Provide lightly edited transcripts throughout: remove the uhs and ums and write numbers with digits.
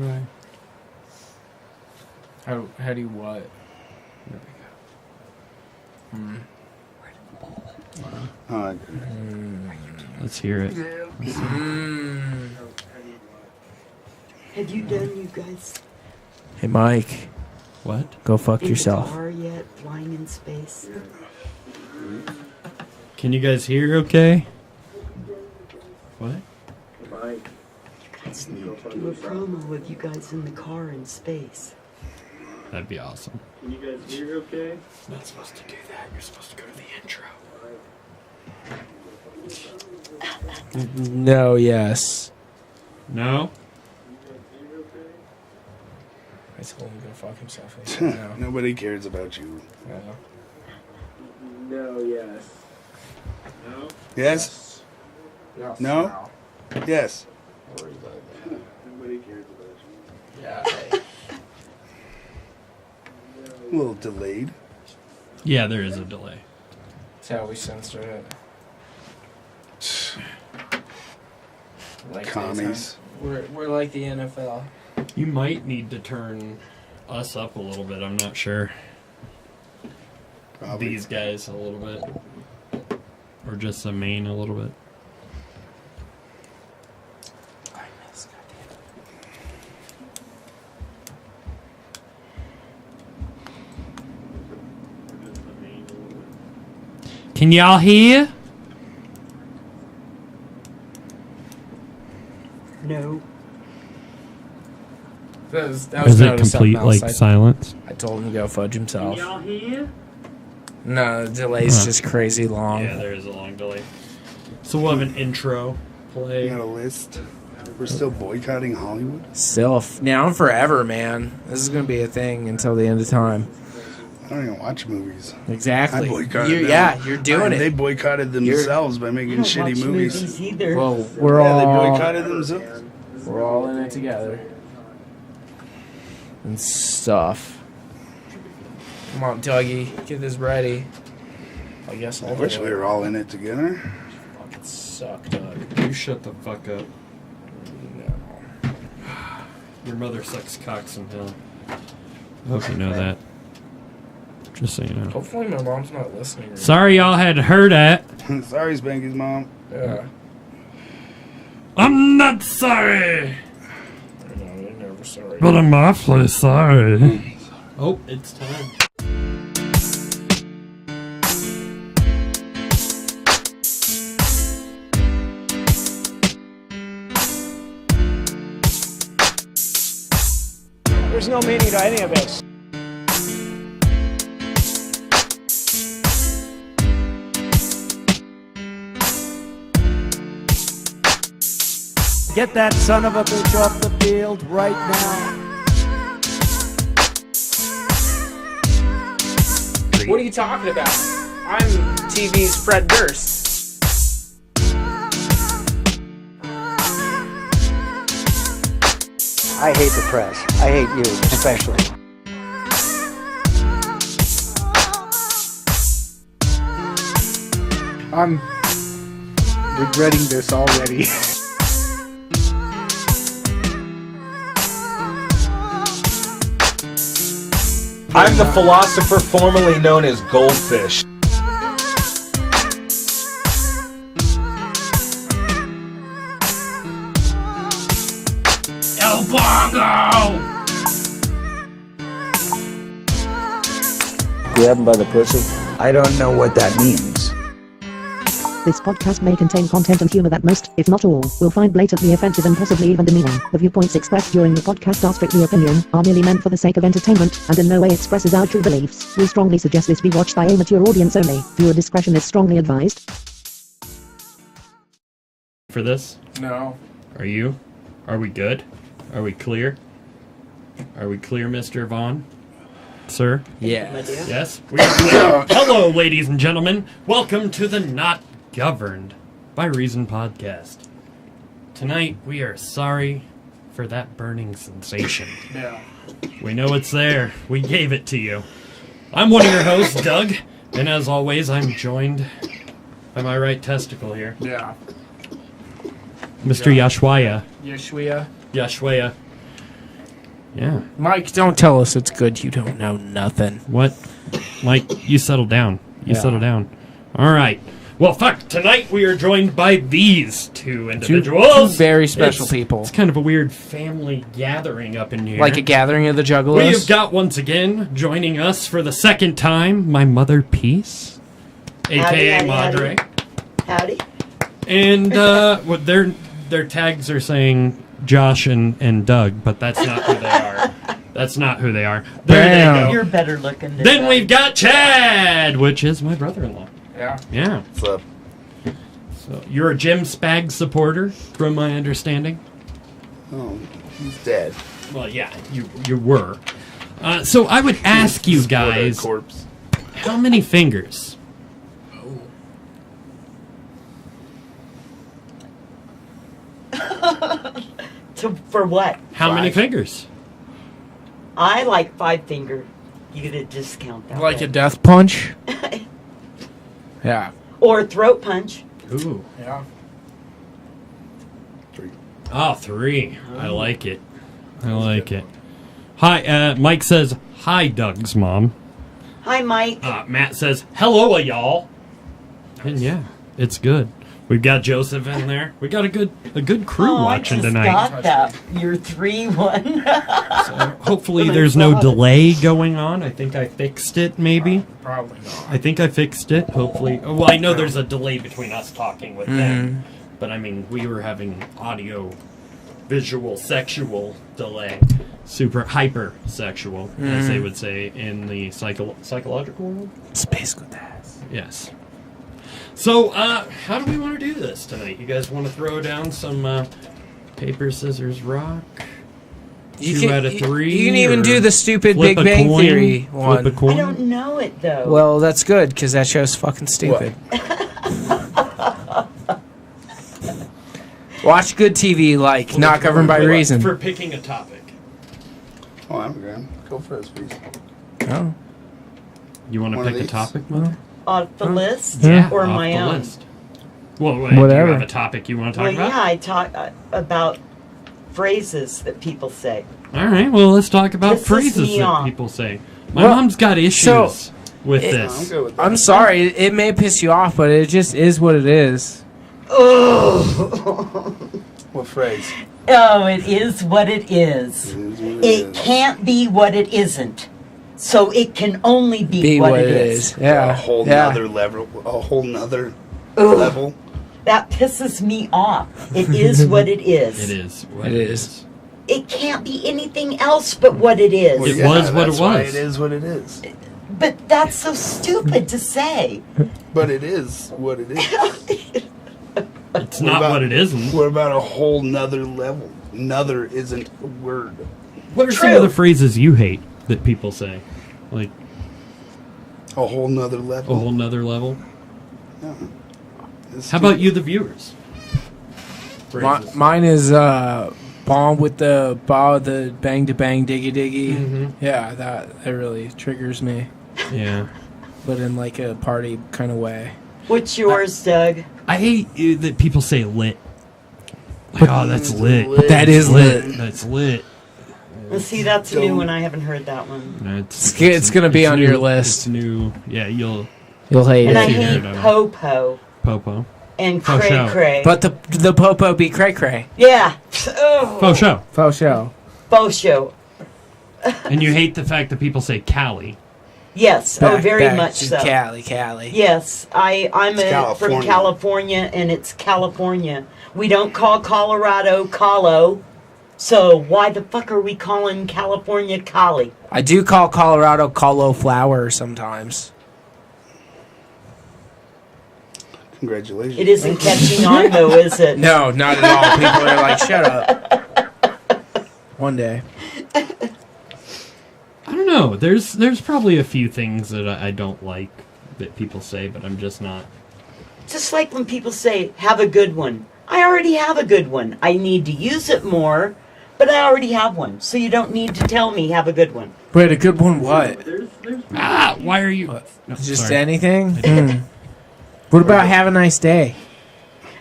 Right. How do you what? There we go. Let's hear it. Have you done, you guys, Hey, Mike. What? Go fuck in yourself. the car yet, flying in space? Can you guys hear okay? What? You guys need to do a promo with you guys in the car in space. That'd be awesome. Can you guys hear okay? You're not supposed to do that. You're supposed to go to the intro. No, yes. No? I told him to go fuck himself. No. Nobody cares about you. No, yes. No? Yes? Yes. No? Yes. Nobody cares about you. Yeah. A little delayed. Yeah, there is a delay. That's how we censored it. Like Commies. we're like the NFL. You might need to turn us up a little bit. I'm not sure. Probably. These guys a little bit. Or just the main a little bit. I miss Can y'all hear? No. That was Is it notice complete something like else. silence? I told him to go fudge himself. Y'all hear? No, the delay's Huh. just crazy long. Yeah, there is a long delay. So we'll have an intro You play. got a list? We're still boycotting Hollywood? Still, now and forever, man. This is gonna be a thing until the end of time. I don't even watch movies. Exactly. I boycotted them. Yeah, you're doing They it. boycotted themselves by I making don't shitty watch movies. either. Well, we're Yeah, they all boycotted themselves. we're all in it together and stuff. Come on, Dougie, get this ready. I guess I I'll wish do we it. were all in it together. Fucking suck, Doug. You shut the fuck up. No. Your mother sucks cocks in hell. I hope you know that. Just so you know. Hopefully, my mom's not listening. Sorry y'all had to hear that. Sorry, Spanky's mom. Yeah. I'm not sorry. No, you're never sorry. But I'm awfully sorry. Oh, it's time. There's no meaning to any of this. Get that son of a bitch off the field right now. What are you talking about? I'm TV's Fred Durst. I hate the press. I hate you, especially. I'm regretting this already. I'm the philosopher formerly known as Goldfish. El Bongo! Grab him by the pussy. I don't know what that means. This podcast may contain content and humor that most, if not all, will find blatantly offensive and possibly even demeaning. The viewpoints expressed during the podcast are strictly opinion, are merely meant for the sake of entertainment, and in no way expresses our true beliefs. We strongly suggest this be watched by a mature audience only. Viewer discretion is strongly advised. For this? No. Are you? Are we good? Are we clear? Are we clear, Mr. Vaughn? Sir? Yeah. Yes? We are clear. Hello, ladies and gentlemen. Welcome to the Not Governed by Reason podcast. Tonight, we are sorry for that burning sensation. Yeah. We know it's there. We gave it to you. I'm one of your hosts, Doug, and as always, I'm joined by my right testicle here, Yeah. Mr. Yashwaya. Yeshua. Yashwaya. Yeah. Mike, don't tell us it's good. You don't know nothing. What? Mike, you settle down. You Yeah. settle down. All right. Well, fuck. Tonight we are joined by these two individuals. Two very special It's people. kind of a weird family gathering up in here. Like a gathering of the juggalos. We have got once again joining us for the second time my mother Peace, aka Howdy, Madre, Howdy. and what their tags are saying Josh and Doug, but that's not who they are. That's not who they are. There Damn. they go. You're better looking than Then that. we've got Chad, which is my brother-in-law. Yeah. Yeah. What's up? So you're a Jim Spag supporter, from my understanding. Oh, he's dead. Well, yeah, you were. So I would ask you What a guys, corpse. how many fingers? For what? How many 5. fingers? I like 5 finger. You get a discount that Like way. a death punch? Yeah. Or throat punch. Ooh. Yeah. 3. Oh, 3. I like it. I like it. Hi, Mike says, hi, Doug's mom. Hi, Mike. Matt says, hello, y'all. And yeah, it's good. We've got Joseph in there. We got a good crew watching I just tonight. got that. Your 3-1. So hopefully there's no delay going on. I think I fixed it, maybe. Probably not. I think I fixed it, hopefully. Well, I know there's a delay between us talking with them. But, I mean, we were having audio, visual, sexual delay. Super hyper-sexual, as they would say in the psychological world. Space good ass. Yes. So, how do we want to do this tonight? You guys want to throw down some paper, scissors, rock? Two out of 3? You can even or do the stupid flip Big a Bang coin? Theory Flip one. a coin? I don't know it, though. Well, that's good, because that show's fucking stupid. Watch good TV, like, not governed by reason. For picking a topic. Oh, I'm good. Go first, please. Oh. You want to One of pick a these? topic, Mother? Off the list? Yeah, Or off my the own? list. Well, wait, Whatever. do you have a topic you want to talk Well, about? yeah, I talk about phrases that people say. All right, well, let's talk about Pisses phrases me that off. people say. My Well, mom's got issues so, with I'm this. good with that. I'm sorry, it may piss you off, but it just is what it is. Oh, What phrase? oh, it is what it is. It is what It can't be what it isn't. So it can only be, What it is. Yeah. A whole yeah. nother level. A whole nother Ugh. level. That pisses me off. It is what it is. It is. what It is. It can't be anything else but what it is. Well, It was what it that's why was. It is what it is. But that's so stupid to say. But it is what it is. It's not what it isn't. What about a whole nother level? Nother isn't a word. What are some True. of the phrases you hate that people say? Like, A whole nother level. a whole nother level? It's How about you, the viewers? Phrases. Mine is bomb with the bang to bang diggy diggy. Mhm. Yeah, that really triggers me, Yeah. but in like a party kind of way. What's yours, Doug? I hate that people say lit. Like, oh, that's lit. That is lit. That's lit. Let's see, that's a new one. I haven't heard that one. It's gonna be on new, your list. It's new. Yeah, you'll You'll hate And I Yeah, hate no. po-po popo. and Faux show. cray-cray. But the popo be cray cray. Yeah. Oh. Faux show. Faux show. Faux show. And you hate the fact that people say Cali. Yes. Oh, very much so. Cali. Yes. I'm from California, and it's California. We don't call Colorado Colo. So why the fuck are we calling California Cali? I do call Colorado cauliflower sometimes. Congratulations. It isn't catching on, though, is it? No, not at all. People are like, shut up. One day. I don't know. There's probably a few things that I don't like that people say, but I'm just not. Just like when people say, have a good one. I already have a good one. I need to use it more, but I already have one. So you don't need to tell me, have a good one. Wait, a good one what? Why are you? No, Just sorry. anything? What about have a nice day?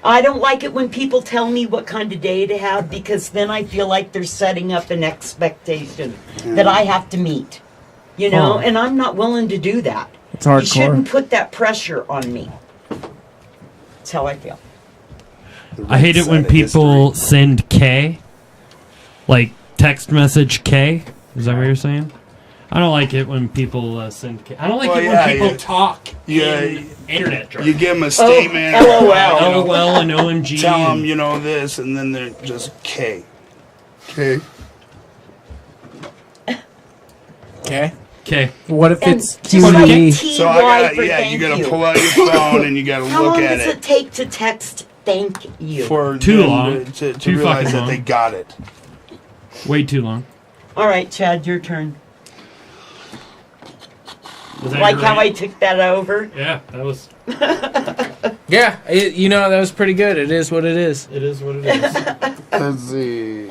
I don't like it when people tell me what kind of day to have because then I feel like they're setting up an expectation that I have to meet. You know, and I'm not willing to do that. It's hardcore. You shouldn't put that pressure on me. That's how I feel. I hate it when people send K, like text message K. Is that what you're saying? I don't like it when people send K. I don't like it when people talk in internet jargon. You give them a statement. LOL. LOL and OMG. Tell them, you know, this, and then they're just K. Okay. Okay. Okay. What if it's just like QE? TY So I gotta, for yeah, thank you gotta you. pull out your phone and you gotta How look long at does it it take to text thank you? for Too them long. to Too realize fucking that long. they got it. Way too long. All right, Chad, your turn. Was that Like your how I rant? took that over? Yeah, that was. Yeah, that was pretty good. It is what it is. It is what it is. Let's see.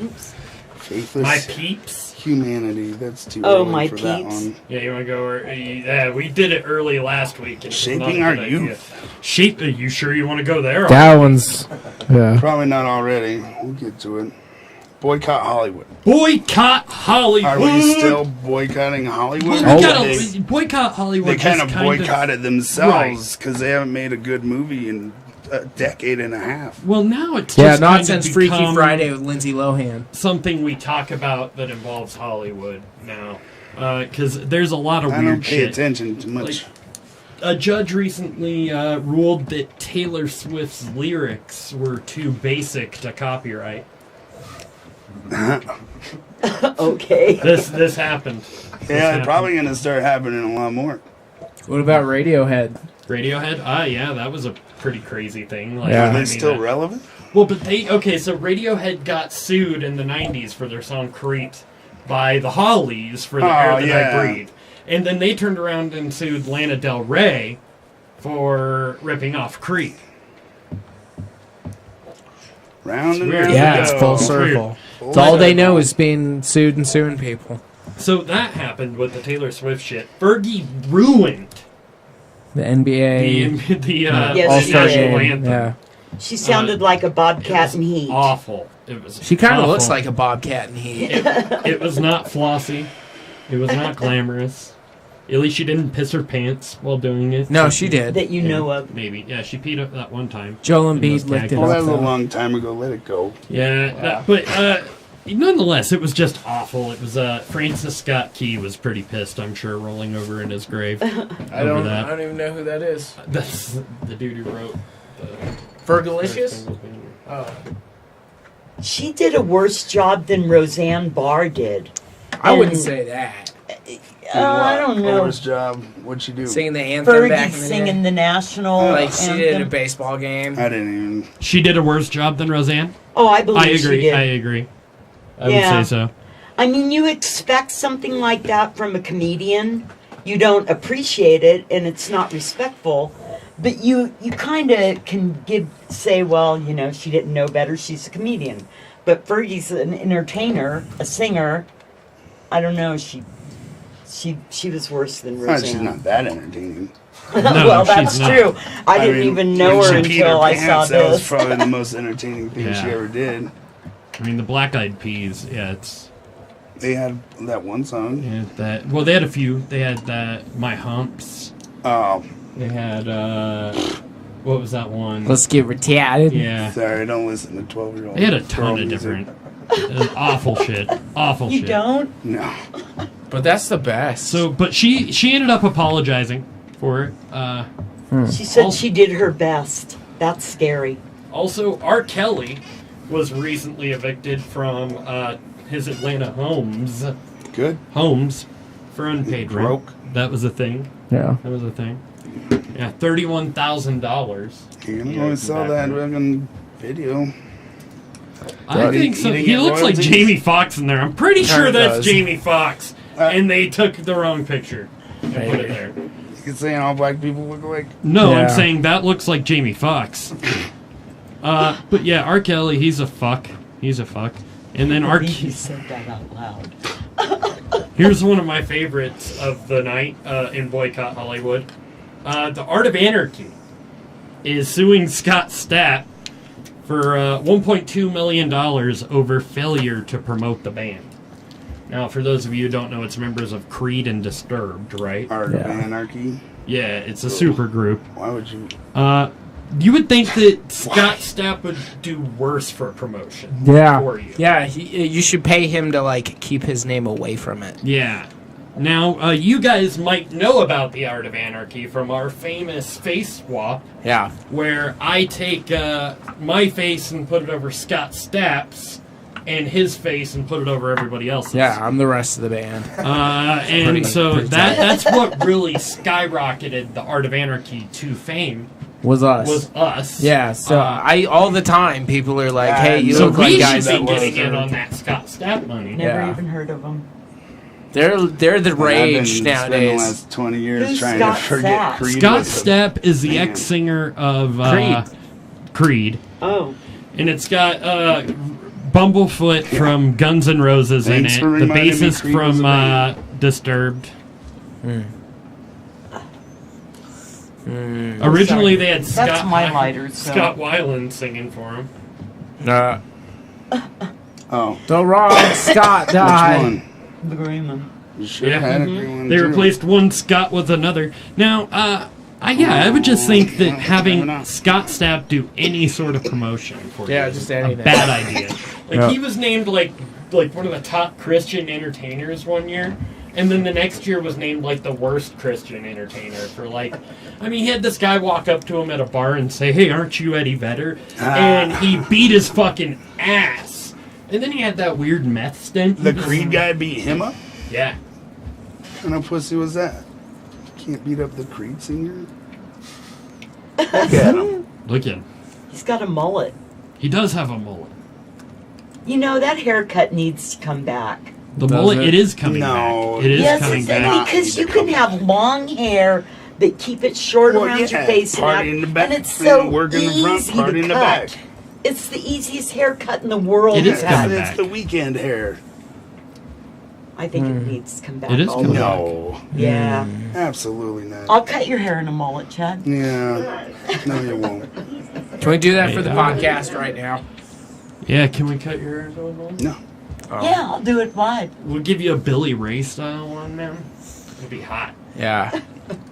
Oops. Faithless My peeps. humanity. That's too Oh, early my for that peeps. one. Yeah, you want to go? Yeah, we did it early last week. And it was not Shaping a our good idea. youth. Are you sure you want to go there? That one's. Yeah. Probably not already. We'll get to it. Boycott Hollywood. Boycott Hollywood. Are we still boycotting Hollywood? Well, we Or gotta they, boycott Hollywood. they kind of just boycotted themselves because they haven't made a good movie in a decade and a half. Well, now it's Yeah, just not kind of since Freaky become Friday with Lindsay Lohan. something we talk about that involves Hollywood now, because there's a lot of I weird don't pay shit. attention too much. A judge recently ruled that Taylor Swift's lyrics were too basic to copyright. Okay. This happened. This Yeah, happened. probably going to start happening a lot more. What about Radiohead? Radiohead. Yeah, that was a pretty crazy thing. Like, Yeah. Are I they mean, still relevant? Well, but so Radiohead got sued in the 90s for their song Creep by the Hollies for the Air That I Breathe. And then they turned around and sued Lana Del Rey for ripping off Creep. Round and weird. round Yeah, we it's go. full It's circle. Full It's all they circle. know is being sued and suing people. So that happened with the Taylor Swift shit. Fergie ruined The NBA. the Yes, All-Star she did. national game. anthem. Yeah. She sounded like a bobcat in heat. Awful. It was. She kind of awful. looks like a bobcat in heat. It was not flossy. It was not glamorous. At least she didn't piss her pants while doing it. No, she did. That you know of. Maybe. Yeah, she peed up that one time. Joel In those Embiid licked it khakis. Well, that up. was a though. long time ago. Let it go. Yeah, but nonetheless, it was just awful. It was Francis Scott Key was pretty pissed, I'm sure, rolling over in his grave. I don't even know who that is. That's the dude who wrote the Fergalicious? Oh. She did a worse job than Roseanne Barr did. I wouldn't And- say that. I don't know. Worst job. What'd she do? Singing the anthem back Fergie in the singing day. the national Like she did at a anthem. baseball game. I didn't even. She did a worse job than Roseanne? Oh, I believe I she agree. did. I agree. I Yeah. would say so. I mean, you expect something like that from a comedian. You don't appreciate it, and it's not respectful. But you kind of can say, well, you know, she didn't know better. She's a comedian. But Fergie's an entertainer, a singer. I don't know. She was worse than Oh, she's Roseanne. not that entertaining. Well, that's she's not. true. I didn't mean, even know when her she peed her until I saw pants, That was this. probably the most entertaining thing she Yeah. ever did. I mean, the Black Eyed Peas, yeah, it's... They had that one song. Yeah, well, they had a few. They had My Humps. Oh, They had, what was that one? Let's get retarded. Yeah. sorry, don't listen to 12-year-olds. They had a ton of different... awful shit. Awful You shit. don't? No. But that's the best. So, but she ended up apologizing for it. She said Also- she did her best. That's scary. Also, R. Kelly was recently evicted from his Atlanta homes Good. for unpaid rent. Broke. That was a thing. yeah. That was a thing. Yeah, $31,000. You can only saw that fucking video. I think so. He didn't He get looks like royalties? Jamie Foxx in there. I'm pretty sure Kinda that's does. Jamie Foxx, and they took the wrong picture and put it there. You saying all black people look alike? No, Yeah. I'm saying that looks like Jamie Foxx. But yeah, R. Kelly, he's a fuck. He's a fuck. And then R. You said that out loud. Here's one of my favorites of the night in Boycott Hollywood. The Art of Anarchy is suing Scott Stapp for $1.2 million over failure to promote the band. Now, for those of you who don't know, it's members of Creed and Disturbed, right? Art of Anarchy. Yeah, it's a super group. Why would you? You would think that Scott Stapp would do worse for promotion. Yeah. For you. Yeah, you should pay him to, like, keep his name away from it. Yeah. Now, you guys might know about the Art of Anarchy from our famous face swap. Yeah. Where I take my face and put it over Scott Stapp's, and his face and put it over everybody else's. Yeah, I'm the rest of the band. And so that's what really skyrocketed the Art of Anarchy to fame. Was us. Yeah, so all the time people are like, hey, you look like guys that that we work. should be getting in on that Scott Stapp money. Never even heard of them. They're the rage I've been spending the nowadays. last 20 years Who's trying Scott to forget Stapp? Creed. Scott was a Stapp is the band. ex-singer of Creed. Creed. Oh. And it's got Bumblefoot from Guns N' Roses Thanks in for it. The reminding me bassist Creed was a from band. Disturbed. Originally, they had That's my lighter, so. Scott Weiland singing for him. Oh, The wrong Scott which died. one? The green one. You should have Yeah. had a green one They too. replaced one Scott with another. Now, I would just think that having Scott Stapp do any sort of promotion for you is just a anything. bad idea. Like, Yeah. he was named, like one of the top Christian entertainers one year, and then the next year was named, like, the worst Christian entertainer for, like... I mean, he had this guy walk up to him at a bar and say, hey, aren't you Eddie Vedder? And he beat his fucking ass. And then he had that weird meth stint. The Creed guy beat him up? Yeah. What kind of pussy was that? Can't beat up the Creed singer? Look at him. Look at him. He's got a mullet. He does have a mullet. You know, that haircut needs to come back. The mullet, it is coming No. back. It is Yes, coming it's back. because you can have long hair that keep it short Well, around your yeah, face part in the back, and it's so and work in the front, easy part to in the cut. back. It's the easiest haircut in the world. It is to coming cut. back. It's the weekend hair. I think it needs to come back. It is all coming the way. No, Yeah. absolutely not. I'll cut your hair in a mullet, Chad. Yeah, no, you won't. Can we do that for the podcast right now? Yeah, can we cut your hair into a mullet? No. Yeah, I'll do it live. We'll give you a Billy Ray style one, man. It'll be hot. Yeah.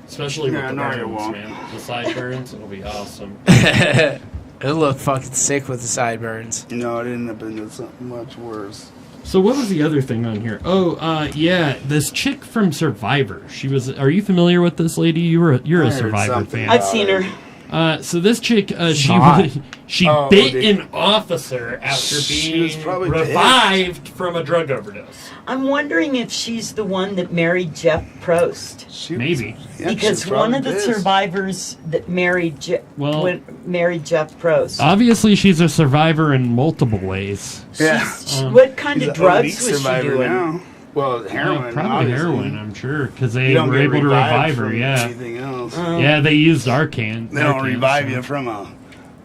Especially with Yeah, the no, you burns, won't. man. The sideburns, it'll be awesome. It'll look fucking sick with the sideburns. No, it ended up into something much worse. So what was the other thing on here? Oh, yeah, this chick from Survivor. She was. Are you familiar with this lady? You're I a heard Survivor something fan. I've seen her. So this chick, Hot. she Oh, bit they- an officer after She was being probably revived from a drug overdose. I'm wondering if she's the one that married Jeff Prost. Maybe. Yeah, Because she's one probably of the pissed. survivors that married Well- married Jeff Prost. Obviously, she's a survivor in multiple ways. Yeah. What kind She's of an drugs OD was she survivor doing? now. Well, heroin. Probably obviously. heroin, I'm sure, because You they don't were get able to revived revive her. from Yeah, anything else. yeah, they used Arcan. They don't Narcan, revive so- you from a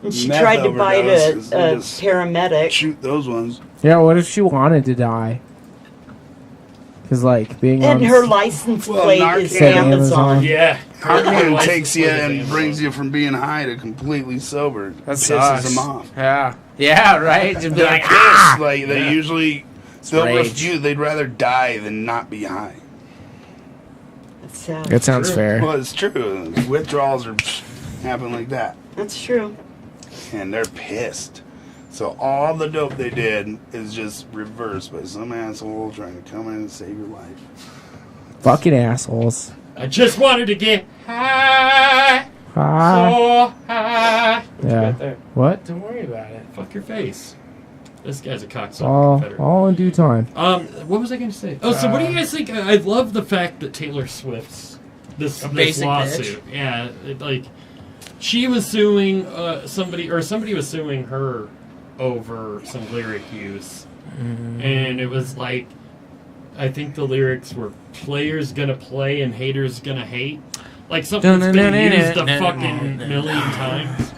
And she meth tried to bite overdose, 'cause a they just paramedic. shoot those ones. Yeah, what if she wanted to die? Because, like, being And on... her license Well, plate Narcan- is Said Amazon. Amazon. Yeah, Arcan License takes you plate is and Amazon. brings you from being high to completely sober. That Pisses sucks. them off. Yeah. Yeah, right? Just be They're like, pissed. ah! Like they usually they'll rage. refuse. They'd rather die than not be high. That's sad. That sounds fair. Well, it's true. Withdrawals are happen like that, That's true. and they're pissed. So all the dope they did is just reversed by some asshole trying to come in and save your life. Fucking assholes. I just wanted to get high, Ah. so high. Yeah. Right there. What? Don't worry about it. Fuck your face. This guy's a cocksucker. All, Confederate. all in due time. What was I going to say? Oh, so what do you guys think? I love the fact that Taylor Swift's this basic lawsuit. Yeah, like she was suing somebody, or somebody was suing her over some lyric use, and it was like, I think the lyrics were "players gonna play and haters gonna hate," like something that's been used a fucking million times.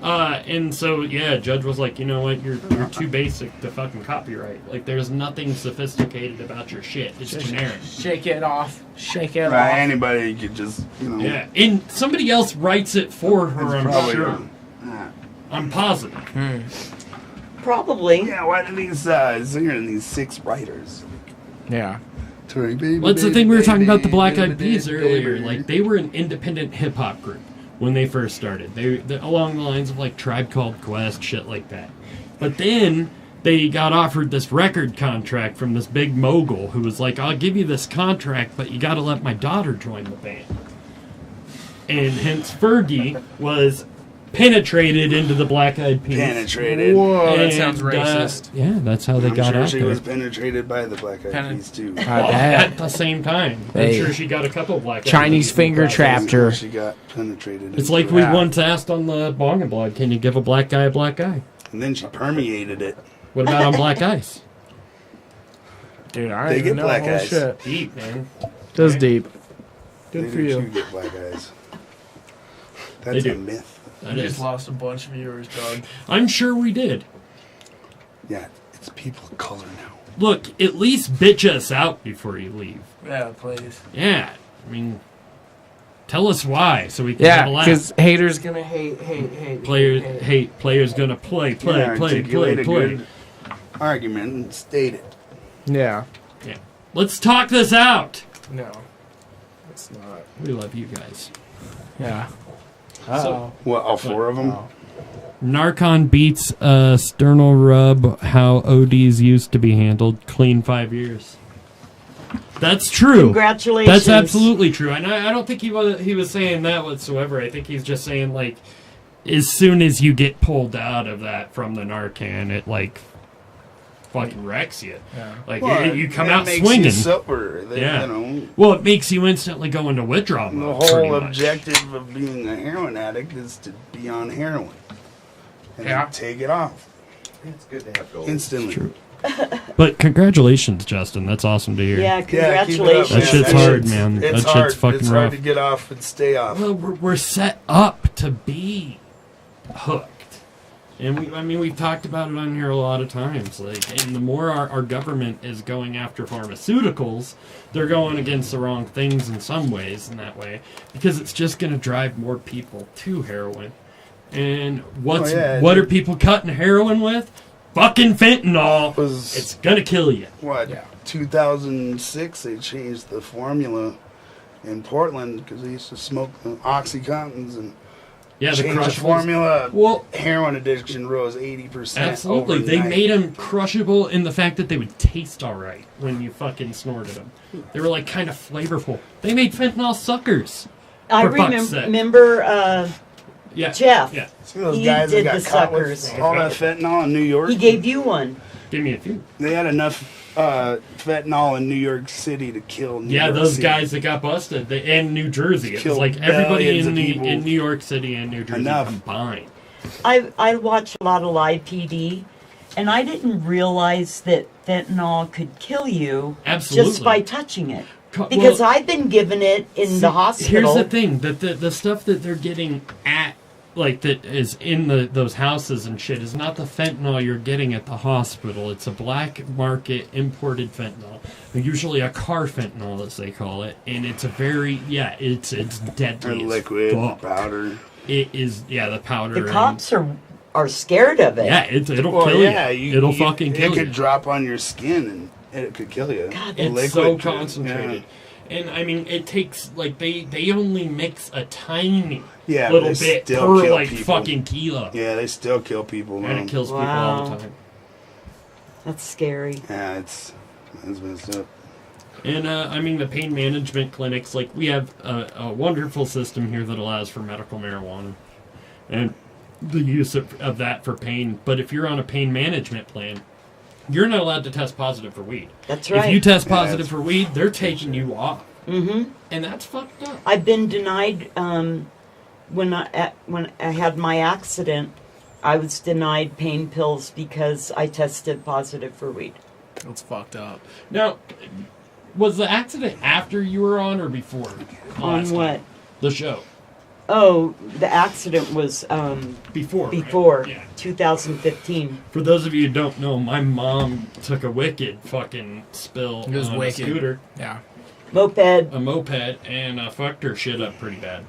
And so, yeah, judge was like, you know what, you're too basic to fucking copyright. Like, there's nothing sophisticated about your shit. It's generic. Shake it off. Shake it Right, off. anybody could just, Yeah, and somebody else writes it for her, I'm probably sure. I'm positive. Probably. Yeah, why did these, these 6 writers? Yeah. Well, that's the thing we were talking about the Black Eyed Peas earlier. Like, they were an independent hip-hop group when they first started. They along the lines of, like, Tribe Called Quest, shit like that. But then they got offered this record contract from this big mogul who was like, I'll give you this contract, but you gotta let my daughter join the band. And hence Fergie was penetrated into the Black Eyed Peas. Penetrated. Whoa, that And, sounds racist. yeah, that's how they I'm got sure out she there. was penetrated by the Black Eyed Peas, too. Well, at the same time. Hey. I'm sure she got a couple Black Eyed Chinese Peas finger in the trap. process. Chapter. She got penetrated. It's into like it. we once asked on the Bong and Blog, can you give a black guy a black eye? And then she permeated it. What about on black ice? Dude, I They don't even get know. black Holy eyes. shit. Deep, man. That's Okay. deep. They Good for do you. too get black eyes. They That's do. a myth. That You is. just lost a bunch of viewers, dog. I'm sure we did. Yeah, it's people of color now. Look, at least bitch us out before you leave. Yeah, please. Yeah, I mean, tell us why so we can Yeah, have a laugh. because haters gonna hate. Players gonna play. Articulate a good argument and state it. Yeah. Yeah. Let's talk this out. No. It's not. We love you guys. Yeah. So, What, all 4 of them? Narcon beats sternal rub how ODs used to be handled. Clean 5 years. That's true. Congratulations. That's absolutely true. And I don't think he was saying that whatsoever. I think he's just saying, like, as soon as you get pulled out of that from the Narcan, it, like, fucking wrecks you. Yeah. Like, Well, you come it out makes swinging. You sober. Yeah. You know, Well, it makes you instantly go into withdrawal the mode. pretty whole much. objective of being a heroin addict is to be on heroin. And Yeah. take it off. It's good to have goals. Instantly. True. But congratulations, Justin. That's awesome to hear. Yeah, Yeah, keep it up, congratulations. That shit's hard, man. It's That shit's hard. fucking it's rough. hard to get off and stay off. Well, we're set up to be hooked. And we've talked about it on here a lot of times. Like, and the more our government is going after pharmaceuticals, they're going against the wrong things in some ways in that way, because it's just going to drive more people to heroin. And what are people cutting heroin with? Fucking fentanyl. It's gonna kill you. What? Yeah. 2006, they changed the formula in Portland because they used to smoke the Oxycontins and Yeah, the changed the crushables. formula. Well, Heroin addiction rose 80%. absolutely. They overnight. made them crushable in the fact that they would taste all right when you fucking snorted them. They were like kind of flavorful. They made fentanyl suckers. I For fuck's sake. remember Yeah. Jeff. Yeah. See those He guys did that got the caught suckers. with all that fentanyl in New York? He gave you one. Give me a few. They had enough fentanyl in New York City to kill New Yeah, York those City. guys that got busted. And New Jersey. It was Killed like everybody millions in of people. in New York City and New Jersey Enough. combined. I watch a lot of live PD, and I didn't realize that fentanyl could kill you Absolutely. just by touching it. Co- Because well, I've been given it in the hospital. Here's the thing: that the stuff that they're getting at, like that is in those houses and shit, is not the fentanyl you're getting at the hospital. It's a black market imported fentanyl, usually a car fentanyl as they call it, and it's a very it's Or deadly. as liquid, fuck. powder. It is the powder. The cops are scared of it. Yeah, it'll Well, kill yeah, you. It'll you- fucking kill It you. could drop on your skin and it could kill you. God, The It's so liquid could, concentrated. And I mean, it takes like they only mix a tiny Yeah, little they bit still per kill like people. fucking kilo, Yeah, they still kill people. and man. it kills people all the Wow. time. That's scary. Yeah, it's messed up. And I mean, the pain management clinics, like we have a wonderful system here that allows for medical marijuana and the use of that for pain. But if you're on a pain management plan, you're not allowed to test positive for weed. That's right. If you test Yeah, positive that's for weed, they're taking you off, Mm-hmm. and that's fucked up. I've been denied when I had my accident. I was denied pain pills because I tested positive for weed. That's fucked up. Now, was the accident after you were on or before? the On last what? time? The show. Oh, the accident was Before. right? before Yeah. 2015. For those of you who don't know, my mom took a wicked fucking spill It was on wicked. a scooter, Yeah. Moped. a moped, and fucked her shit up pretty bad.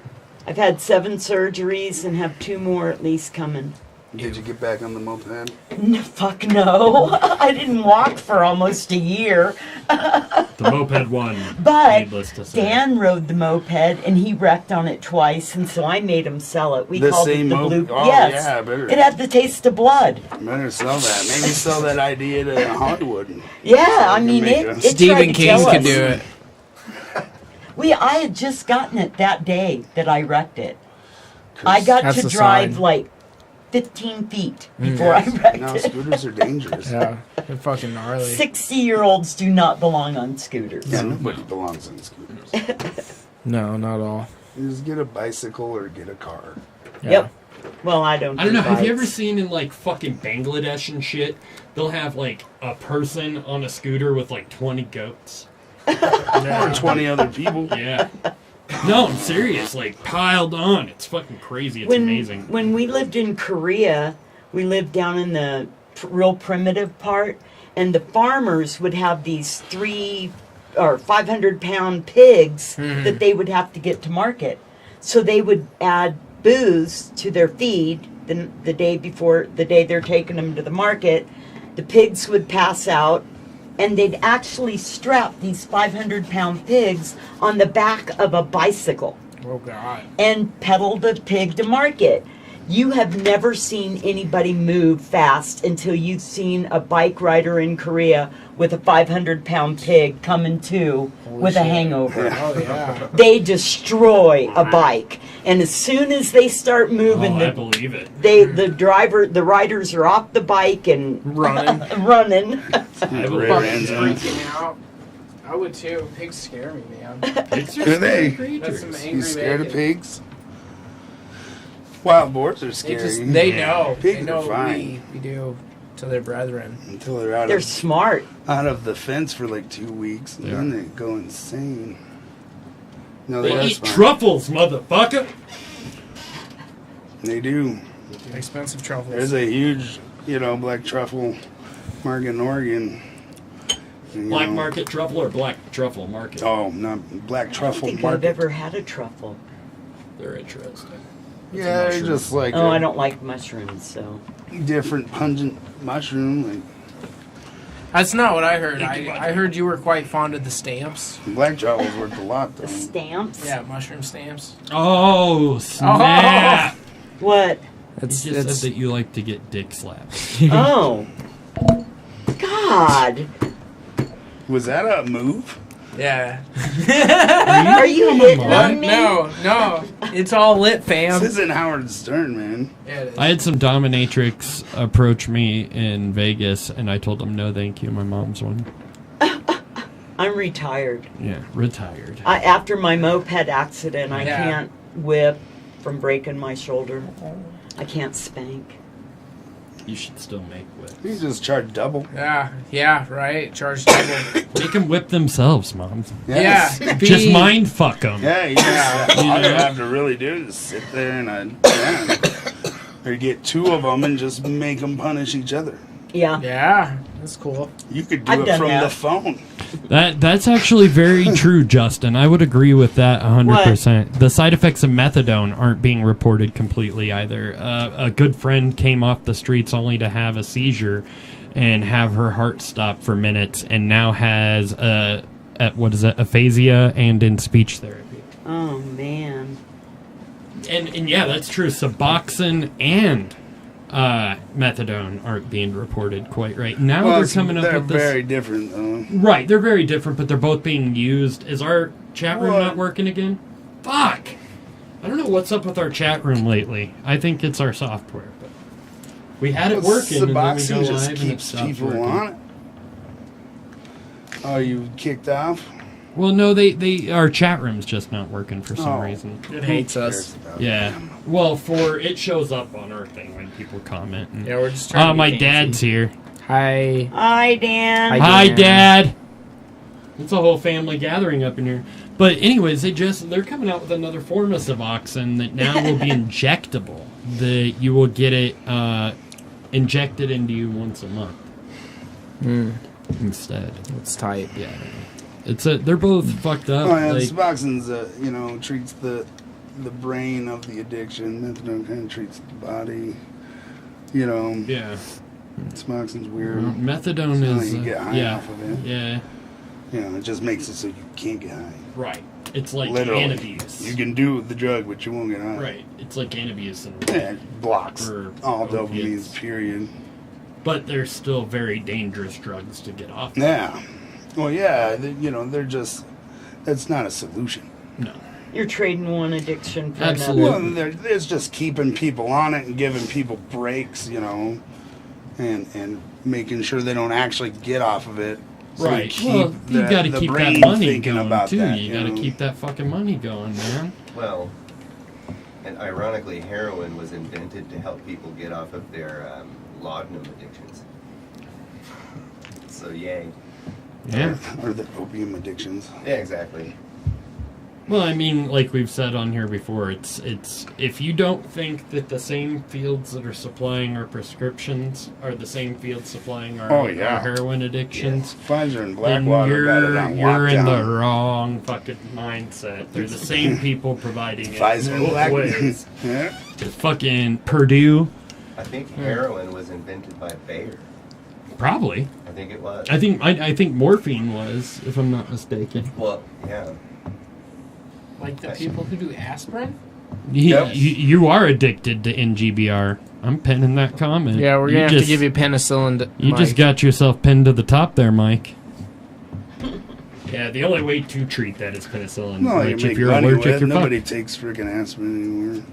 I've had 7 surgeries and have 2 more at least coming. Did you get back on the moped? No, fuck no. I didn't walk for almost a year. The moped won. But Needless to say. Dan rode the moped and he wrecked on it twice, and so I made him sell it. We The called same it the moped? blue. Oh, yes, yeah, better. it had the taste of blood. Better sell that. Maybe sell that idea to Hollywood. Yeah, I you mean make it. a- it tried Stephen to King kill could us. do it. I had just gotten it that day that I wrecked it. I got That's to a drive sign. like 15 feet before I wrecked Now it. scooters are dangerous. Yeah. They're fucking gnarly. 60-year-olds do not belong on scooters. Yeah, nobody belongs on scooters. No, not all. You just get a bicycle or get a car. Yeah. Yep. Well, I don't. I don't know. Have you bikes. ever seen in like fucking Bangladesh and shit? They'll have like a person on a scooter with like 20 goats. Or 20 other people. Yeah. No, I'm serious. Like piled on. It's fucking crazy. It's amazing. When we lived in Korea, we lived down in the real primitive part, and the farmers would have these 3 or 500-pound pigs that they would have to get to market. So they would add booze to their feed the day before the day they're taking them to the market. The pigs would pass out, and they'd actually strap these 500-pound pigs on the back of a bicycle Oh, God. and pedal the pig to market. You have never seen anybody move fast until you've seen a bike rider in Korea with a 500-pound pig coming to with a hangover. Oh, yeah. They destroy a bike, and as soon as they start moving, Oh, I believe it. the riders are off the bike and Running. running. I Rear believe ends it. are- Freaking out. I would too. Pigs scare me, man. Pigs are Do they? scary That's some creatures. angry You scared of bacon. pigs? Wild boars are They scary. just, they Yeah. know. They Pigs know are what fine. we do to their brethren. Until they're out They're of smart. the fence for like 2 weeks, and then they go insane. No, They that's eat fine. truffles, motherfucker. They do. Expensive truffles. There's a huge, black truffle market in Oregon. And, Black market truffle or black truffle market? Oh, not black I don't truffle think I've market. ever had a truffle. They're interesting. Yeah, they're mushroom. just like Oh, a I don't like mushrooms, so. different pungent mushroom. Like That's not what I heard. I heard you were quite fond of the stamps. black truffle's worth a lot, though. The stamps? Yeah, mushroom stamps. Oh, snap. What? You just said that you like to get dick slapped. Oh. God. Was that a move? Yeah. Are you hitting What? on me? No. It's all lit, fam. This isn't Howard Stern, man. Yeah, it is. I had some dominatrix approach me in Vegas, and I told them no thank you. My mom's one. I'm retired. Yeah, retired. After my moped accident, I Yeah. can't whip from breaking my shoulder. I can't spank. You should still make whips. You just charge double. Yeah, right. Charge double. They can whip themselves, moms. Yes. Yeah. Just mind fuck them. Yeah, you just, all you have to really do is sit there and or get 2 of them and just make them punish each other. Yeah. Yeah, that's cool. You could do I've it done from that. the phone. That's actually very true, Justin. I would agree with that 100%. The side effects of methadone aren't being reported completely either. A good friend came off the streets only to have a seizure and have her heart stop for minutes, and now has aphasia and in speech therapy. Oh, man. And yeah, that's true. Suboxone and methadone aren't being reported quite right now. Well, they're coming up with this. They're very different, though. Right, they're very different, but they're both being used. Is our chat room What? not working again? Fuck! I don't know what's up with our chat room lately. I think it's our software. But we had it working, and then we go Suboxone just live and it keeps stopped people working. on it. Oh, you kicked off? Well, no, our chat room's just not working for some Oh. reason. It hates us. Yeah. Well, it shows up on our thing when people comment. And, Yeah, we're just trying to be my fancy. dad's here. Hi. Hi, Dan. Hi. Hi, Dan. Dad. It's a whole family gathering up in here. But anyways, they're coming out with another form of Suboxone that now will be injectable. That you will get it injected into you once a month instead. It's tight. Yeah, they're both fucked up. Oh, yeah, like, Suboxone's, treats the brain of the addiction. Methadone kind of treats the body. Yeah. Suboxone's weird. Methadone It's not is how you get high yeah, off of it. yeah. It just makes it so you can't get high. Right. It's like Literally. Antabuse. You can do the drug, but you won't get high. Right. It's like Antabuse and Yeah, it blocks for all opiates. dopamines, period. But they're still very dangerous drugs to get off. Yeah. Well, yeah, they're just, that's not a solution. No. You're trading one addiction for Absolutely. another. Well, it's just keeping people on it and giving people breaks, and making sure they don't actually get off of it. So you Right. keep Well, you got to the keep that brain money thinking going about too. that, You got to keep that fucking money going, man. Well, and ironically, heroin was invented to help people get off of their laudanum addictions. So yay. Yeah. Or the opium addictions. Yeah, exactly. Well, I mean, like we've said on here before, it's if you don't think that the same fields that are supplying our prescriptions are the same fields supplying our, Oh, yeah. our heroin addictions, Pfizer and then Blackwater got it on you're in the lockdown. wrong fucking mindset. They're the same people providing it Pfizer and both Blackwater. ways. Yeah. It's fucking Purdue, I think heroin was invented by Bayer. probably. I think it was. I think morphine was, if I'm not mistaken. Well, yeah. Like the people who do aspirin? You are addicted to NGBR. I'm pinning that comment. Yeah, we're going to have to give you penicillin. You just got yourself pinned to the top there, Mike. Yeah, the only way to treat that is penicillin. No, which you if make you're money allergic, with. you're Nobody fucked. takes freaking aspirin anymore.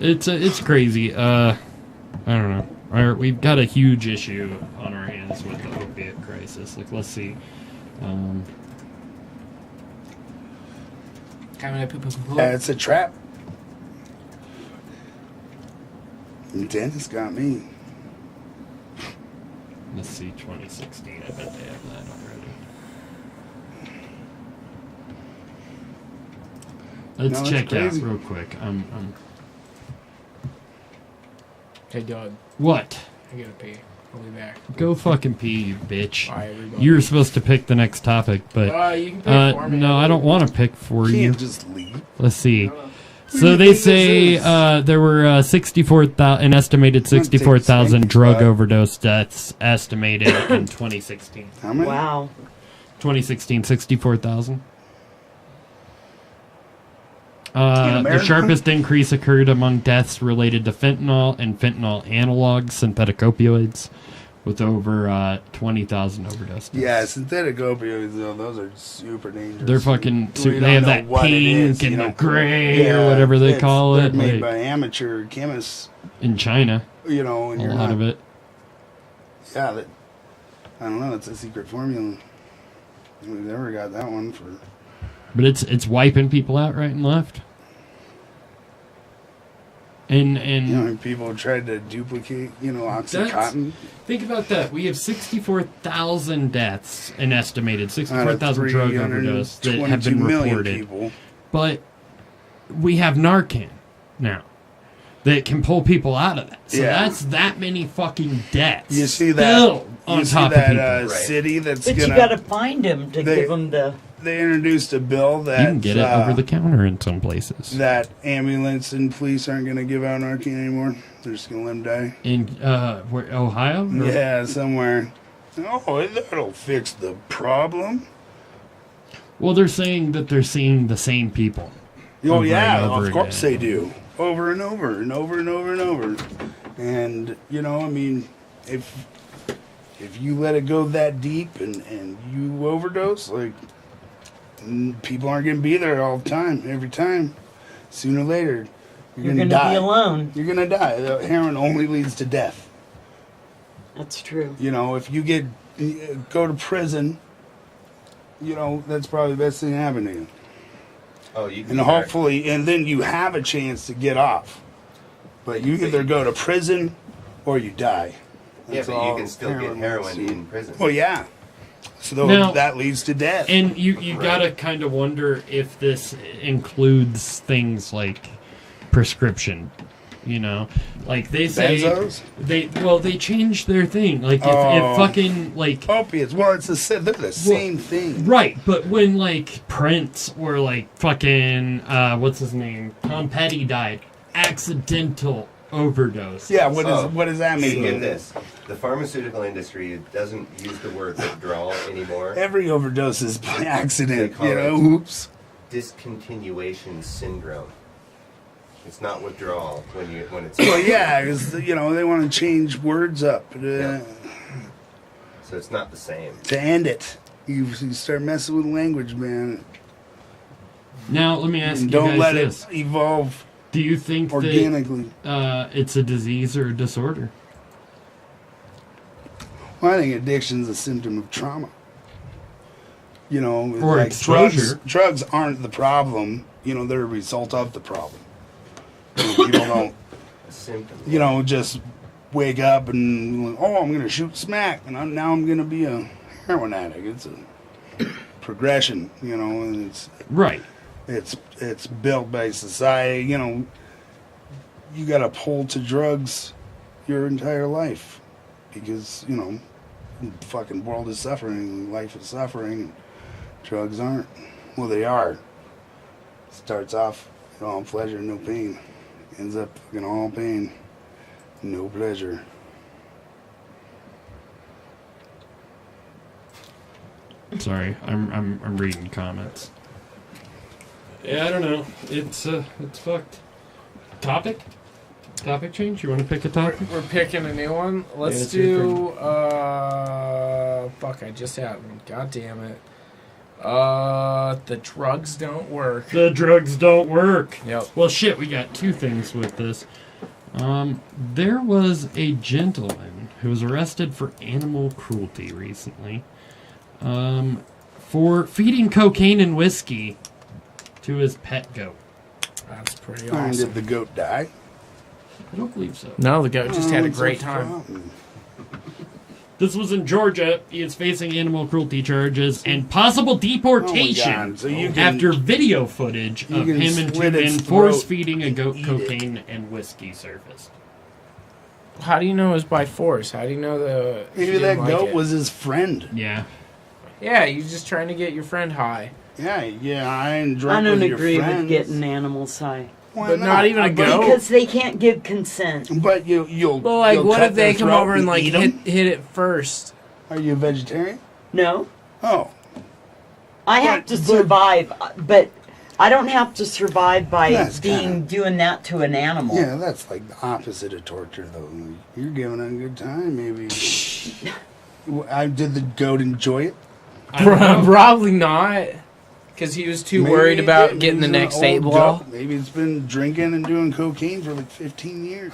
It's crazy. I don't know. We've got a huge issue on our hands with the opiate crisis. Like, let's see. Yeah, it's a trap. And Dennis got me. Let's see, 2016. I bet they have that already. Let's No, it's check out crazy. real quick. Hey, Doug, What? I gotta pee. I'll be back. Go fucking pee, you bitch. Bye, everybody. You were supposed to pick the next topic, but You can pick for me. no, I don't want to pick for you. Can't just leave. Let's see. Who So do you they think this say is? there were an estimated 64,000 drug overdose deaths estimated in 2016. How many? Wow. 2016, 64,000. The America? sharpest increase occurred among deaths related to fentanyl and fentanyl analogs, synthetic opioids, with over 20,000 overdose deaths. Yeah, synthetic opioids, though, those are super dangerous. They're fucking. We They don't have know that what it pink is, and you the know. gray Yeah, or whatever they call they're it. made like, by amateur chemists, in China, and a you're lot not, of it. Yeah, I don't know, it's a secret formula. We've never got that one for... But it's wiping people out right and left. And people tried to duplicate, Oxycontin. think about that. We have 64,000 deaths, an estimated 64,000 drug overdose that have been 322 million reported. people. But we have Narcan now that can pull people out of that. So Yeah. that's that many fucking deaths. You see that? Still on You see top that of people. city that's But gonna... you got to find him to give him the. They introduced a bill that... You can get it over the counter in some places. That ambulance and police aren't going to give out Narcan anymore. They're just going to let them die. In where, Ohio? Or- Yeah, somewhere. Oh, that'll fix the problem. Well, they're saying that they're seeing the same people. Oh, over yeah, and over of course again. they do. Over and over and over and over and over. And, if you let it go that deep and you overdose, people aren't going to be there all the time, every time. Sooner or later, you're going to die. Be alone. You're going to die. The heroin only leads to death. That's true. If you go to prison, that's probably the best thing that happened to you. Oh, you can And hopefully, and then you have a chance to get off. But you either go to prison or you die. Yeah, That's but all you can still get heroin heroin is. in prison. Well, yeah. So Now- that leads to death. And you gotta kind of wonder if this includes things like prescription. You know, like they say Benzos? they changed their thing. Like if fucking like Opiates. Well, they're the same thing. right, but when like Prince or like fucking what's his name, Tom Petty died, accidental overdose. Yeah. What does that mean? Get this. The pharmaceutical industry doesn't use the word withdrawal anymore. Every overdose is by accident. They call You know, it oops. discontinuation syndrome. It's not withdrawal when it's. Well, yeah, because they want to change words up Yeah. So it's not the same. to end it. You start messing with language, man. Now let me ask you Don't guys let this: it evolve do you think organically. that it's a disease or a disorder? Well, I think addiction's a symptom of trauma. You know, Or like exposure. drugs aren't the problem. They're a result of the problem. People don't, A symptom. just wake up and I'm going to shoot smack, and now I'm going to be a heroin addict. It's a progression, and Right. it's built by society. You got to pull to drugs your entire life because the fucking world is suffering, life is suffering, and drugs aren't. Well, they are. Starts off all pleasure, no pain. Ends up fucking all pain, no pleasure. Sorry, I'm reading comments. Yeah, I don't know. It's fucked. Topic change. You want to pick a topic? We're picking a new one. Let's it's your do. Fuck! I just had one. God damn it. The drugs don't work. The drugs don't work. Yep. Well, shit, we got two things with this. There was a gentleman who was arrested for animal cruelty recently, for feeding cocaine and whiskey to his pet goat. That's pretty And awesome. did the goat die? I don't believe so. No, the goat just had a What's great the time. problem? This was in Georgia. He is facing animal cruelty charges and possible deportation Oh my God. So you can- after video footage you of can him and two slit its men throat force feeding a goat and eat it. cocaine and whiskey surfaced. How do you know it was by force? How do you know the? he Maybe didn't that like goat it? was his friend. Yeah. Yeah, you're just trying to get your friend high. Yeah, I ain't drunk I don't with your agree with friends. getting animals high. Why But not even a But- goat? Because they can't give consent. But you'll. Well, like, you'll what cut if they their come throat over and like eat 'em? hit it first? Are you a vegetarian? No, Oh, I have But- to but- survive, but I don't have to survive by That's doing that to an animal. yeah, that's like the opposite of torture, though. You're giving it a good time, maybe. Did the goat enjoy it? I don't know. Probably not, because he was too Maybe worried it about did. getting the Maybe next it's an eight old ball. goat. Maybe it's been drinking and doing cocaine for like 15 years.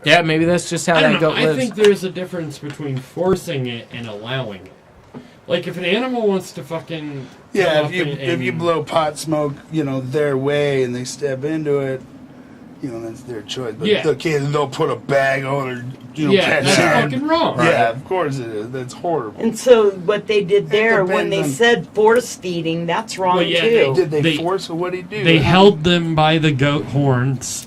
Yeah, maybe that's just how I don't that know. goat I lives. think there's a difference between forcing it and allowing it. Like if an animal wants to fucking Yeah, come up if you blow pot smoke, their way and they step into it, that's their choice. But Yeah. the kids, they'll put a bag on their, yeah, pet that's arm. fucking wrong. Yeah, of course it is. That's horrible. And so what they did there, when depends they on- said force feeding, that's wrong Well, yeah, too. Did they They- force or what did he do? They held them by the goat horns,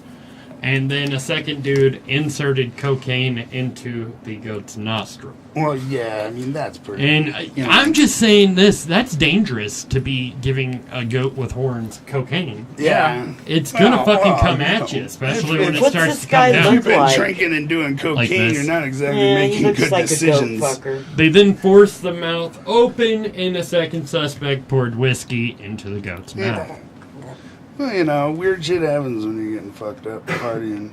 and then a second dude inserted cocaine into the goat's nostril. Well, yeah, I mean, that's pretty. And I'm just saying that's dangerous to be giving a goat with horns cocaine. Yeah. It's gonna Well, fucking well, come you at know, you, especially if- when it What's starts this to come guy down. look You've been like? drinking and doing cocaine, this. you're not exactly Yeah, he making looks good like decisions. a goat fucker. They then forced the mouth open, and a second suspect poured whiskey into the goat's mouth. Well, weird shit happens when you're getting fucked up partying.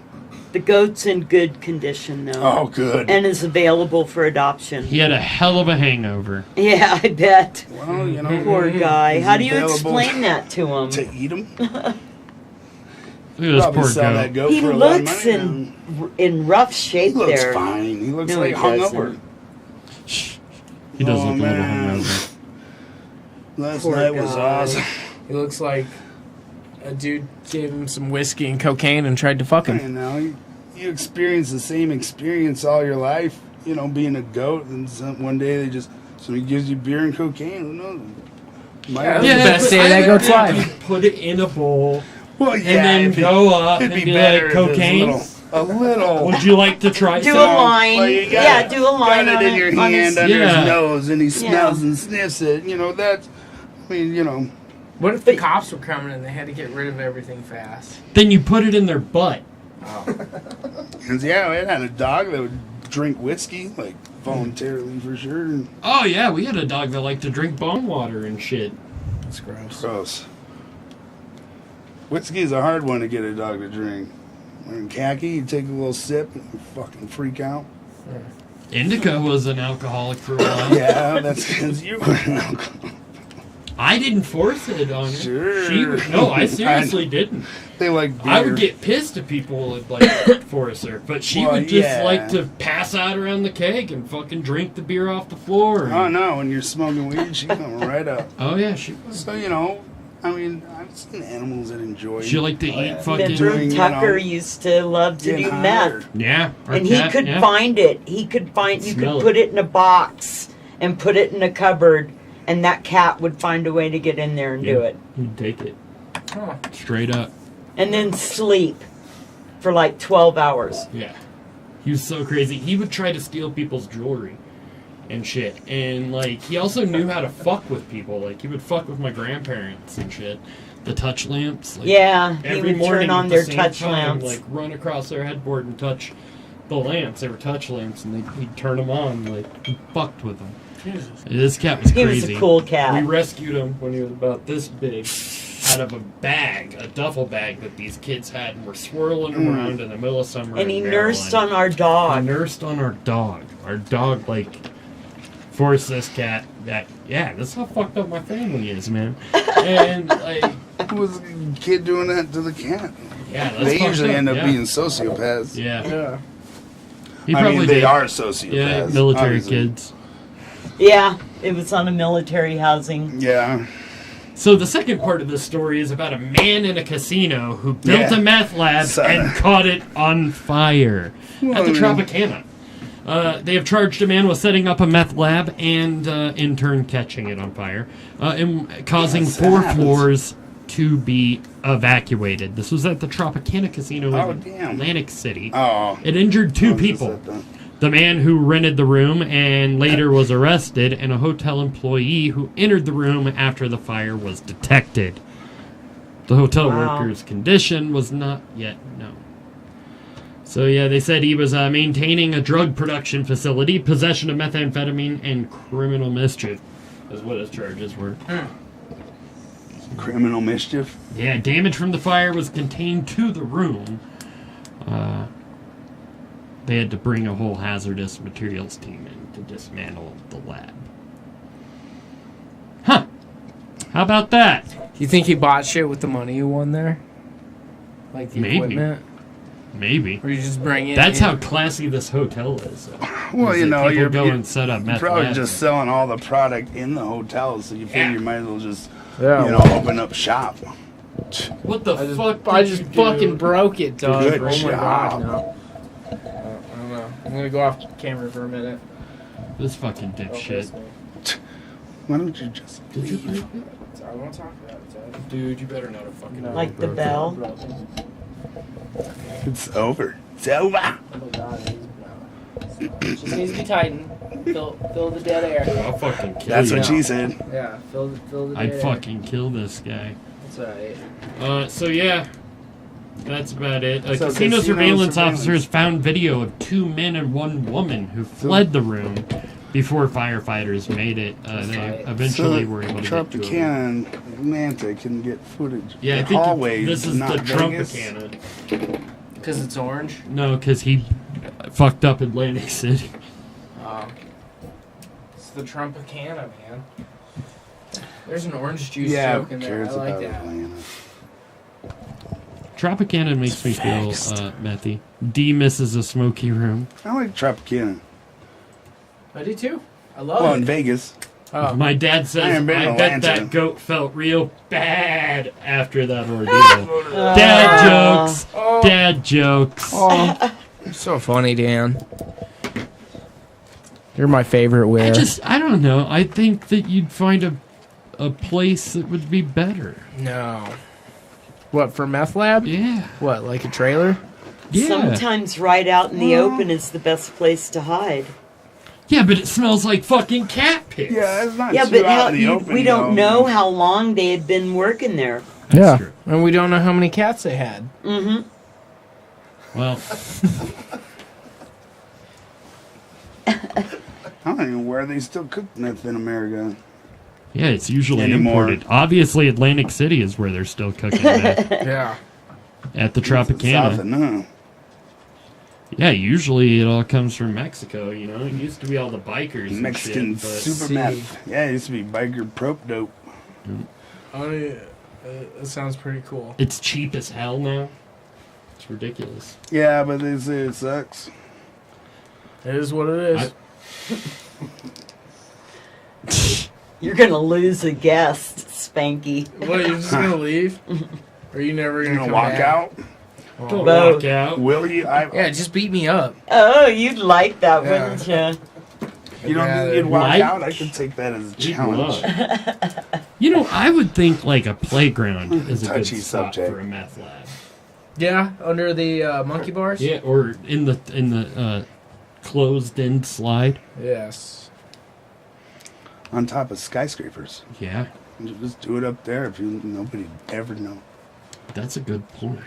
The goat's in good condition though. Oh, good. And is available for adoption. He had a hell of a hangover. Yeah, I bet. Well, Poor guy. He's How do you available explain that to him? to eat them. Look at this Probably poor sell that goat. goat He for a lot of looks money. in rough shape He looks there. fine. He looks No, like he hungover. Shh. He does Oh, look a little man. hungover. Last Poor night was guy. awesome. He looks like a dude gave him some whiskey and cocaine and tried to fuck him. You experience the same experience all your life, being a goat, and one day they just So he gives you beer and cocaine. Who knows? Yeah, the best day of that goat's life. Put it in a bowl. Well, and then go up and be like, cocaine. A little. Would you like to try Do some? a line. Well, do a line got on it in your on his- hand under Yeah. his nose, and he smells and sniffs it. You know, that's, I mean, you know. What if the cops were coming and they had to get rid of everything fast? Then you put it in their butt. Oh. Because, yeah, we had a dog that would drink whiskey, like, voluntarily for sure. And Oh, yeah, we had a dog that liked to drink bone water and shit. That's gross. gross. Whiskey's a hard one to get a dog to drink. When in khaki, you take a little sip and you fucking freak out. Indica was an alcoholic for a while. Yeah, that's because you were an alcoholic. I didn't force it on her. Sure. No, I seriously didn't. They like beer. I would get pissed if people would like force her, but she Well, would just yeah. like to pass out around the keg and fucking drink the beer off the floor. Oh, no, when you're smoking weed, she come right up. Oh yeah, she was. So, you know, I mean, I've seen animals that enjoy. She liked to eat fucking. Remember Tucker used to love to getting do higher. meth. Yeah, our And cat, he could yeah. find it. He could find. You Smell could it. put it in a box and put it in a cupboard, and that cat would find a way to get in there and do it, He'd take it Huh. straight up. and then sleep for like 12 hours. Yeah, he was so crazy. He would try to steal people's jewelry and shit, and like he also knew how to fuck with people. Like he would fuck with my grandparents and shit. The touch lamps. Like, Yeah, he every would morning turn on at their the same touch time, lamps. like run across their headboard and touch the lamps. They were touch lamps, and he'd turn them on. Like he fucked with them. Jesus. This cat was He was crazy. a cool cat. We rescued him when he was about this big, out of a bag, a duffel bag that these kids had, and were swirling him around in the middle of summer. And he in nursed Maryland. on our He dog. nursed on our dog. Our dog, like, forced this cat that, yeah, this is how fucked up my family is, man. And, like, Who was a kid doing that to the cat? yeah, that's They fucked usually up, end up yeah. being sociopaths. Yeah. Yeah. He I probably mean, they did. are sociopaths. Yeah, military obviously. kids. Yeah, it was on a military housing. Yeah. So the second part of this story is about a man in a casino who built Yeah. a meth lab So- and caught it on fire at the Well, Tropicana. They have charged a man with setting up a meth lab and in turn catching it on fire, and causing Yes, that 4 happens. floors to be evacuated. This was at the Tropicana Casino Oh, in damn. Atlantic City. Oh. It injured 2 I was just people. at that. The man who rented the room and later was arrested, and a hotel employee who entered the room after the fire was detected. The hotel Wow. worker's condition was not yet known. So yeah, they said he was maintaining a drug production facility, possession of methamphetamine, and criminal mischief, is what his charges were. Criminal mischief. Yeah, damage from the fire was contained to the room. They had to bring a whole hazardous materials team in to dismantle the lab. Huh. How about that? Do you think he bought shit with the money you won there? Like the Maybe. equipment? Maybe. Or you just bring it That's in? how classy this hotel is. Well, Is you that know, people you're go and set up meth probably labs. just selling all the product in the hotel, so you figure Yeah. you might as well just, Yeah. you know, open up shop. What the fuck? I did just you do? fucking broke it, dog. Good Oh my job. god, no. I don't know. I'm gonna go off camera for a minute. This fucking Don't dipshit. miss me. Why don't you just Did you break it? I won't talk about it, Ted. Dude, you better not have fucking. No. Like the broke it. bell. It's over. It's over. Oh my god, it is no. Just needs to be tightened. Fill the dead air. I'll fucking kill That's you. what she said. Yeah, fill the dead I'd air. fucking kill this guy. That's alright. So yeah, that's about it. So Casino casino surveillance surveillance. officers found video of 2 men and 1 woman who fled the room before firefighters made it. They eventually were able to get to them. Tropicana and Atlanta can get footage. Yeah, I The think hallways, this is not the Vegas. Tropicana. Because it's orange? No, because he fucked up Atlantic City. Oh. It's the Tropicana, man. There's an orange juice Yeah, joke who in there. cares I like about that. Atlanta? Tropicana makes me feel methy. D misses a smoky room. I like Tropicana. I do too. I love Well, it. in Vegas. Oh. My dad I says, haven't been I to bet Atlanta." that goat felt real bad after that ordeal. Dad jokes. Dad jokes. You're so funny, Dan. You're my favorite where. I don't know. I think that you'd find a place that would be better. No. What, for meth lab? Yeah. What, like a trailer? Yeah. Sometimes right out in the open is the best place to hide. Yeah, but it smells like fucking cat piss. Yeah, it's not Yeah, too but out in the open. we don't know how long they had been working there. Yeah. true. And we don't know how many cats they had. Mm-hmm. Well, I don't even know where they still cook meth in America. yeah, it's usually Anymore. imported. Obviously, Atlantic City is where they're still cooking meth. Yeah. At the South Tropicana. of no. Yeah, usually it all comes from Mexico, you know? It used to be all the bikers and Mexican shit, but super meth. Yeah, it used to be biker prope dope. Oh, yeah. That sounds pretty cool. it's cheap as hell now. It's ridiculous. Yeah, but they say it sucks. It is what it is. You're gonna lose a guest, Spanky. What, you're just going to leave? Or are you never You're going to gonna come walk back? out? Don't Both. walk out. Will you? Yeah, just beat me up. Oh, you'd like that, Yeah. wouldn't you? You don't Yeah, think you'd walk like- out? I could take that as a You'd challenge. love. You know, I would think like a playground is a good Touchy spot subject. for a meth lab. Yeah, under the monkey bars? Yeah, or in the closed-in slide. Yes. On top of skyscrapers. Yeah, You just do it up there if you nobody ever know. that's a good point.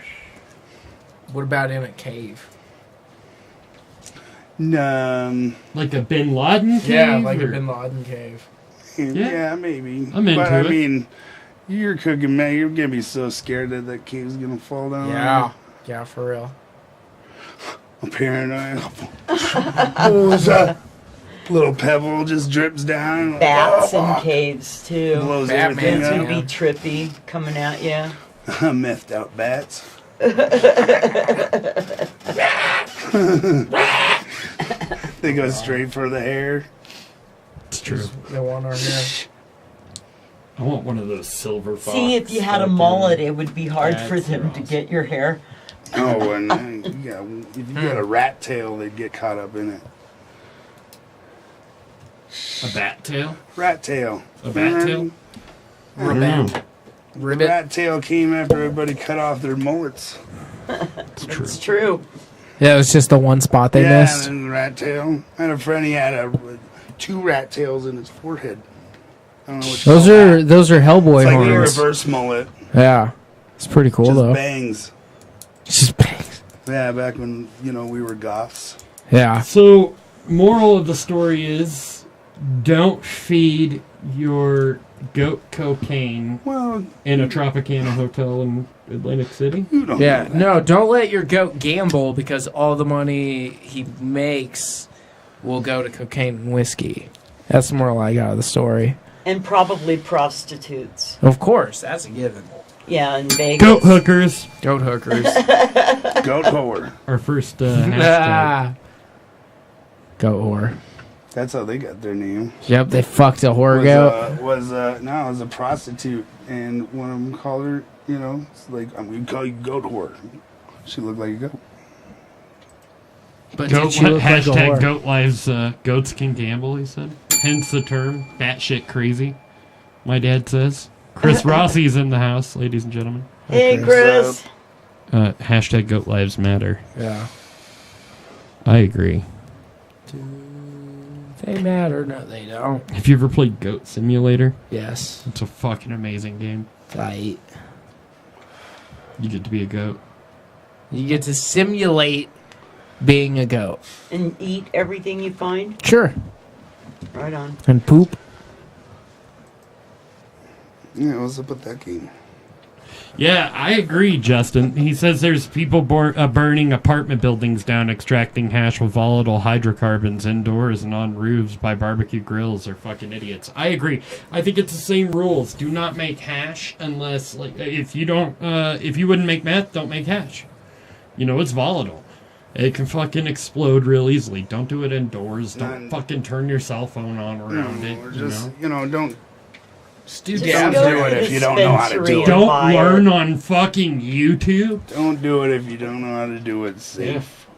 What about in a cave? Like a Bin Laden cave? Yeah, like a or- Bin Laden cave. Yeah, maybe. I'm into but I it. mean, you're cooking, man. You're gonna be so scared that cave's gonna fall down. Yeah. Yeah, for real. I'm paranoid. Oh, it's a little pebble just drips down. Bats Oh, in caves too. blows Batman, It's everything gonna yeah. be trippy coming at you. up. Methed out bats. They go straight for the hair. It's true. They want our hair. I want one of those silver fox. See, if you had a fucking- mullet, it would be hard for Bats are them to awesome. get your hair. Oh, and if you got a rat tail, they'd get caught up in it. A bat tail? Rat tail. A bat tail? I don't know. Ribbit. Rat tail came after everybody cut off their mullets. It's true. It's true. Yeah, it was just the one spot they yeah, missed. and then rat tail. I had a friend, he had two rat tails in his forehead. I don't know what you Those call are that. those are Hellboy It's like a horns. reverse mullet. Yeah, it's pretty cool Just though. bangs. Just bangs. Yeah, back when, we were goths. Yeah. So, moral of the story is don't feed your goat cocaine Well, in a Tropicana hotel in Atlantic City. you don't Yeah. know that. No, don't let your goat gamble because all the money he makes will go to cocaine and whiskey. That's the moral I got of the story. And probably prostitutes. Of course, that's a given. Yeah, in Vegas. Goat hookers. Goat hookers. Goat whore. Our first hashtag. Ah. Goat whore. That's how they got their name. Yep, they fucked a whore goat. It was a prostitute, and one of them called her, it's like, I'm going to call you goat whore. She looked like a goat. But Goat, did she look like a hashtag whore? goat lives, goats can gamble, he said. Hence the term, batshit crazy, my dad says. Chris Rossi's in the house, ladies and gentlemen. Hey, Chris. Hashtag goat lives matter. Yeah. I agree. They matter. No, they don't. Have you ever played Goat Simulator? Yes. It's a fucking amazing game. Tight. You get to be a goat. You get to simulate being a goat. And eat everything you find? Sure. Right on. And poop. Yeah, what's up with that game? Yeah, I agree, Justin. He says there's people burning apartment buildings down, extracting hash with volatile hydrocarbons indoors and on roofs by barbecue grills. They're fucking idiots. I agree. I think it's the same rules. Do not make hash unless, if you wouldn't make meth, don't make hash. It's volatile. It can fucking explode real easily. Don't do it indoors. Don't fucking turn your cell phone on around it. Or just, don't Just do Just dabs. go do to it the if you don't know how to dispensary do and it. Don't buy learn it. on fucking YouTube. Don't do it if you don't know how to do it safe.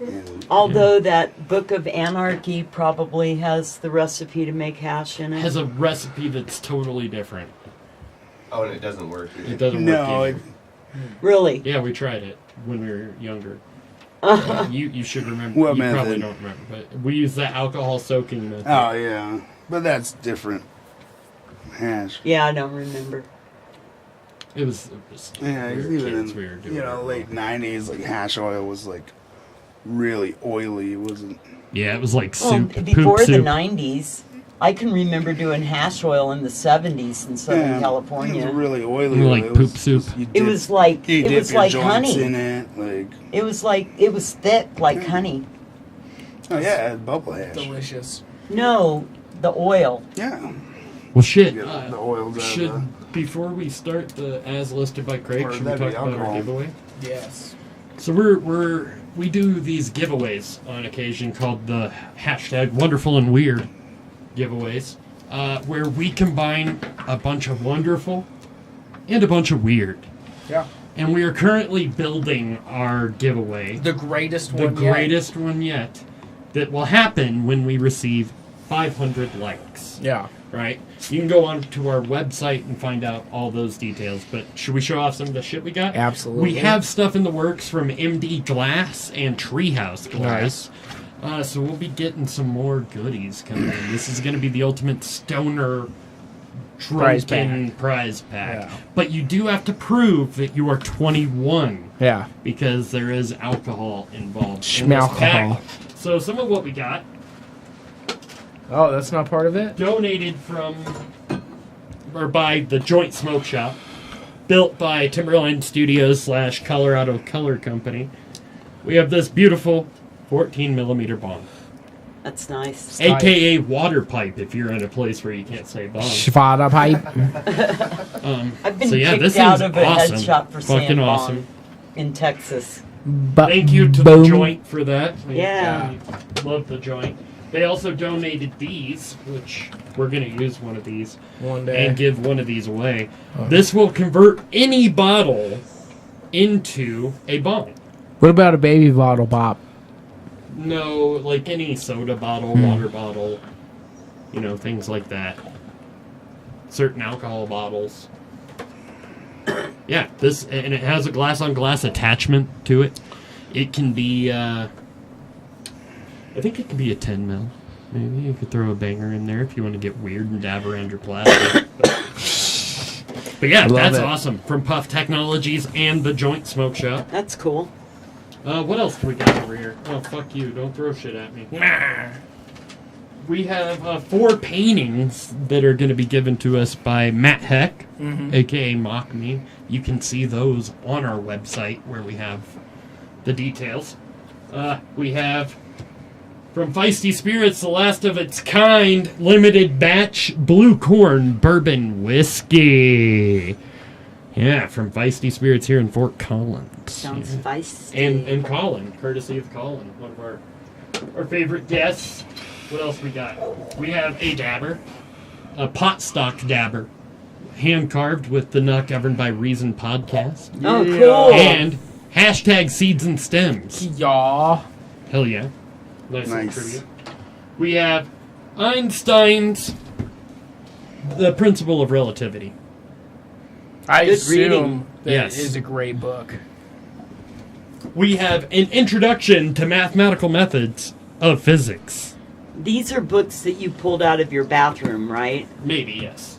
And, Although that Book of Anarchy probably has the recipe to make hash in it. Has a recipe that's totally different. Oh, and it doesn't work. Either. It doesn't no, work. it, Really? Yeah, we tried it when we were younger. You should remember. What you method? probably don't remember, but we use the alcohol soaking method. oh yeah, but that's different. Hash. Yeah, I don't remember. It was Yeah, we were even kids, in we were doing it. late '90s, like hash oil was like really oily. It wasn't. Yeah, it was like Well, soup. before poop the soup. 90s, I can remember doing hash oil in the 70s in Southern It California. was really oily. Like It poop was- soup. you It dip- was like you it dip was your like joints honey. in it, like It was thick like honey. oh yeah, it had bubble hash. Delicious. No, the oil. Yeah, Well, shit. Get the oils out of Should before we start the as listed by Craig, Or should we that'd talk be about our alcohol. giveaway? Yes. So we do these giveaways on occasion called the hashtag Wonderful and Weird giveaways, where we combine a bunch of wonderful and a bunch of weird. Yeah. And we are currently building our giveaway, The greatest the one yet. greatest one yet, that will happen when we receive 500 likes. Yeah. Right? You can go on to our website and find out all those details, but should we show off some of the shit we got? Absolutely. We have stuff in the works from MD Glass and Treehouse Glass. So we'll be getting some more goodies coming in. This is going to be the ultimate stoner Prize drunken prize pack. Yeah. But you do have to prove that you are 21 Yeah. because there is alcohol involved in this Schmalcohol. pack. So some of what we got Oh, that's not part of it? donated from or by the Joint Smoke Shop, built by Timberline Studios / Colorado Color Company. We have this beautiful 14 millimeter bomb, That's nice. aka water pipe if you're in a place where you can't say bomb. Schwada pipe. I've been So yeah, kicked this out thing's of a head awesome. shop for Fucking saying awesome. bomb in Texas. Thank you to Boom. the Joint for that. Yeah. Love the Joint. They also donated these, which we're going to use one of these One day. and give one of these away. This will convert any bottle into a bomb. What about a baby bottle pop? No, like any soda bottle, water bottle, things like that. Certain alcohol bottles. Yeah, and it has a glass-on-glass attachment to it. It can be, I think it can be a 10 mil. Maybe you could throw a banger in there if you want to get weird and dab around your plastic. But yeah, Love that's it. awesome. From Puff Technologies and the Joint Smoke Shop. That's cool. What else do we got over here? Oh, fuck you. Don't throw shit at me. We have 4 paintings that are going to be given to us by Matt Heck, a.k.a. Mock Me. You can see those on our website where we have the details. We have from Feisty Spirits, the last of its kind, limited batch blue corn bourbon whiskey. Yeah, from Feisty Spirits here in Fort Collins. Sounds Yeah. feisty. And Colin, courtesy of Colin, one of our favorite guests. What else we got? We have a dabber, a pot stock dabber, hand carved with the Not Governed by Reason podcast, Oh, cool. and hashtag Seeds and Stems. Yaw. Hell yeah, nice. Nice. Trivia. We have Einstein's The Principle of Relativity. I Good assume reading. that Yes. it is a great book. We have an introduction to mathematical methods of physics. These are books that you pulled out of your bathroom, right? Maybe, yes.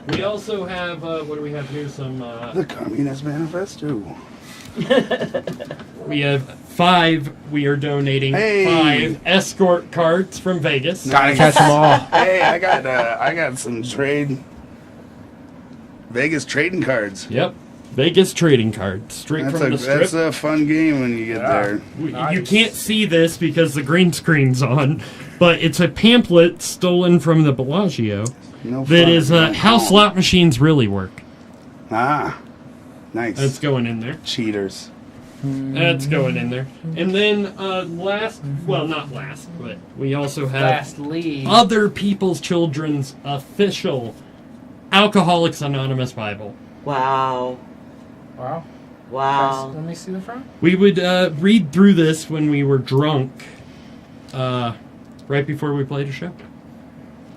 We also have, what do we have here? Some, the Communist Manifesto. we have 5, we are donating Hey. 5 escort cards from Vegas. Gotta catch them all. Hey, I got some Vegas trading cards. Yep. Vegas trading cards. Straight from the strip. That's a fun game when you get there. You can't see this because the green screen's on, but it's a pamphlet stolen from the Bellagio No that fun. is how slot machines really work. Ah, nice. That's going in there. Cheaters. That's going in there. And then not last, but we also have Lastly. other people's children's official Alcoholics Anonymous Bible. Wow. Wow. Wow. Let me see the front. We would read through this when we were drunk, right before we played a show.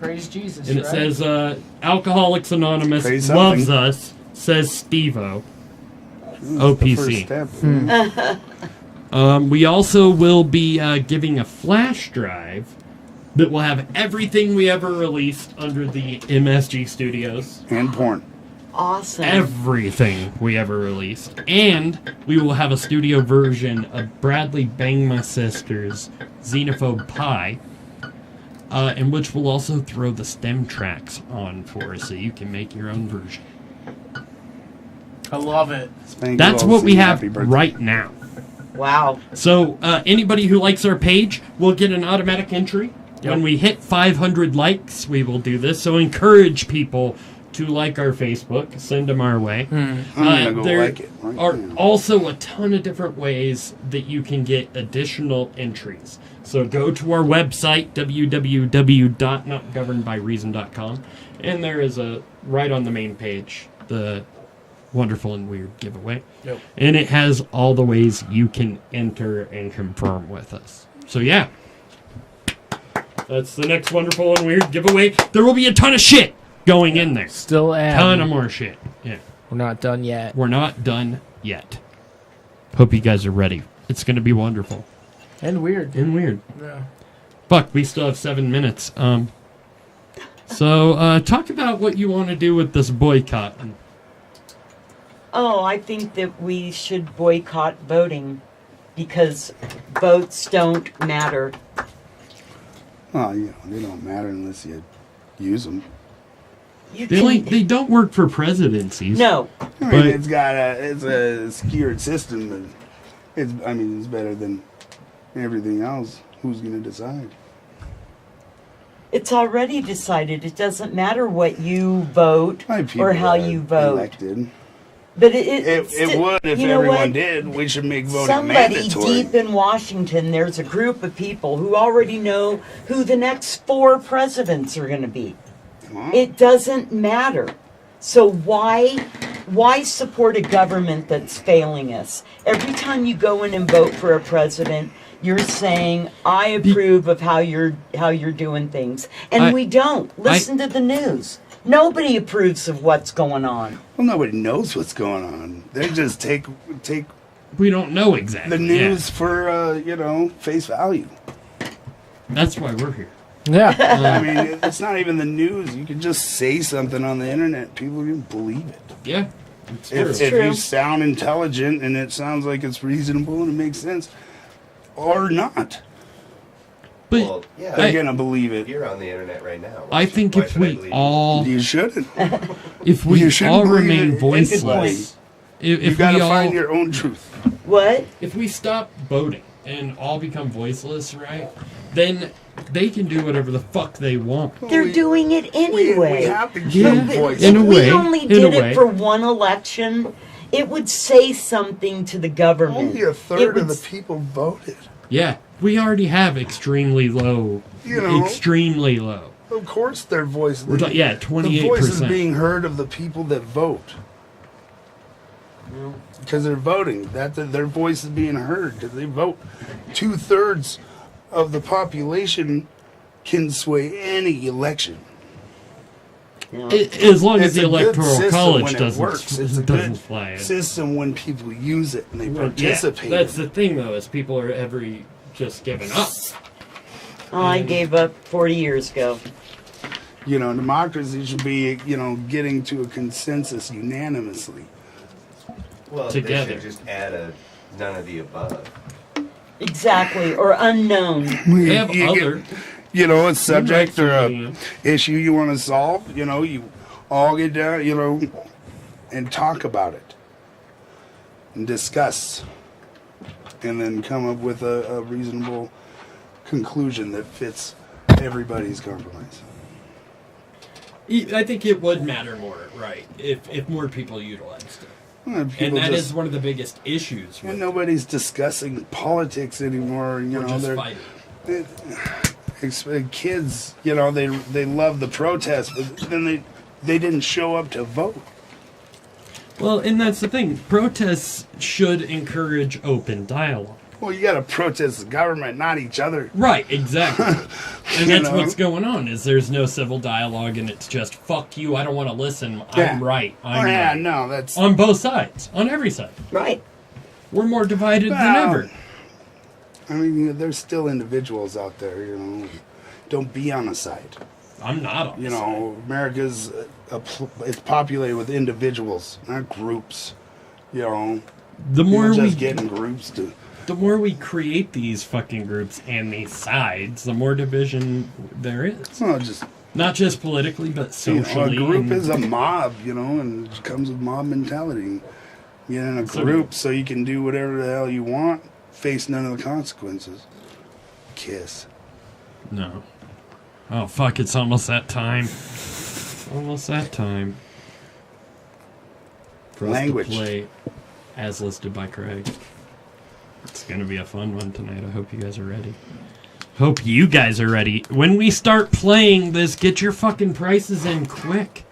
Praise Jesus. And it right? says, Alcoholics Anonymous Praise loves something. us, says Steve-O. The first OPC. step. We also will be giving a flash drive that will have everything we ever released under the MSG Studios. And porn. Awesome. Everything we ever released. And we will have a studio version of Bradley Bang My Sister's Xenophobe Pie, in which we'll also throw the stem tracks on for us so you can make your own version. I love it. That's what we have right now. Wow. So anybody who likes our page will get an automatic entry. Yep. When we hit 500 likes, we will do this. So encourage people to like our Facebook. Send them our way. I'm gonna go there like it right are now. also a ton of different ways that you can get additional entries. So go to our website, www.notgovernedbyreason.com, and there is right on the main page, the Wonderful and Weird giveaway. Yep. And it has all the ways you can enter and confirm with us. So yeah. That's the next Wonderful and Weird giveaway. There will be a ton of shit going in there. Still adding. Ton of more shit. Yeah. We're not done yet. We're not done yet. Hope you guys are ready. It's going to be wonderful. And weird. And weird. Yeah. Fuck, we still have 7 minutes. So talk about what you want to do with this boycott. Oh, I think that we should boycott voting because votes don't matter. Oh, they don't matter unless you use them. You They don't work for presidencies. No. I mean, But- it's a skewed system, but it's better than everything else. Who's gonna decide? It's already decided. It doesn't matter what you vote or how you vote. Elected. But It would if you know everyone what? did. We should make voting Somebody mandatory. deep in Washington, there's a group of people who already know who the next 4 presidents are going to be. Well, It doesn't matter. So why support a government that's failing us? Every time you go in and vote for a president, you're saying, I approve of how you're doing things. And we don't. Listen to the news. Nobody approves of what's going on. well, nobody knows what's going on. They just take We don't know exactly. the news for face value. That's why we're here. Yeah. I mean, it's not even the news. You can just say something on the internet. People can believe it. Yeah. It's If true. you sound intelligent and it sounds like it's reasonable and it makes sense, or not, But Well, yeah. they're gonna believe it. You're on the internet right now. I think Why if should I we believe you? all You shouldn't. if we You shouldn't all believe remain it voiceless, anyway. if You gotta we all find your own truth. What? if we stop voting and all become voiceless, right? Then they can do whatever the fuck they want. They're doing it anyway. We have to Yeah. give voice. In a If way, we only in did a it way. for one election, it would say something to the government. Only a It third would of the people voted. Yeah, we already have extremely low. Extremely low. Of course, their voice. We're talking, yeah, The voice is 28%. being heard of the people that vote. Because they're voting. Their voice is being heard because they vote. 2/3 of the population can sway any election. As long as It's the a good electoral system college when it doesn't works. It's a doesn't good fly in. system when people use it and they Yeah, participate. that's the thing, though, is people are just giving up. I gave up 40 years ago. Democracy should be, getting to a consensus unanimously. Well, Together. they should just add a none of the above. Exactly, or unknown. They have other. A subject or a Yeah. issue you want to solve, you all get down, and talk about it and discuss and then come up with a reasonable conclusion that fits everybody's compromise. I think it would matter more, right, if more people utilized it. Well, people And that just- is one of the biggest issues. And With nobody's discussing politics anymore. we're just fighting. Kids, they love the protest, but then they didn't show up to vote. Well, and that's the thing. Protests should encourage open dialogue. Well, you got to protest the government, not each other. Right, exactly. And You that's know? what's going on, is there's no civil dialogue, and it's just, fuck you, I don't want to listen, Yeah. I'm right, I'm Oh, yeah, right. no, that's... On both sides, on every side. Right. We're more divided than Well, ever. I mean, there's still individuals out there, you know. Don't be on a side. I'm not on You the know, America's it's populated with individuals, not groups. You know, side. The more people we just get in groups to... the more we create these fucking groups and these sides, the more division there is. Well, just Not just politically, but socially. a group and- is a mob, you know, and it comes with mob mentality. Get in a So- group so you can do whatever the hell you want, face none of the consequences. Kiss. No. Oh, fuck, it's almost that time. Almost that time. For Language. us to play as listed by Craig. It's going to be a fun one tonight. I hope you guys are ready. Hope you guys are ready. When we start playing this, get your fucking prices in quick.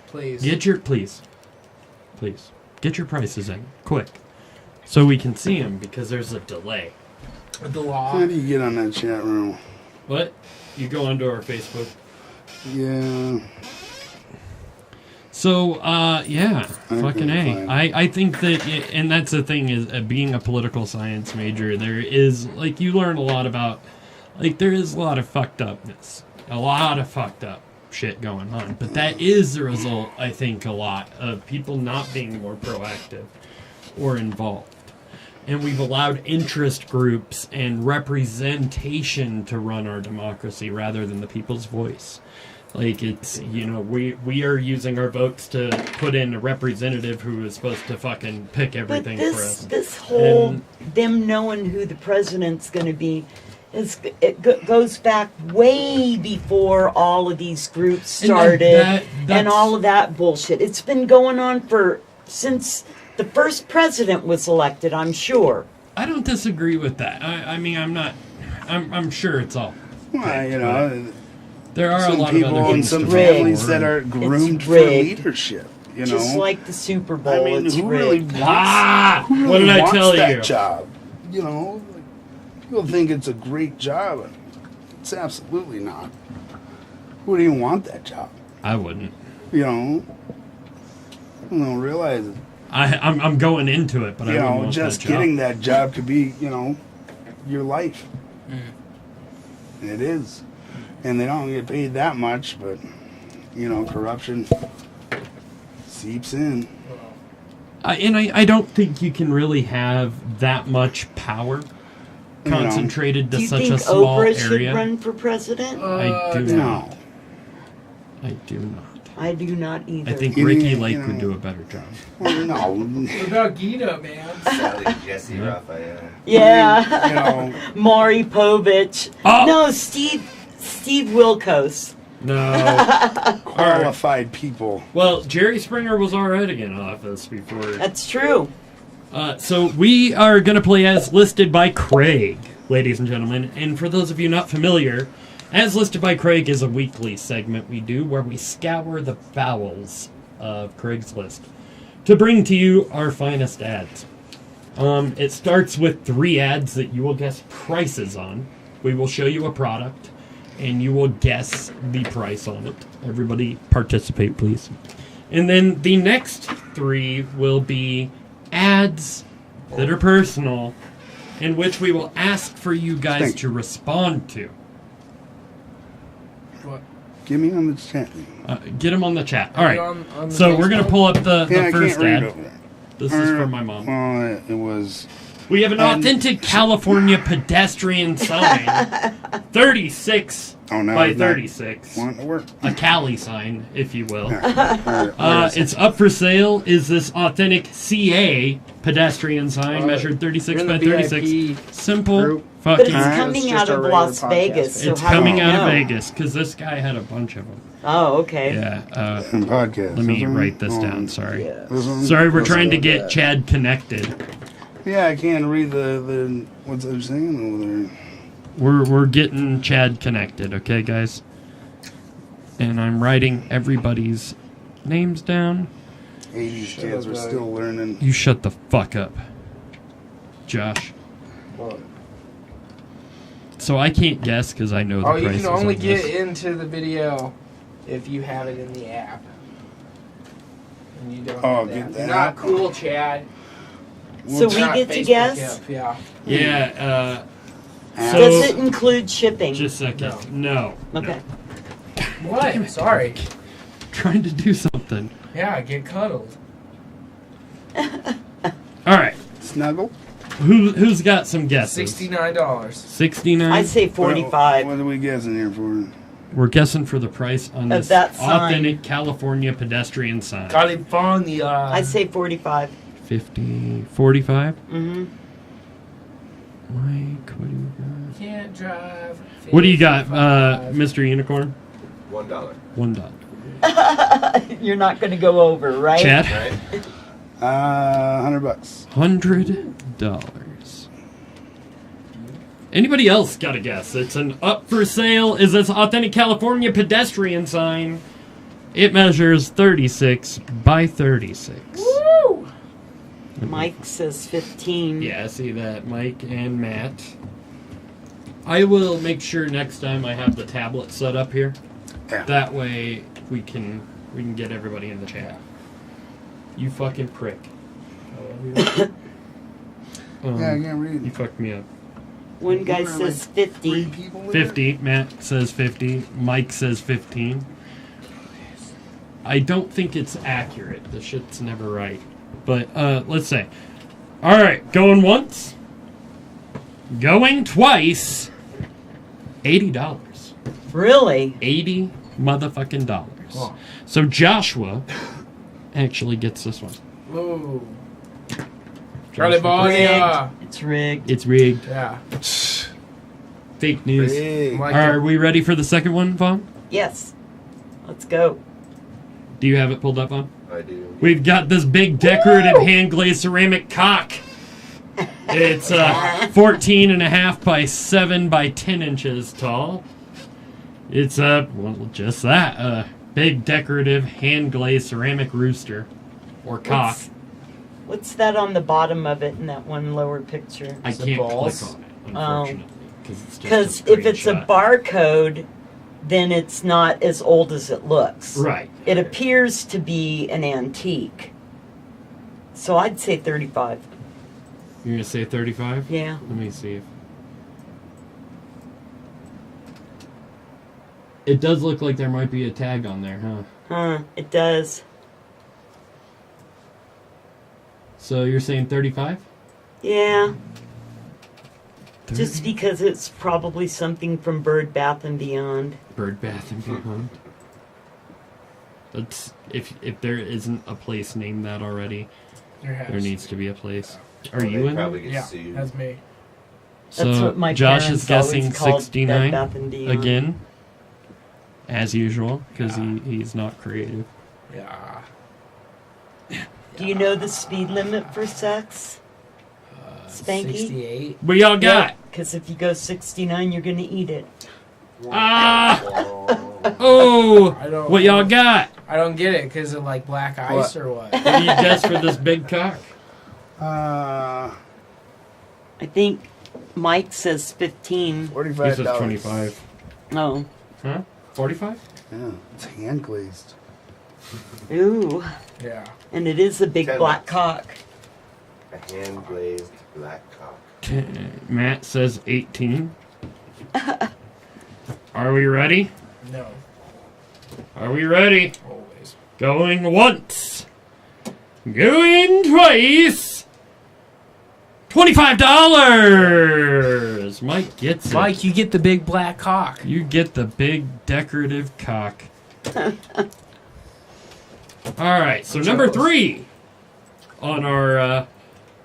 Please. Please. Get your prices in quick. So we can see them, because there's a delay. The law. How do you get on that chat room? What? You go onto our Facebook. Yeah. So, yeah, fucking A. fine. I think that, and that's the thing, is being a political science major, there is, like, you learn a lot about, like, there is a lot of fucked upness. A lot of fucked up shit going on. But that is the result, I think, a lot of people not being more proactive or involved. And we've allowed interest groups and representation to run our democracy rather than the people's voice. Like, it's, you know, we are using our votes to put in a representative who is supposed to fucking pick But everything for us. this whole And- them knowing who the president's going to be goes back way before all of these groups And started that's- and all of that bullshit. It's been going on since the first president was elected, I'm sure. I don't disagree with that. I mean, I'm sure it's all. Well, you know, There are a some lot of people other and things some to families for. that are groomed for rigged. leadership. You know, Just like the Super Bowl, I mean, it's who really rigged. Ah! who really What did I wants tell that you? job? You know, like, people think it's a great job. It's absolutely not. Who would even want that job? I wouldn't. You know, you don't realize it. I'm going into it, but I You wouldn't know, want just that job. getting that job could be, you know, your life. And it is. And they don't get paid that much, but, you know, corruption seeps in. And I don't think you can really have that much power You know. concentrated Do to you such think a small Oprah should area. run for president? I do No. not. I do not. I do not either. I think You Ricky know- Lake would do a better job. Well, no. What about Guido, man? Sally Jesse Raphael. Yeah. You know, Maury Povich. Oh! No, Steve Wilkos. No. qualified people. Well, Jerry Springer was already in office before. That's true. So we are going to play as listed by Craig, ladies and gentlemen. And for those of you not familiar, As Listed by Craig is a weekly segment we do where we scour the bowels of Craig's List to bring to you our finest ads. It starts with 3 ads that you will guess prices on. We will show you a product, and you will guess the price on it. Everybody participate, please. And then the next 3 will be ads that are personal, in which we will ask for you guys to respond to. What? Get me on the chat. Get them on the chat. All Are right. you on the So we're going to Facebook? pull up the Yeah, I first can't read ad. over there. This is from my mom. Well, it was. We have an authentic California pedestrian sign. 36 Oh, no, by it's not 36. Want to work? A Cali sign, if you will. Where is it? It's up for sale. Is this authentic CA pedestrian sign measured 36 You're in by the 36? VIP Simple group. But fucking. it's Alright. coming It's out just of a regular Las podcast. Vegas. So It's how do coming you out of know? Vegas because this guy had a bunch of them. Oh, okay. Yeah. And podcast. Let me Isn't it? write this Oh, down. Sorry. Yeah. this one? Sorry, we're Let's trying to go get with Chad connected. Yeah, I can't read the what's it saying over there. We're getting Chad connected, okay, guys? And I'm writing everybody's names down. 80s kids were still learning. You shut the fuck up, Josh. What? So I can't guess because I know the prices. You can only on get this. into the video if you have it in the app. And you don't Oh, have get that. that Not app. cool, Chad. So we Not get to Facebook guess? app, yeah. Yeah. So Does it include shipping? just a second. No. Okay. What? Sorry. Trying to do something. Yeah, get cuddled. All right. Snuggle? Who's got some guesses? $69. 69. I say 45. What are we guessing here for? We're guessing for the price on Of this that sign. authentic California pedestrian sign. California. I say 45. 50, 45. Mm-hmm. Mike, what do you got? Can't drive. What do you got, 55. Mr. Unicorn? $1. $1. You're not going to go over, right? Chad? Right? $100. $100. Anybody else got a guess? It's an up for sale. Is this authentic California pedestrian sign? It measures 36 by 36. Woo! Mike says 15. Yeah, I see that, Mike and Matt. I will make sure next time I have the tablet set up here. Yeah. That way we can get everybody in the chat. You fucking prick. Yeah, I can't read. You fucked me up. One guy We're says like 50. 3 people with 50. Matt says 50. Mike says 15. I don't think it's accurate. The shit's never right. But let's say. Alright, going once. Going twice. $80. Really? 80 motherfucking dollars. Oh. So Joshua actually gets this one. Ooh. Charlie Joshua- Ball, yeah. Rigged. It's rigged. It's rigged. Yeah. Fake news. Big. Like Are we ready for the second one, Vaughn? Yes. Let's go. Do you have it pulled up, Vaughn? I do. We've got this big decorative hand-glazed ceramic cock. It's 14 and a half by 7 by 10 inches tall. It's just that, a big decorative hand-glazed ceramic rooster or cock. What's that on the bottom of it in that one lower picture? I the can't balls? click on it, unfortunately, because Because if it's a barcode, then it's not as old as it looks. Right. It appears to be an antique. So I'd say 35. You're gonna say 35? Yeah. Let me see if it does look like there might be a tag on there, huh? Huh, it does. So you're saying 35? Yeah. Just because it's probably something from Bird Bath and Beyond. Bird Bath and Beyond. That's if there isn't a place named that already, there needs to be a place. Are you in? Probably get Yeah, sued. that's me. So That's what my Josh parents is guessing always called 69 Bed Bath and Beyond. again, as usual, because Yeah. he's not creative. Yeah. Do you know the speed limit for sex? Spanky? 68. What y'all got? Because if you go 69, you're going to eat it. Ah! Oh! I don't What y'all got? I don't get it because of like black ice or what? What do you guess for this big cock? I think Mike says 15. He $45. says 25. Oh. Huh? 45? Yeah, it's hand glazed. Ooh. Yeah. And it is a big 10 black bucks. cock. A hand glazed black cock. Matt says 18. Are we ready? No. Are we ready? Always. Going once. Going twice. $25. Mike gets it. Mike, you get the big black cock. You get the big decorative cock. Alright, so number 3 on our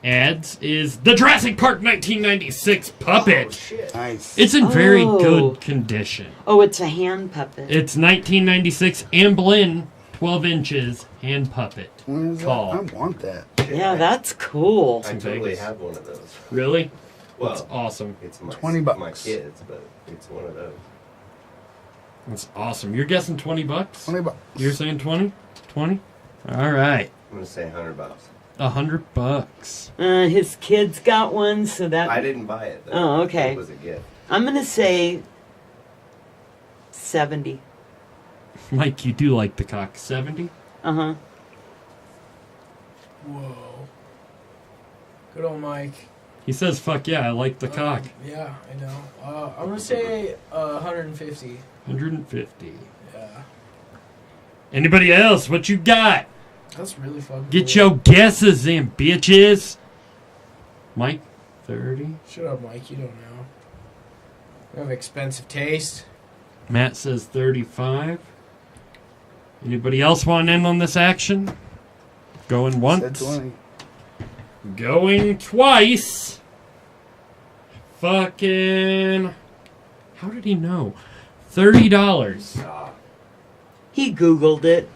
ads is the Jurassic Park 1996 puppet. Nice. It's in very Oh. good condition. Oh, it's a hand puppet. It's 1996 Amblin 12 inches hand puppet. When is that? Tall. I want that. Yeah, that's cool. I in totally Vegas. have one of those. Really? Well, That's awesome. it's my, 20 my bucks. kids, but it's one of those. That's awesome. You're guessing $20? $20. You're saying 20? 20? Alright. I'm gonna say $100. $100. His kids got one, so that... I didn't buy it, though. Oh, okay. It was a gift. I'm going to say 70. Mike, you do like the cock. 70? Uh-huh. Whoa. Good old Mike. He says, fuck yeah, I like the cock. Yeah, I know. I'm going to say 150. 150. Yeah. Anybody else? What you got? That's really fucking Get cool. your guesses in, bitches. Mike, 30. Shut up, Mike. You don't know. You have expensive taste. Matt says 35. Anybody else want in on this action? Going once. Said 20. Going twice. Fucking... How did he know? $30. He Googled it.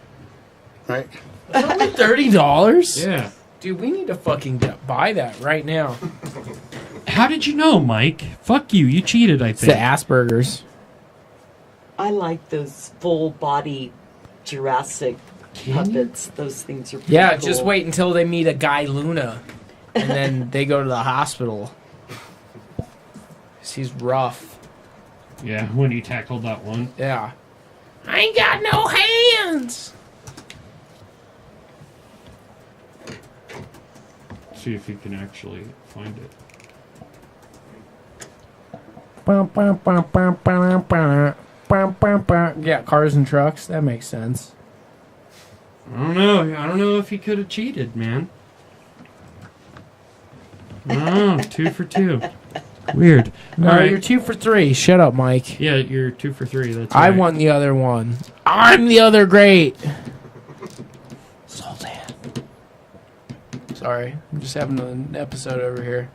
Right? That's only $30? Yeah. Dude, we need to fucking buy that right now. How did you know, Mike? Fuck you. You cheated, I It's think. the Asperger's. I like those full body Jurassic puppets. Those things are pretty Yeah, cool. just wait until they meet a guy Luna. And then they go to the hospital. 'Cause he's rough. Yeah, when you tackled that one. Yeah. I ain't got no hands! See if you can actually find it. Yeah, cars and trucks. That makes sense. I don't know. I don't know if he could have cheated, man. Oh, 2 for 2. Weird. No, All right. you're 2 for 3. Shut up, Mike. Yeah, you're 2 for 3. That's I right. won the other one. I'm the other great. Sultan. Sorry, I'm just having an episode over here.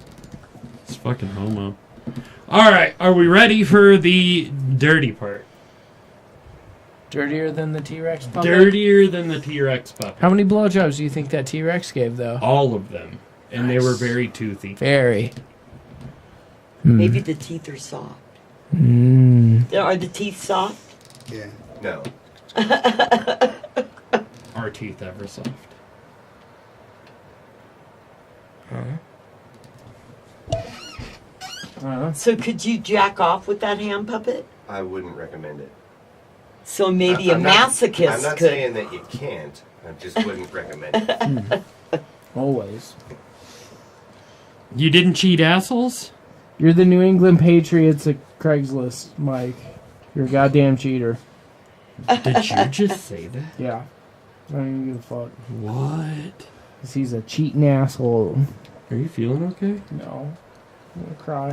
It's fucking homo. All right, are we ready for the dirty part? Dirtier than the T-Rex puppet? Dirtier than the T-Rex puppet. How many blowjobs do you think that T-Rex gave, though? All of them. And they were very toothy. Very. Maybe the teeth are soft. Are the teeth soft? Yeah. No. Are teeth ever soft? So could you jack off with that hand puppet? I wouldn't recommend it. So maybe a masochist I'm not could. saying that you can't. I just wouldn't recommend it. Always. You didn't cheat, assholes? You're the New England Patriots at Craigslist, Mike. You're a goddamn cheater. Did you just say that? Yeah. I don't even give a fuck. What? 'Cause he's a cheating asshole. Are you feeling okay? No. I'm gonna cry.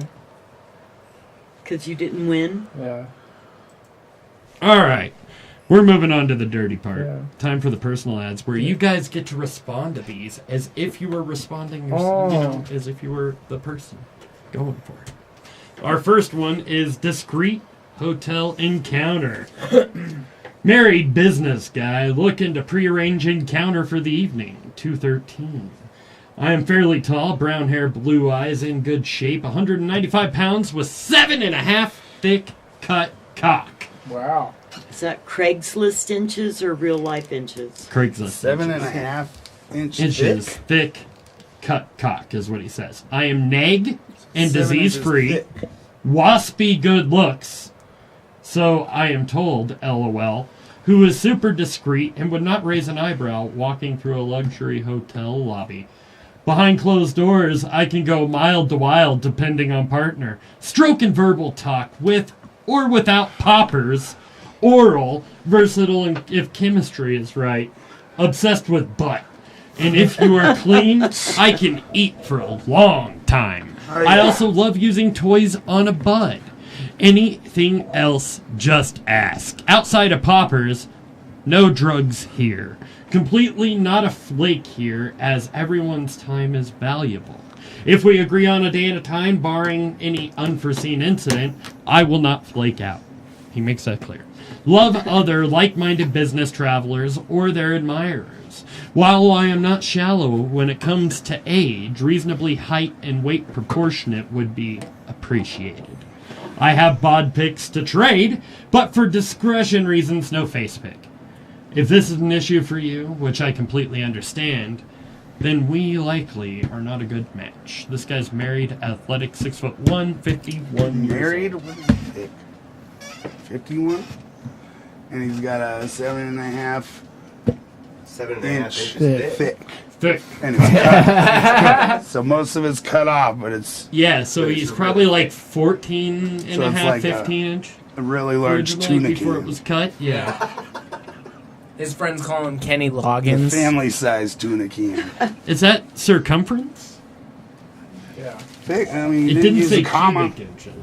Because you didn't win? Yeah. All right. We're moving on to the dirty part. Yeah. Time for the personal ads where you guys get to respond to these as if you were responding, as if you were the person going for it. Our first one is discreet hotel encounter. Married business guy looking to prearrange encounter for the evening. 213. I am fairly tall, brown hair, blue eyes, in good shape, 195 pounds with 7.5 thick cut cock. Wow. Is that Craigslist inches or real life inches? Craigslist. 7.5 inches thick cut cock is what he says. I am neg and 7 disease inches free, thick. waspy good looks. So I am told, LOL, who is super discreet and would not raise an eyebrow walking through a luxury hotel lobby. Behind closed doors, I can go mild to wild depending on partner. Stroke and verbal talk with or without poppers. Oral, versatile if chemistry is right. Obsessed with butt. And if you are clean, I can eat for a long time. I also love using toys on a bud. Anything else, just ask. Outside of poppers, no drugs here. Completely not a flake here, as everyone's time is valuable. If we agree on a day at a time, barring any unforeseen incident, I will not flake out. He makes that clear. Love other like-minded business travelers or their admirers. While I am not shallow when it comes to age, reasonably height and weight proportionate would be appreciated. I have bod pics to trade, but for discretion reasons, no face pic. If this is an issue for you, which I completely understand, then we likely are not a good match. This guy's married, athletic, 6'1", 51 years Married? old. What is he thick? 51? And he's got a 7.5 7.5 inch inches thick. Thick. And it's cut. So most of it's cut off, but it's Yeah, so But he's it's probably really like 14 and So a it's half, like 15 inch. a really large originally, tuna before can. it was cut. Yeah. His friends call him Kenny A Loggins. family-sized tuna can. Is that circumference? Yeah. Thick. I mean, he It didn't didn't use say a comma. cubic inches.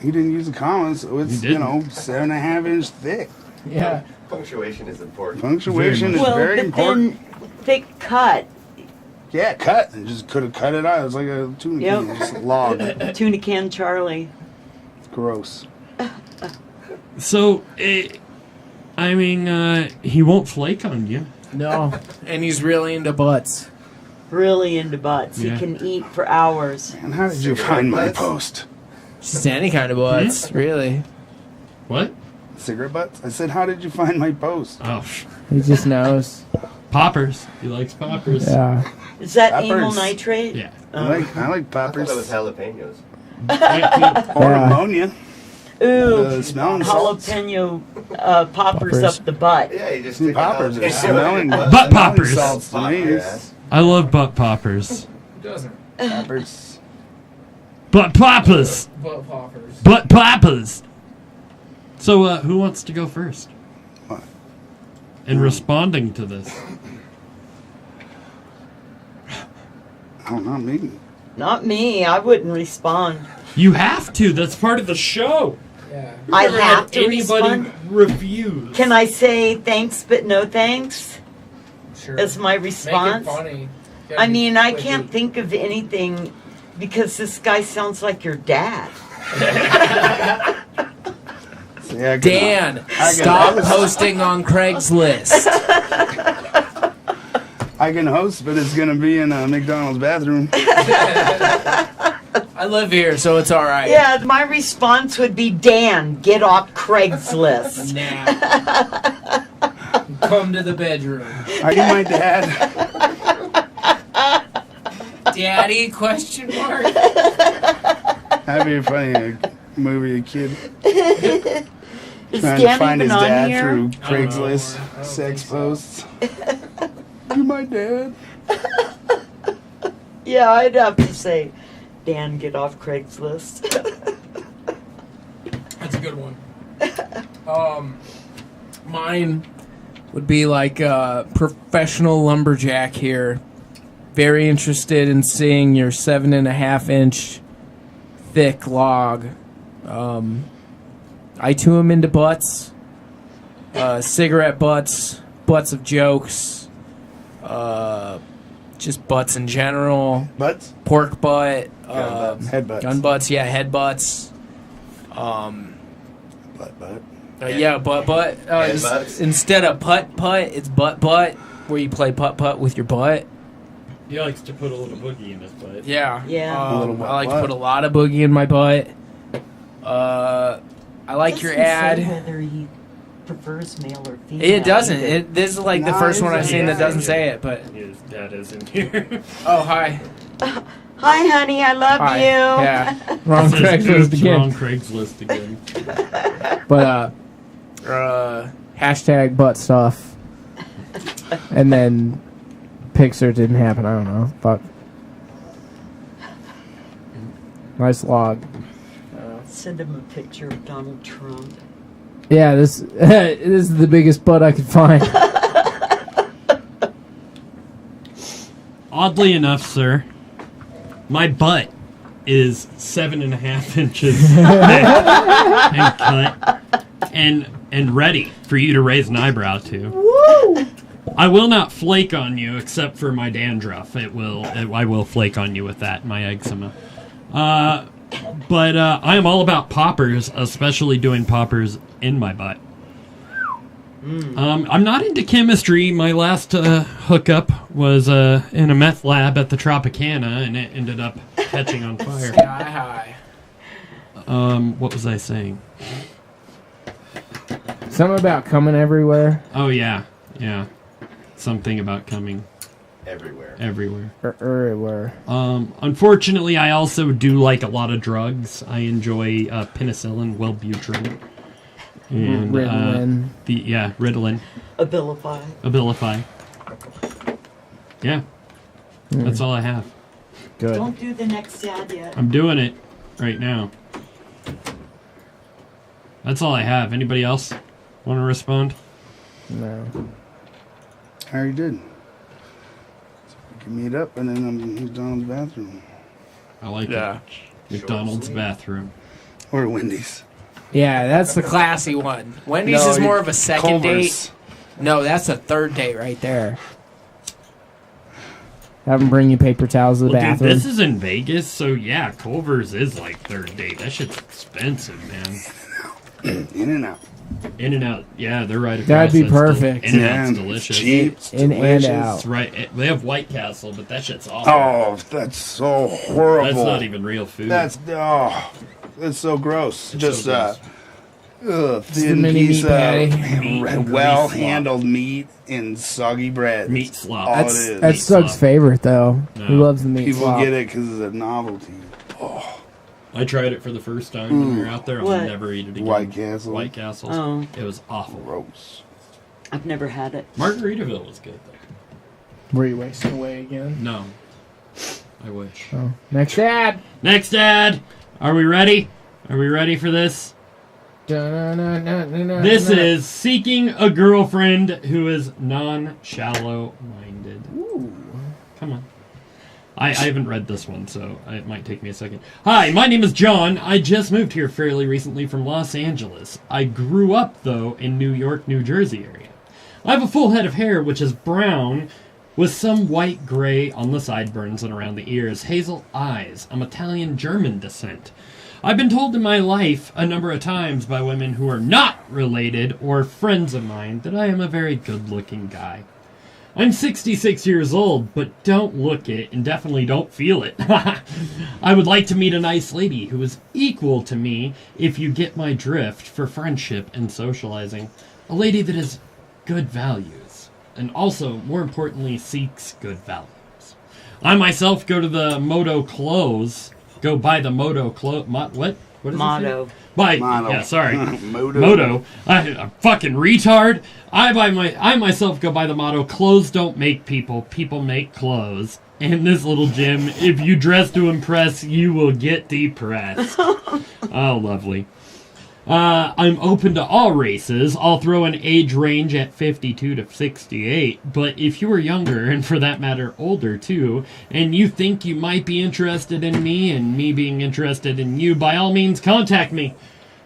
He didn't use a comma, so it's, He didn't. 7.5 inch thick. Yeah. Punctuation is important. Punctuation is Well, very but important. then thick cut. Yeah, cut. And just could have cut it out. It was like a tuna Yep. can, just log. Tuna can Charlie. It's gross. So, he won't flake on you. No. And he's really into butts. Really into butts. Yeah. He can eat for hours. And how did you find my post? Just any kind of butts, really. What? Cigarette butts? I said, how did you find my post? Oh, He just knows. poppers. He likes poppers. Yeah. Is that Peppers. amyl nitrate? Yeah. I like I thought poppers. that was jalapenos. Or Yeah. ammonia. Ooh, Smelling salts. jalapeno poppers Poppers. up the butt. Yeah, you just stick Poppers are it smelling. Butt smelling poppers. salts to me. Yes. I love butt poppers. Doesn't. Poppers. Butt poppers. Butt poppers. Butt poppers. So, who wants to go first? What? In responding to this. Oh, not me. Not me. I wouldn't respond. You have to. That's part of the show. Yeah. I Never have had to anybody respond. refuse. Can I say thanks but no thanks Sure. as my response? Make it funny. I mean, I can't think of anything because this guy sounds like your dad. See, I can- Dan, I can stop host. posting on Craigslist. I can host, but it's going to be in a McDonald's bathroom. I live here, so it's all right. Yeah, my response would be, Dan, get off Craigslist. Nah. Come to the bedroom. Are you my dad? Daddy, question mark? That'd be a funny movie, a kid Is trying to Dan find his even on dad here? through Craigslist sex posts. You my dad? Yeah, I'd have to say, Dan, get off Craigslist. That's a good one. Mine would be like a professional lumberjack here. Very interested in seeing your 7.5 inch thick log. I too am into butts. Cigarette butts, butts of jokes, just butts in general. Butts? Pork butt, Head butts. gun butts, yeah, head butts. Butt. Yeah, butt. Head butts. Instead of putt, it's butt, where you play putt with your butt. He likes to put a little boogie in his butt. Yeah. Yeah. A little I like to butt. put a lot of boogie in my butt. I like your Doesn't say ad. whether he prefers male or female. It doesn't. either. This is like the No, first one I've it's- seen that yeah. doesn't say it, but His dad is in here. oh hi. Hi, honey, I love Hi. you. Yeah. Wrong Says, Craigslist "Oops, wrong again. Craigslist again. But hashtag butt stuff. And then Pixar didn't happen, I don't know. Fuck. Nice log. Send him a picture of Donald Trump. Yeah, this is the biggest butt I could find. Oddly enough, sir, my butt is 7.5 inches thick and cut and ready for you to raise an eyebrow to. Woo! I will not flake on you except for my dandruff. I will flake on you with that, my eczema. But I am all about poppers, especially doing poppers in my butt. I'm not into chemistry. My last hookup was in a meth lab at the Tropicana, and it ended up catching on fire. Sky high. What was I saying? Something about coming everywhere. Oh, yeah. Yeah. Something about coming Everywhere. everywhere. Everywhere. Unfortunately, I also do like a lot of drugs. I enjoy penicillin, Wellbutrin, and Ritalin. Ritalin, Abilify. Yeah, that's all I have. Good. Don't do the next ad yet. I'm doing it right now. That's all I have. Anybody else want to respond? No. I already did. So we can meet up and then I'm in McDonald's bathroom. I like it. McDonald's bathroom. Or Wendy's. Yeah, that's the classy one. Wendy's No, is more of a second Culver's. date. No, that's a third date right there. Have them bring you paper towels to the Well, bathroom. dude, this is in Vegas, so yeah, Culver's is like third date. That shit's expensive, man. In and out. In and Out, yeah, they're right across. That'd be That's perfect. In and Out's Yeah, delicious. cheap. It's In and delicious. out. It's right. They have White Castle, but that shit's awful. Oh, that's so horrible. That's not even real food. That's so gross. It's Just so gross. the thin mini piece meat patty. of well-handled meat and soggy bread. Meat slop. All That's, it is. that's Meat Doug's slop. favorite, though. No. He loves the meat People slop. get it because it's a novelty. I tried it for the first time when we were out there. I'll What? never eat it again. White Castle. White Castles. Oh. It was awful. Gross. I've never had it. Margaritaville was good though. Were you wasting away again? No, I wish. Oh. Next ad. Next ad. Are we ready? Are we ready for this? This is seeking a girlfriend who is non-shallow minded. Ooh. Come on. I haven't read this one, so it might take me a second. Hi, my name is John. I just moved here fairly recently from Los Angeles. I grew up, though, in New York, New Jersey area. I have a full head of hair, which is brown, with some white gray on the sideburns and around the ears. Hazel eyes. I'm Italian-German descent. I've been told in my life a number of times by women who are not related or friends of mine that I am a very good-looking guy. I'm 66 years old, but don't look it and definitely don't feel it. I would like to meet a nice lady who is equal to me, if you get my drift, for friendship and socializing. A lady that has good values, and also, more importantly, seeks good values. I myself go to the Moto Clothes. Go buy the Moto Clothes. What? What is Motto. it? Buy. Motto. Yeah, sorry. Moto. Moto. I'm fucking retard. I myself go by the motto: clothes don't make people, people make clothes. In this little gym, if you dress to impress, you will get depressed. Oh, lovely. I'm open to all races. I'll throw an age range at 52 to 68. But if you are younger, and for that matter older too, and you think you might be interested in me and me being interested in you, by all means contact me.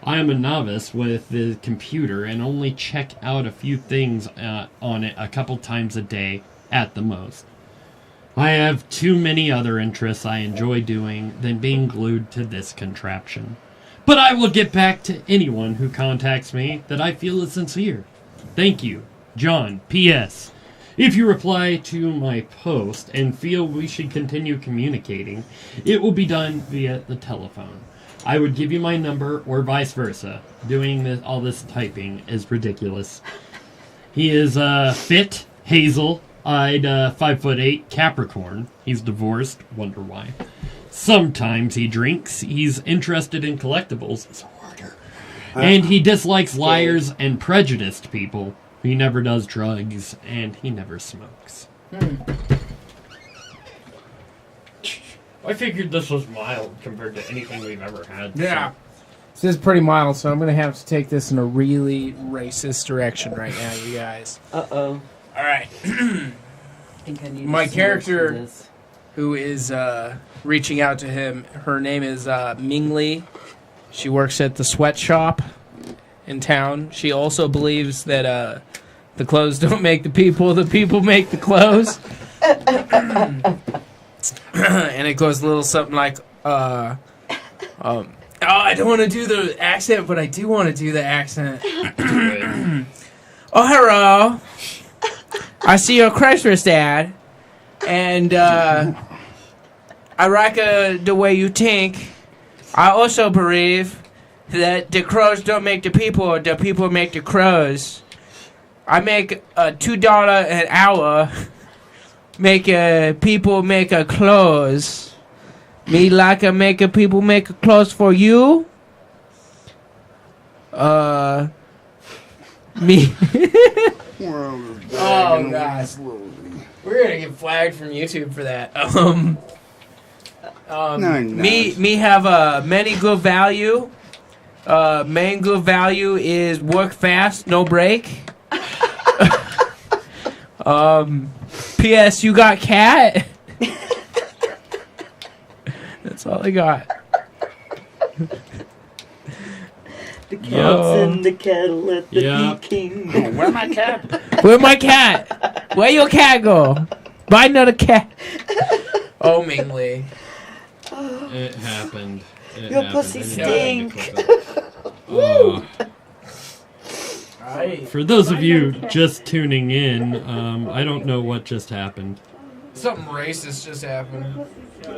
I am a novice with the computer and only check out a few things on it a couple times a day at the most. I have too many other interests I enjoy doing than being glued to this contraption. But I will get back to anyone who contacts me that I feel is sincere. Thank you, John. P.S. If you reply to my post and feel we should continue communicating, it will be done via the telephone. I would give you my number or vice versa. Doing all this typing is ridiculous. He is fit, hazel-eyed, 5'8", Capricorn. He's divorced. Wonder why. Sometimes he drinks. He's interested in collectibles. It's a hoarder. And he dislikes liars and prejudiced people. He never does drugs, and he never smokes. I figured this was mild compared to anything we've ever had. Yeah. This is pretty mild, so I'm going to have to take this in a really racist direction right now, you guys. Uh-oh. All right. I think I need My a source character- for this. Who is reaching out to him. Her name is Ming Li. She works at the sweatshop in town. She also believes that the clothes don't make the people make the clothes. And it goes a little something like, oh, I don't want to do the accent, but I do want to do the accent. Oh, hello. I see your Craigslist ad. And I like the way you think. I also believe that the crows don't make the people make the crows. I make $2 an hour. Make people make a clothes. Me like a make a people make a clothes for you. Me. Oh God. We're gonna get flagged from YouTube for that. Me have many good value. Main good value is work fast, no break. P.S. You got cat? That's all I got. The cat's in the kettle at the Peking. Where my cat? Where my cat? Where your cat go? Buy another cat. Oh, Mingli. It happened. Your pussy stink. For those of you just tuning in, I don't know what just happened. Something racist just happened.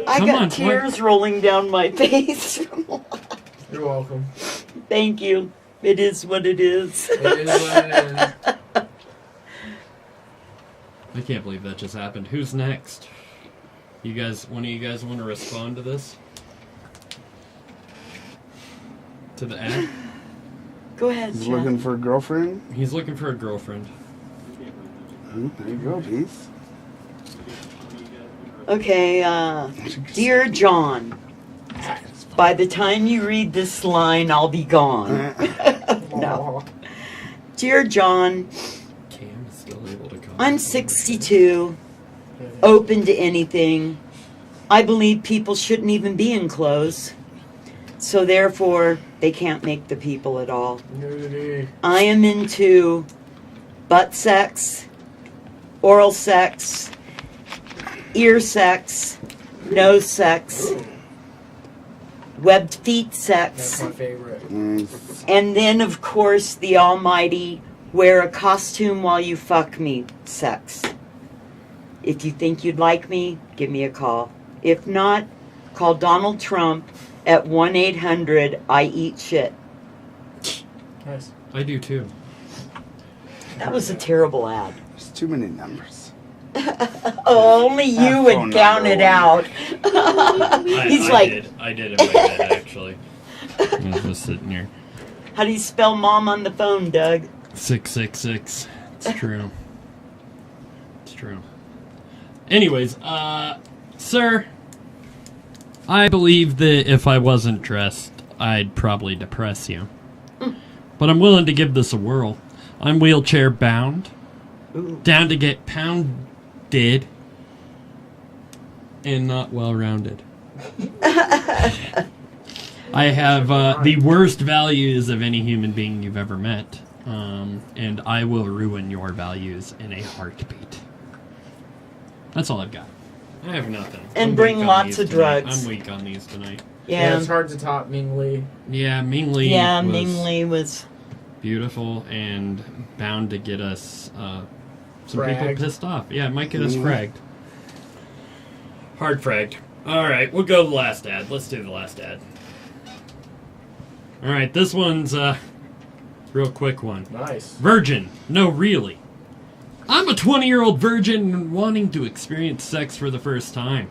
I got tears rolling down my face. You're welcome. Thank you. It is what it is. It is what it is. I can't believe that just happened. Who's next? You guys, one of you guys want to respond to this? To the ad? Go ahead, He's Jeff. looking for a girlfriend? He's looking for a girlfriend. There you go, Peace. Okay, Dear John, by the time you read this line, I'll be gone. No. Dear John, Cam is still able to come. I'm 62, open to anything. I believe people shouldn't even be in clothes. So therefore, they can't make the people at all. I am into butt sex, oral sex, ear sex, nose sex, webbed feet sex. That's my favorite. And then, of course, the almighty wear a costume while you fuck me sex. If you think you'd like me, give me a call. If not, call Donald Trump at 1-800-I-EAT-SHIT. Nice. I do too. That was a terrible ad. There's too many numbers. Only you would count it out. He's like, I did in my head, actually. I was just sitting here. how do you spell mom on the phone, Doug? 666. It's true. It's true. Anyways, sir, I believe that if I wasn't dressed, I'd probably depress you. But I'm willing to give this a whirl. I'm wheelchair bound, down to get pounded, and not well rounded. I have the worst values of any human being you've ever met, and I will ruin your values in a heartbeat. That's all I've got. I have nothing. And I'm bring weak on lots these of tonight. drugs. I'm weak on these tonight. Yeah. It's hard to top Mingli. Yeah, Mingli Yeah, was Mingli was beautiful and bound to get us some people Fragged. pissed off. Yeah, it might get us fragged. Hard fragged. Alright, we'll go to the last ad. Let's do the last ad. Alright, this one's a real quick one. Nice. Virgin. No, really. I'm a 20-year-old virgin wanting to experience sex for the first time.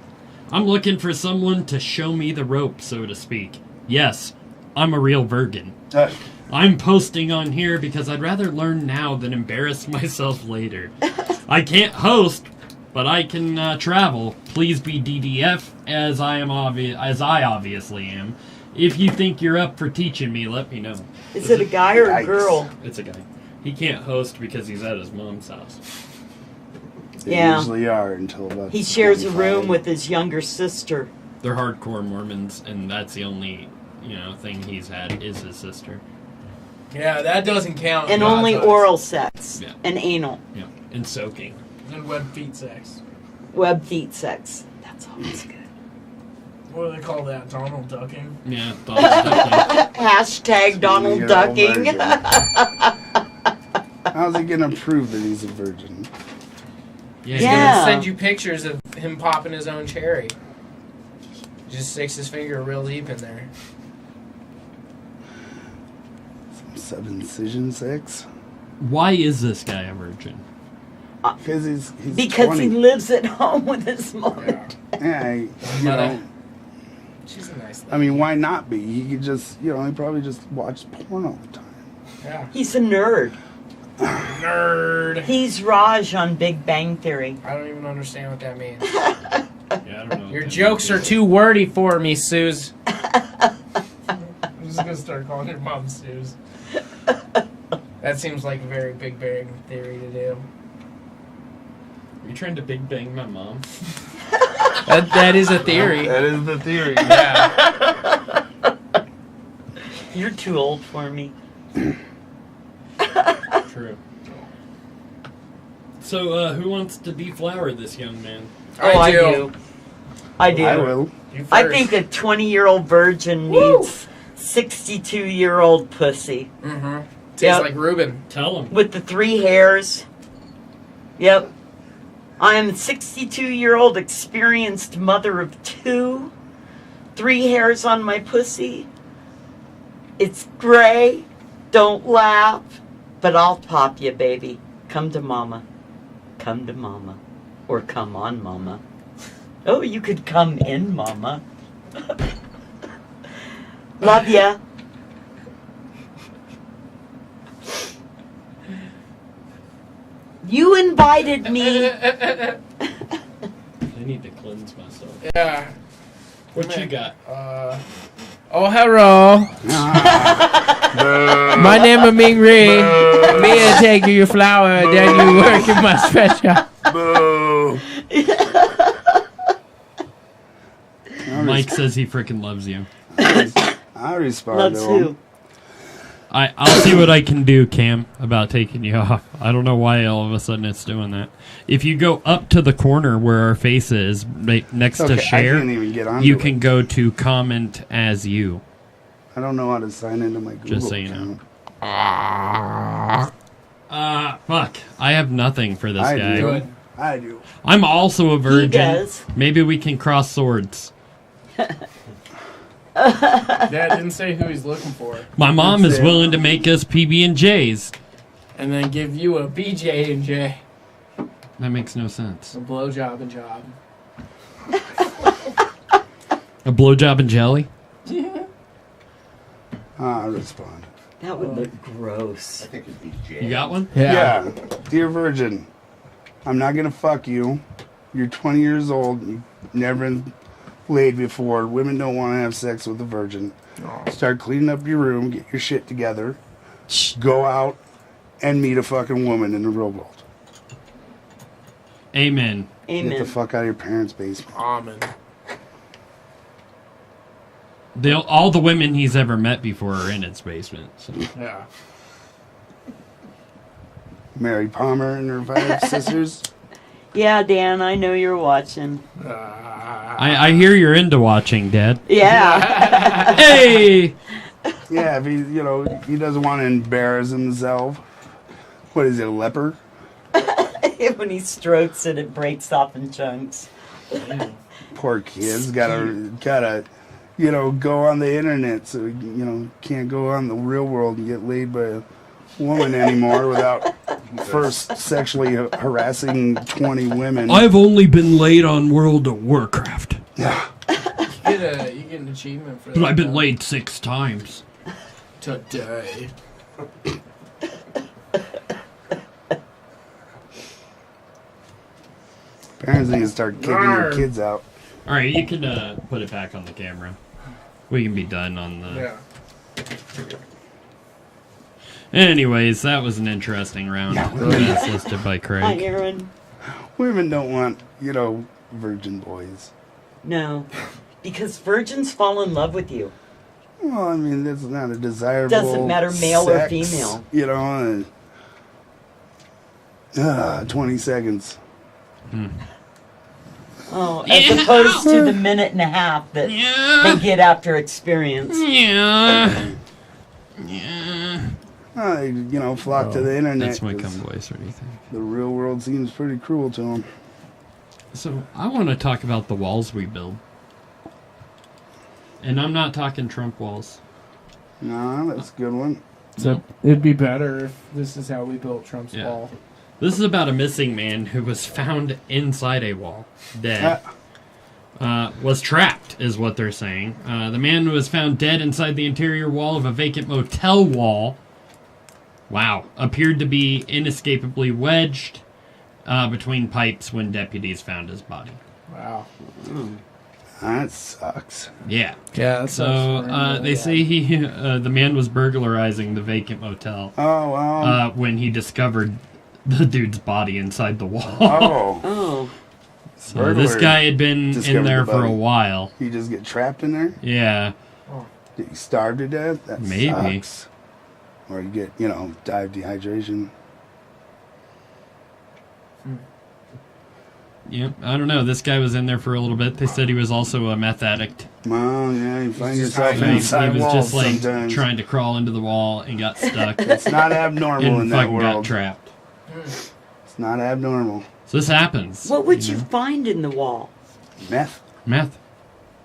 I'm looking for someone to show me the rope, so to speak. Yes, I'm a real virgin. I'm posting on here because I'd rather learn now than embarrass myself later. I can't host, but I can travel. Please be DDF, as I obviously am. If you think you're up for teaching me, let me know. Is it a guy or a girl? It's a guy. He can't host because he's at his mom's house. They Yeah. usually are until about He shares a 25. room with his younger sister. They're hardcore Mormons, and that's the only, thing he's had is his sister. Yeah, that doesn't count. And in God's only eyes. oral sex. Yeah. And anal. Yeah, and soaking. And web feet sex. Web feet sex. That's always good. What do they call that? Donald ducking? Yeah, Donald Hashtag Donald You're a ducking. virgin. How's he gonna prove that he's a virgin? Yeah. He's gonna send you pictures of him popping his own cherry. Just sticks his finger real deep in there. 7'6". Why is this guy a virgin? Because he's Because 20. he lives at home with his mother. Yeah, you know. She's a nice lady. I mean, why not be? He could just, he probably just watch porn all the time. Yeah. He's a nerd. Nerd. He's Raj on Big Bang Theory. I don't even understand what that means. Yeah, I don't know. Your jokes are too wordy for me, Suze. I'm just gonna start calling your mom Suze. That seems like a very Big Bang Theory to do. Are you trying to big bang my mom? That is a theory. That is the theory. Yeah. You're too old for me. True. So, who wants to deflower this young man? Oh, I do. I do. I will. I think a 20-year-old virgin needs 62-year-old pussy. Mm-hmm. Tastes Yep. like Reuben. Tell him. With the 3 hairs. Yep. I am a 62-year-old experienced mother of 2. 3 hairs on my pussy. It's gray. Don't laugh. But I'll pop you, baby. Come to mama. Come to mama. Or come on, mama. Oh, you could come in, mama. Love ya. You invited me. I need to cleanse myself. Yeah. What you got? Oh, hello. My name is Ming Ri. Me and take your flower, then you work in my sweatshop. Boo. Mike says he freaking loves you. I respond Loves to him. who? I'll see what I can do, Cam, about taking you off. I don't know why all of a sudden it's doing that. If you go up to the corner where our face is, right next Okay, to I share, can't even get on. you can go to comment as you. I don't know how to sign into my Google Just so you know. account. Fuck. I have nothing for this I guy. do. I do. I'm also a virgin. does. Maybe we can cross swords. Dad didn't say who he's looking for. My mom is willing to make us PB&Js. And then give you a BJ and J. That makes no sense. A blowjob and job. A blowjob and jelly? I respond. That would look gross. I think it'd be Jay. You got one? Yeah. Dear Virgin, I'm not going to fuck you. You're 20 years old. You've never been laid before. Women don't want to have sex with a virgin. Start cleaning up your room. Get your shit together. Go out and meet a fucking woman in the real world. Amen. Amen. Get the fuck out of your parents' basement. Amen. All the women he's ever met before are in its basement. So. Yeah. Mary Palmer and her 5 sisters. Yeah, Dan, I know you're watching. I hear you're into watching, Dad. Yeah. Hey! Yeah, if he doesn't want to embarrass himself. What is it, a leper? When he strokes it, it breaks off in chunks. Poor kids gotta go on the internet, so can't go on the real world and get laid by a woman anymore without first sexually harassing 20 women. I've only been laid on World of Warcraft. Yeah. You get an achievement for that. But I've been laid 6 times. Today. Parents need to start kicking their kids out. Alright, you can put it back on the camera. We can be done on the... Yeah. Anyways, that was an interesting round. That's listed by Hi, Craig. Aaron. Women don't want, virgin boys. No. Because virgins fall in love with you. Well, I mean, that's not a desirable Doesn't matter male or sex, female. 20 seconds. Oh, as opposed to the minute and a half that they get after experience. Yeah. Flock to the internet. That's my 'cause cum voice or anything. The real world seems pretty cruel to them. So, I want to talk about the walls we build. And I'm not talking Trump walls. No, that's a good one. So it'd be better if this is how we built Trump's Yeah. wall. This is about a missing man who was found inside a wall, dead. Was trapped, is what they're saying. The man was found dead inside the interior wall of a vacant motel wall. Wow. Appeared to be inescapably wedged between pipes when deputies found his body. Wow. That sucks. Yeah. Yeah. So they say the man was burglarizing the vacant motel. Oh, wow. When he discovered the dude's body inside the wall. Oh. Oh. So this guy had been in Discovered there the for a body. while. You just get trapped in there? Yeah. Get you starved to death? That Maybe. sucks. Or you get, die of dehydration. Yep. I don't know. This guy was in there for a little bit. They said he was also a meth addict. Well, yeah, you find yourself He inside was walls just like sometimes. trying to crawl into the wall and got stuck. It's not abnormal and in that fucking got world. trapped. It's not abnormal. So this happens. What would you find in the wall? Meth. Meth.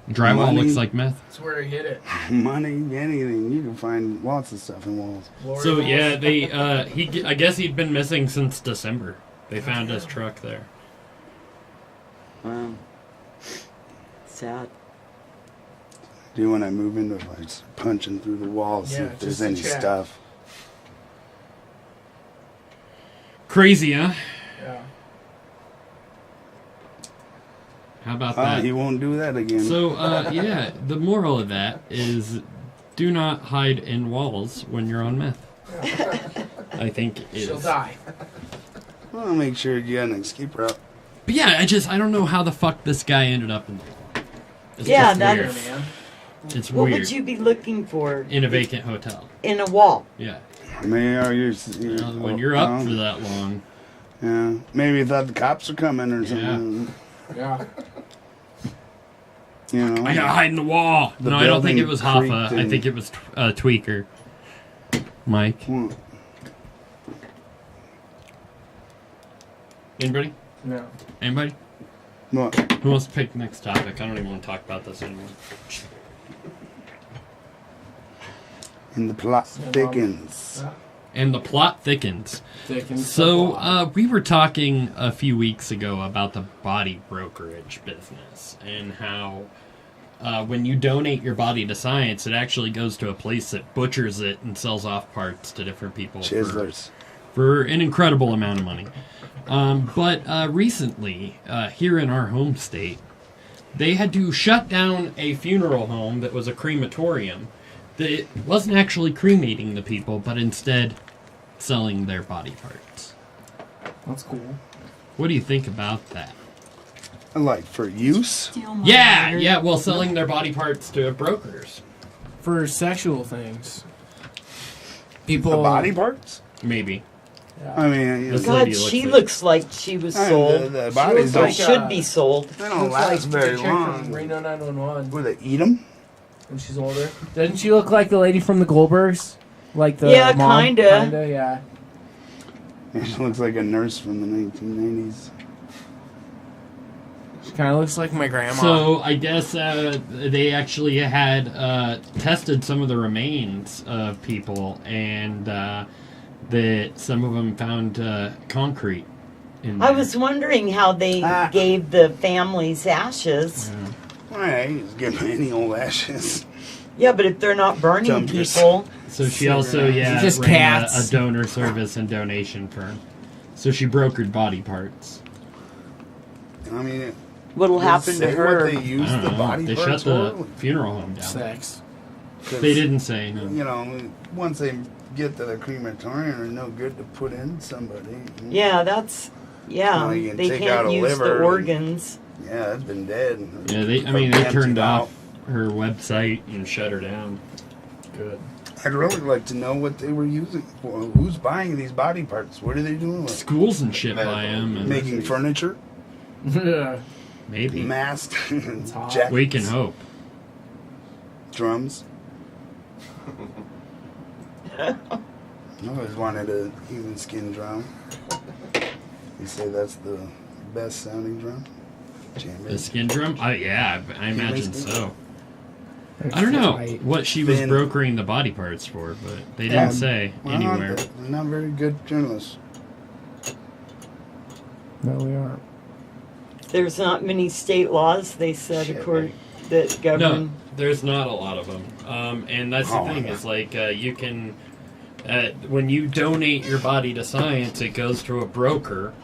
Drywall Money. looks like meth. That's where he hit it. Money, anything. You can find lots of stuff in walls. So yeah, they I guess he'd been missing since December. They found his truck there. Wow. Sad. Do when I move into it, like punching through the walls, see Yeah, if there's just to any check. stuff. Crazy, huh? Yeah. How about that? He won't do that again. So, yeah, the moral of that is do not hide in walls when you're on meth. I think is. She'll die. Well, make sure you got an escape route. But yeah, I don't know how the fuck this guy ended up in the wall. It's Yeah, just that's- weird. It's What weird. would you be looking for In a vacant hotel. in a wall? Yeah. I mean, When you're up for that long. Yeah. Maybe you thought the cops were coming or something. Yeah. I gotta hide in the wall. The No, I don't think it building was Hoffa. creaked I and- think it was Tweaker. Mike. Anybody? No. Anybody? What? Who wants to pick the next topic? I don't even want to talk about this anymore. And the plot thickens. And the plot thickens. Thickens the So, plot. we were talking a few weeks ago about the body brokerage business and how when you donate your body to science, it actually goes to a place that butchers it and sells off parts to different people Chiselers. for an incredible amount of money. But recently, here in our home state, they had to shut down a funeral home that was a crematorium that wasn't actually cremating the people, but instead selling their body parts. That's cool. What do you think about that? Like, for use? Yeah, well, selling their body parts to brokers. For sexual things. People. The body parts? Maybe. I mean, This God, lady she like- looks like she was I mean, sold. the She bodies looks like don't- should be sold. They don't last very the chick from long. Reno 911 Where they eat them? when she's older. Doesn't she look like the lady from the Goldbergs? Like the Yeah, mom? kinda. Yeah. She looks like a nurse from the 1990s. She kind of looks like my grandma. So I guess they actually had tested some of the remains of people, and that some of them found concrete in there. I was wondering how they gave the families ashes. Alright, just give me any old ashes. Yeah, but if they're not burning Dumpsters. people, So she also, Just ran cats. a donor service and donation firm. So she brokered body parts. I mean, what'll does it happen to say her? What they I use don't the know. body They parts shut the for? funeral home down. Sex. 'Cause, They didn't say no. You know, once they get to the crematorium, they're no good to put in somebody. Yeah, that's Well, you can they take out can't a use liver the and- organs. Yeah, it's been dead. Yeah, they Emptied turned out. off her website and shut her down. Good. I'd really like to know what they were using for. Who's buying these body parts? What are they doing with? Schools and shit buy them. And Making furniture, Yeah. maybe. masks, hot. jackets, We can hope. drums. I always wanted a even skin drum. You say that's the best sounding drum? The skin drum? Oh, yeah, I imagine skin? so. I don't know Tight. what she was Thin. brokering the body parts for, but they didn't say Well, anywhere. they're not very good journalists. No, we aren't. There's not many state laws, they said, that govern. No, there's not a lot of them. And that's the Oh, thing, yeah. is like, you can, when you donate your body to science, it goes to a broker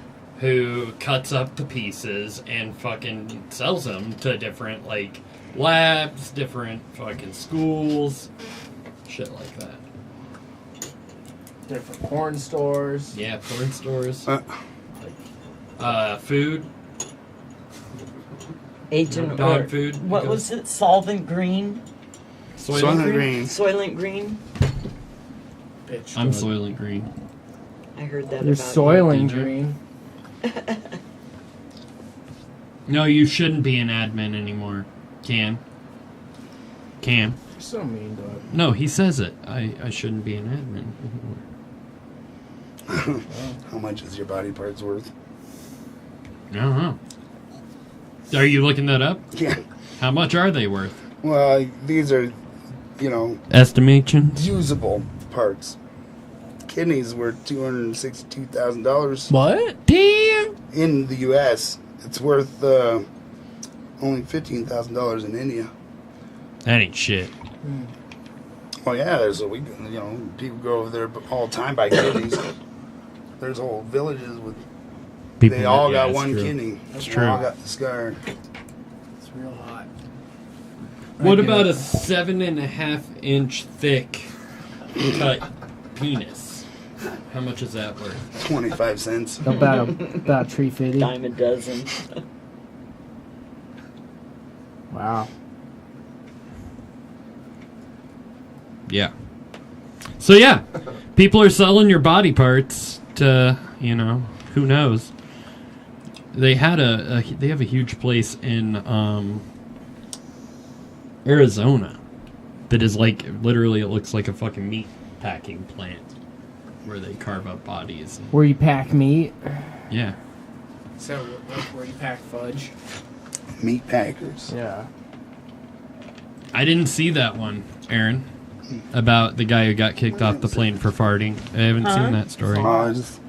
who cuts up the pieces and fucking sells them to different, like, labs, different fucking schools, shit like that. Different porn stores. Yeah, porn stores. Uh, Food. Agent Dog or- food. What was it? Solvent Green? Soylent Green. Soylent Green? Bitch. I'm Soylent Green. I heard that You're about Soylent Ginger. Green. No, you shouldn't be an admin anymore. Cam. You're so mean, dog. No, he says it. I shouldn't be an admin anymore. How much is your body parts worth? I don't know. Are you looking that up? Yeah. How much are they worth? Well, these are, Estimations? usable parts. Kidneys were $262,000 What? Damn! in the U.S. It's worth only $15,000 in India. That ain't shit. Well, yeah, people go over there all the time by kidneys. There's whole villages with. People They all yeah, got it's one true. kidney. It's They true. all got the scar. It's real hot. What I about get a it. 7.5-inch thick cut penis? How much is that worth? 25 cents. About $350. Dime a dozen. Wow. Yeah. So yeah, people are selling your body parts to, who knows. They had they have a huge place in Arizona that is like literally it looks like a fucking meat packing plant where they carve up bodies. Where you pack meat. Yeah. So, like where you pack fudge. Meat packers. Yeah. I didn't see that one, Aaron, about the guy who got kicked off the plane for farting. I haven't seen that story. I Just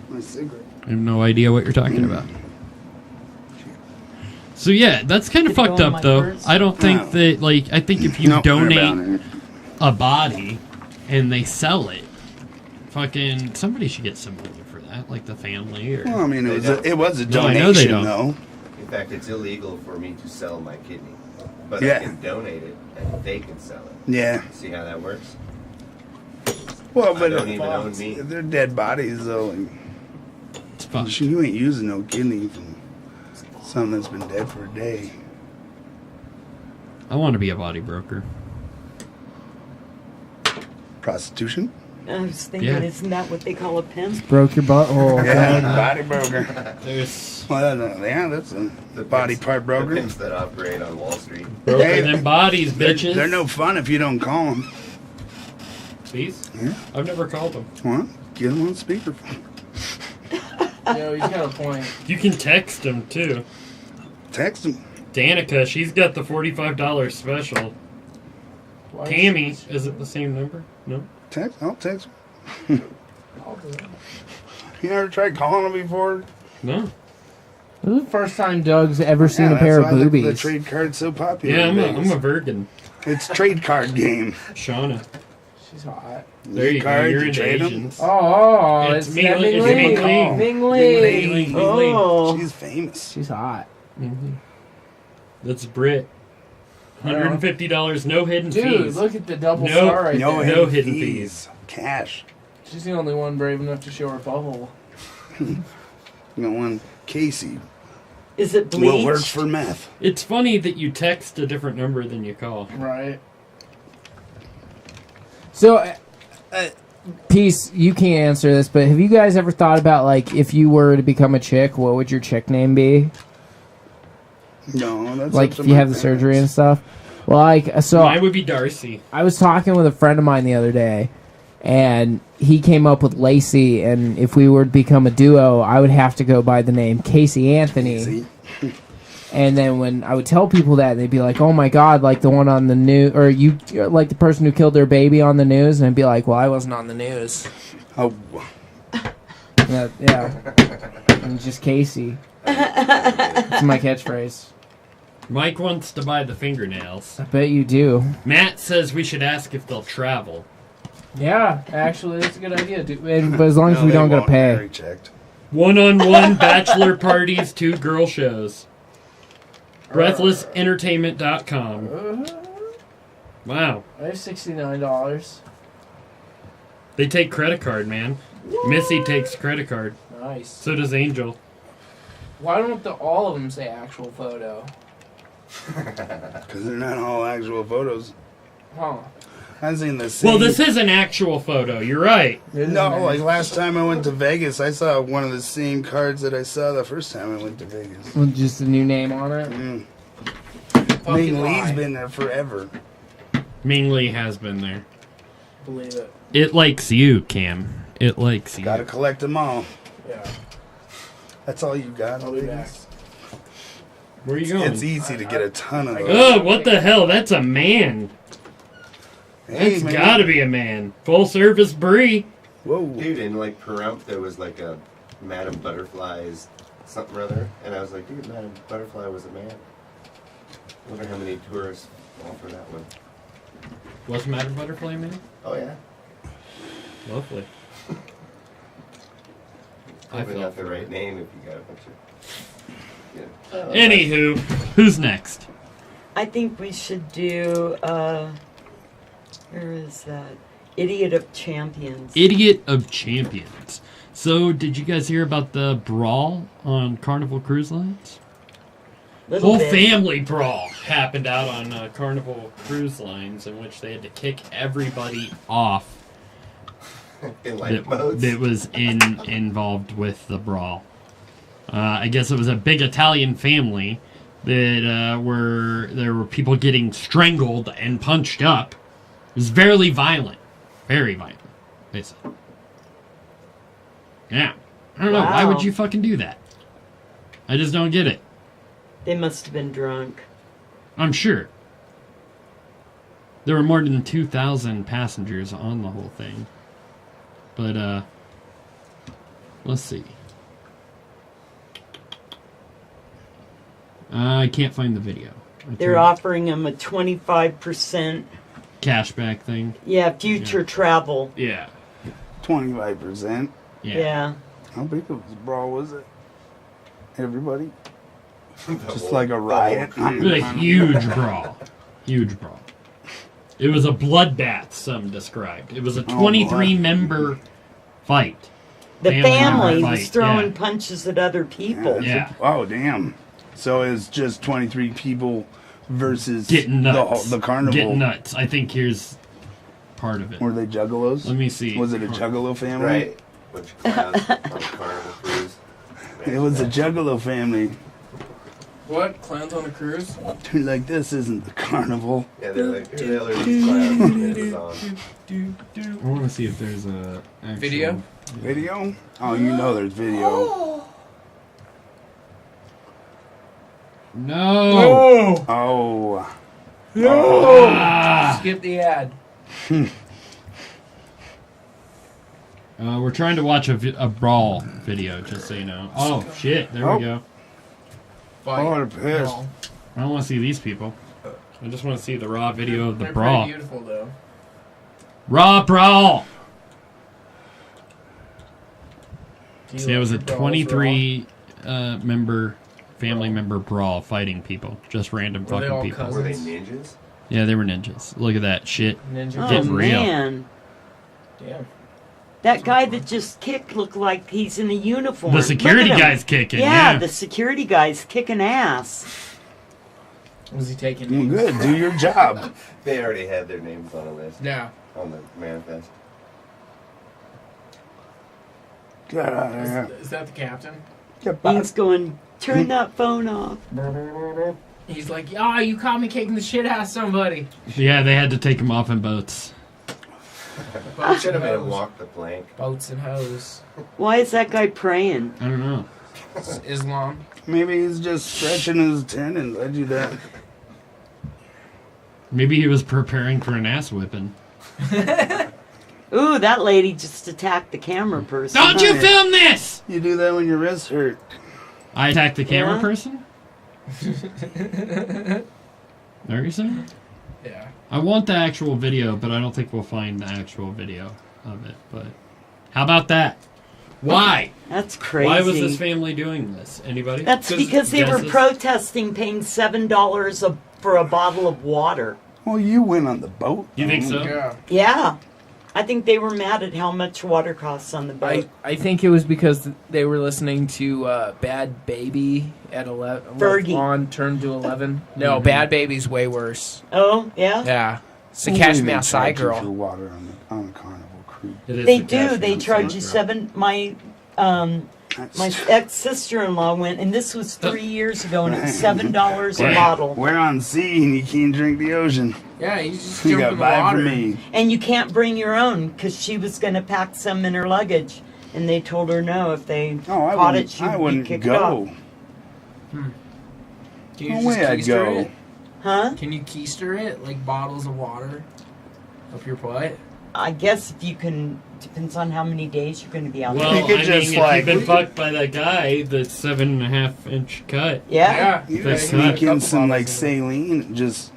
my cigarette. have no idea what you're talking about. So yeah, that's kind of Did it fucked go in up my though. purse? I don't think No. that I think if you Nope, they're about donate it. a body and they sell it, fucking somebody should get some money for that, like the family or. Well, I mean, They don't. it was a No, I know they donation, don't. though. In fact, it's illegal for me to sell my kidney, but Yeah. I can donate it and they can sell it. Yeah. See how that works? Well, I but don't even own meat. they're dead bodies, though. It's fun. You ain't using no kidney from something that's been dead for a day. I want to be a body broker. Prostitution? I was thinking, Yeah. isn't that what they call a pimp? Broke your butthole. Yeah, body broker. There's Well, yeah, that's a The body pimps- part The broker. pimps that operate on Wall Street. broker Hey, them bodies, bitches. They're no fun if you don't call them. These? Yeah. I've never called them. Well, get them on speakerphone. Yo, he's got a point. You can text them too. Text them. Danica, she's got the $45 special. Why Tammy, is it the same number? No. I'll text them. I'll do it. You never tried calling them before? No. This is the first time Doug's ever seen Yeah, a pair of that's why boobies. The trade card's so popular. Yeah, in I'm Vegas. a virgin. It's trade card game. Shauna. She's hot. There you go. Card, You're you into trade 'em. Asians. Oh, It's it's Ming that Li- Ming it's Li. Ming Li. Ming Ming Li. Li. Oh, She's famous. She's hot. That's Brit. $150, no hidden Dude, fees. look at the double No- star right No, there. No hidden hidden fees. Cash. She's the only one brave enough to show her bubble. You know, one Casey is it bleached? will work for meth. It's funny that you text a different number than you call. Right. So, Peace, you can't answer this, but have you guys ever thought about, like, if you were to become a chick, what would your chick name be? No, that's Like, up to if you my have the surgery and parents. stuff? Well, like, so Mine would be Darcy. I was talking with a friend of mine the other day, and he came up with Lacey, and if we were to become a duo, I would have to go by the name Casey Anthony. Casey. And then when I would tell people that, they'd be like, "Oh my God, like the one on the news, or you like the person who killed their baby on the news," and I'd be like, "Well, I wasn't on the news." Oh, Yeah, I'm just Casey. It's my catchphrase. Mike wants to buy the fingernails. I bet you do. Matt says we should ask if they'll travel. Yeah, actually, that's a good idea. But as long as no, we they don't get to won't. pay. I already checked. One-on-one bachelor parties, 2 girl shows. BreathlessEntertainment.com. Wow. I have $69. They take credit card, man. Missy takes credit card. Nice. So does Angel. Why don't all of them say actual photo? Because they're not all actual photos. Huh. I've seen the same. Well, this is an actual photo. You're right. No, like last time I went to Vegas, I saw one of the same cards that I saw the first time I went to Vegas. With just a new name on it? Ming Lee's been there forever. Ming Lee has been there. Believe it. It likes you, Cam. It likes you. Gotta collect them all. Yeah. That's all you got. I'll be back. Where are you going? It's easy to get a ton of those. Oh, what the hell? That's a man. Hey, That's man. gotta be a man. Full service brie. Whoa. Dude, in like Pahrump, there was like a Madame Butterfly's something or other, and I was like, dude, Madame Butterfly was a man. I wonder how many tourists fall for that one. Was Madame Butterfly a man? Oh yeah. Lovely. Probably not the right name if you got a picture. Yeah. Anywho, who's next? I think we should do, where is that? Idiot of Champions. Idiot of Champions. So, did you guys hear about the brawl on Carnival Cruise Lines? Little Whole bit. family brawl happened out on Carnival Cruise Lines, in which they had to kick everybody off In life modes. that was involved with the brawl. I guess it was a big Italian family that there were people getting strangled and punched up. It was very violent. Very violent, they said. Yeah. I don't know. Why would Wow. you fucking do that? I just don't get it. They must have been drunk. I'm sure. There were more than 2,000 passengers on the whole thing. But, let's see. I can't find the video. They're offering them a 25%, cashback thing. yeah, future travel. Yeah. 25%. Yeah. How big of a brawl was it? Everybody? Just like a riot. It was a huge brawl. Huge brawl. It was a bloodbath, some described. It was a 23-member fight. The family member was fight, throwing yeah. punches at other people. Yeah. Oh, damn. So it's just 23 people versus Getting nuts. the carnival. Getting nuts. I think here's part of it. Were they juggalos? Let me see. Was it a juggalo family? Right. Which clowns on Carnival Cruise. It was a juggalo family. What? Clowns on a cruise? Dude, like, this isn't the carnival. Yeah, they're like, who the hell are these clowns? And it was on. I want to see if there's a actual Video? Video? Oh, you know there's video. No. Oh. Ah. Skip the ad. We're trying to watch a brawl video, just so you know. Oh, shit. There we go. Oh, they're pissed. I don't want to see these people. I just want to see the raw video of the They're brawl. pretty beautiful, though. Raw brawl! Do you See, it was a like your brawls 23 family member brawl fighting people. Just random Were they all fucking people. Were they cousins? ninjas? Yeah, they were ninjas. Look at that shit. raw? Ninja. Oh, Getting real. man. Damn. That guy that just kicked looked like he's in a uniform. The security Look at him. guy's kicking. Yeah, Yeah. the security guy's kicking ass. Was he taking Well, names? good. Do your job. They already had their names on a list. Yeah. On the manifest. Get out of here. Is that the captain? Get back. He's going, turn that phone off. He's like, oh, you caught me kicking the shit out of somebody. Yeah, they had to take him off in boats. Boats Should and have made him hose. walk the plank. Boats and hose. Why is that guy praying? I don't know. Islam. Maybe he's just stretching his tendons. I do that. Maybe he was preparing for an ass whipping. Ooh, that lady just attacked the camera person. Don't you film this! You do that when your wrist hurt. I attacked the camera Yeah. person? Are you saying? Yeah. I want the actual video, but I don't think we'll find the actual video of it. But how about that? Why? That's crazy. Why was this family doing this? Anybody? That's because they were guesses? protesting paying $7 for a bottle of water. Well, you went on the boat. You think so? Yeah. Yeah. I think they were mad at how much water costs on the boat. I think it was because they were listening to Bad Baby at 11. Fergie. On turn to 11. No, Bad Baby's way worse. Oh, yeah? Yeah. It's the Well, Cash they Me Outside charge you for girl. water on a Carnival cruise. It is They the do. Cash They Me charge Outside you girl. $7. My ex-sister-in-law went, and this was 3 years ago, and it was $7 a bottle. We're on sea and you can't drink the ocean. Yeah, you just You jump got in the buy water. for me. And you can't bring your own, because she was going to pack some in her luggage. And they told her no, if they Oh, I caught wouldn't, it, she'd I be wouldn't kicked go. off. Can you No just way I'd keister go. it? Huh? Can you keister it? Like bottles of water up your butt? I guess if you can, depends on how many days you're going to be out Well, You could I just, mean, like- if you've been fucked by that guy, that's 7.5-inch cut. there. Yeah. You That's could sneak not- in some like saline and just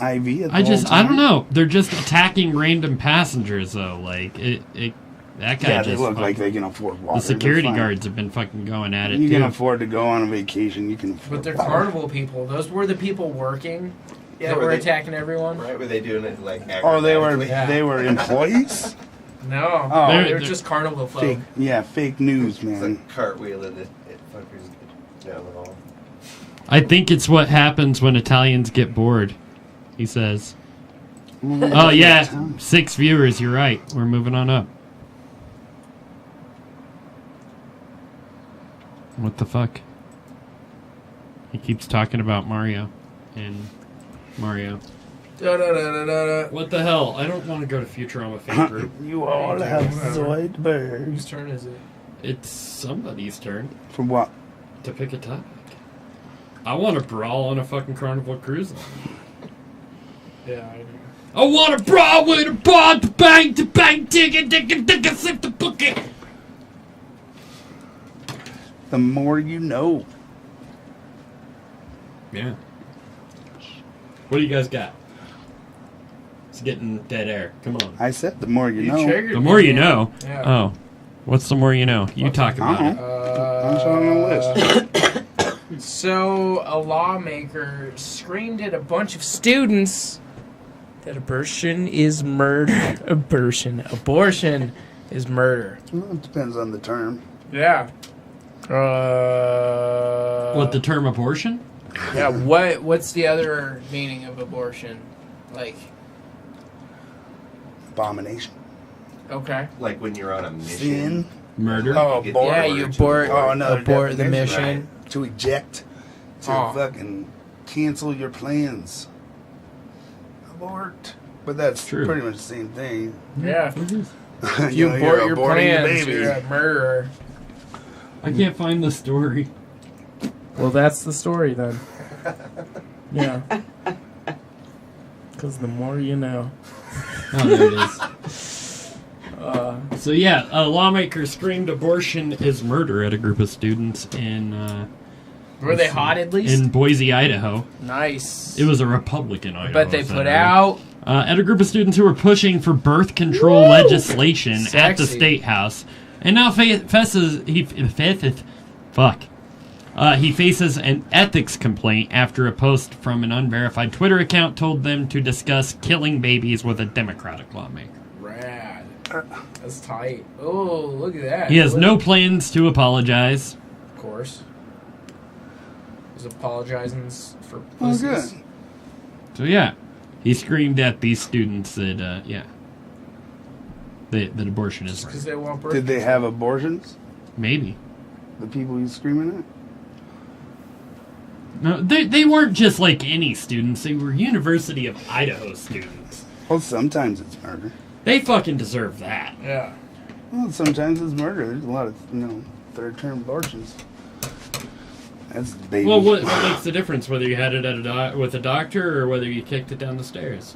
IV it the I whole don't time. know. They're just attacking random passengers, though. Like, that guy Yeah, they just. look like they can afford water. the security They're fine. guards have been fucking going at it, You too. can afford to go on a vacation. You can afford But they're water. carnival people. Those were the people working that were were they- attacking everyone. Right? Were they doing it like? Oh, they were acrobatically? they were employees. No, Oh. they were They're- just carnival folk. Fake, yeah, fake news, It's man. like cartwheeling it fuckers down the hall. I think it's what happens when Italians get bored, he says. Oh, yeah. 6 viewers, you're right. We're moving on up. What the fuck? He keeps talking about Mario. And Mario. Da-da-da-da-da. What the hell? I don't want to go to Futurama fan group. You all have Zoidberg. Whose turn is it? It's somebody's turn For what? to pick a topic. I want to brawl on a fucking Carnival cruise line. Yeah, I know. I want to brawl with a ball to bang, digga, digga, digga, sip the bucket. The more you know. Yeah. What do you guys got? It's getting dead air. Come on. I said the more you know. triggered The me, more you man. know. Yeah. Oh. What's the more you know? You talk about it. I'm on the list. So, a lawmaker screamed at a bunch of students that abortion is murder. Abortion is murder. Well, it depends on the term. Yeah. What, the term abortion? Yeah, what's the other meaning of abortion? Like, Abomination. okay. Like when you're on a mission. Sin. Murder? Oh, get abort. Yeah, you abort, Oh, another abort the definition. mission. To eject. To Oh. fucking cancel your plans. Abort. But that's True. pretty much the same thing. Yeah. If You abort your plans, baby. you're a murderer. I can't find the story. Well, that's the story then. Yeah. Because the more you know. Oh, there it is. So yeah, a lawmaker screamed abortion is murder at a group of students in Were they hot at least? in Boise, Idaho. Nice. It was a Republican Idaho. But they put senator. out. At a group of students who were pushing for birth control legislation at the Sexy. state house, and now he faces an ethics complaint after a post from an unverified Twitter account told them to discuss killing babies with a Democratic lawmaker. Rad. That's tight. Oh, look at that. He has Look- no plans to apologize. Of course. He's apologizing for Oh, pussies. good. So yeah, he screamed at these students that that abortion is Because murder. they want birth. Did they have abortions? Maybe. The people he's screaming at? No, they weren't just like any students. They were University of Idaho students. Well, sometimes it's murder. They fucking deserve that. Yeah. Well, sometimes it's murder. There's a lot of, third-term abortions. That's baby. Well, what makes the difference whether you had it at with a doctor or whether you kicked it down the stairs?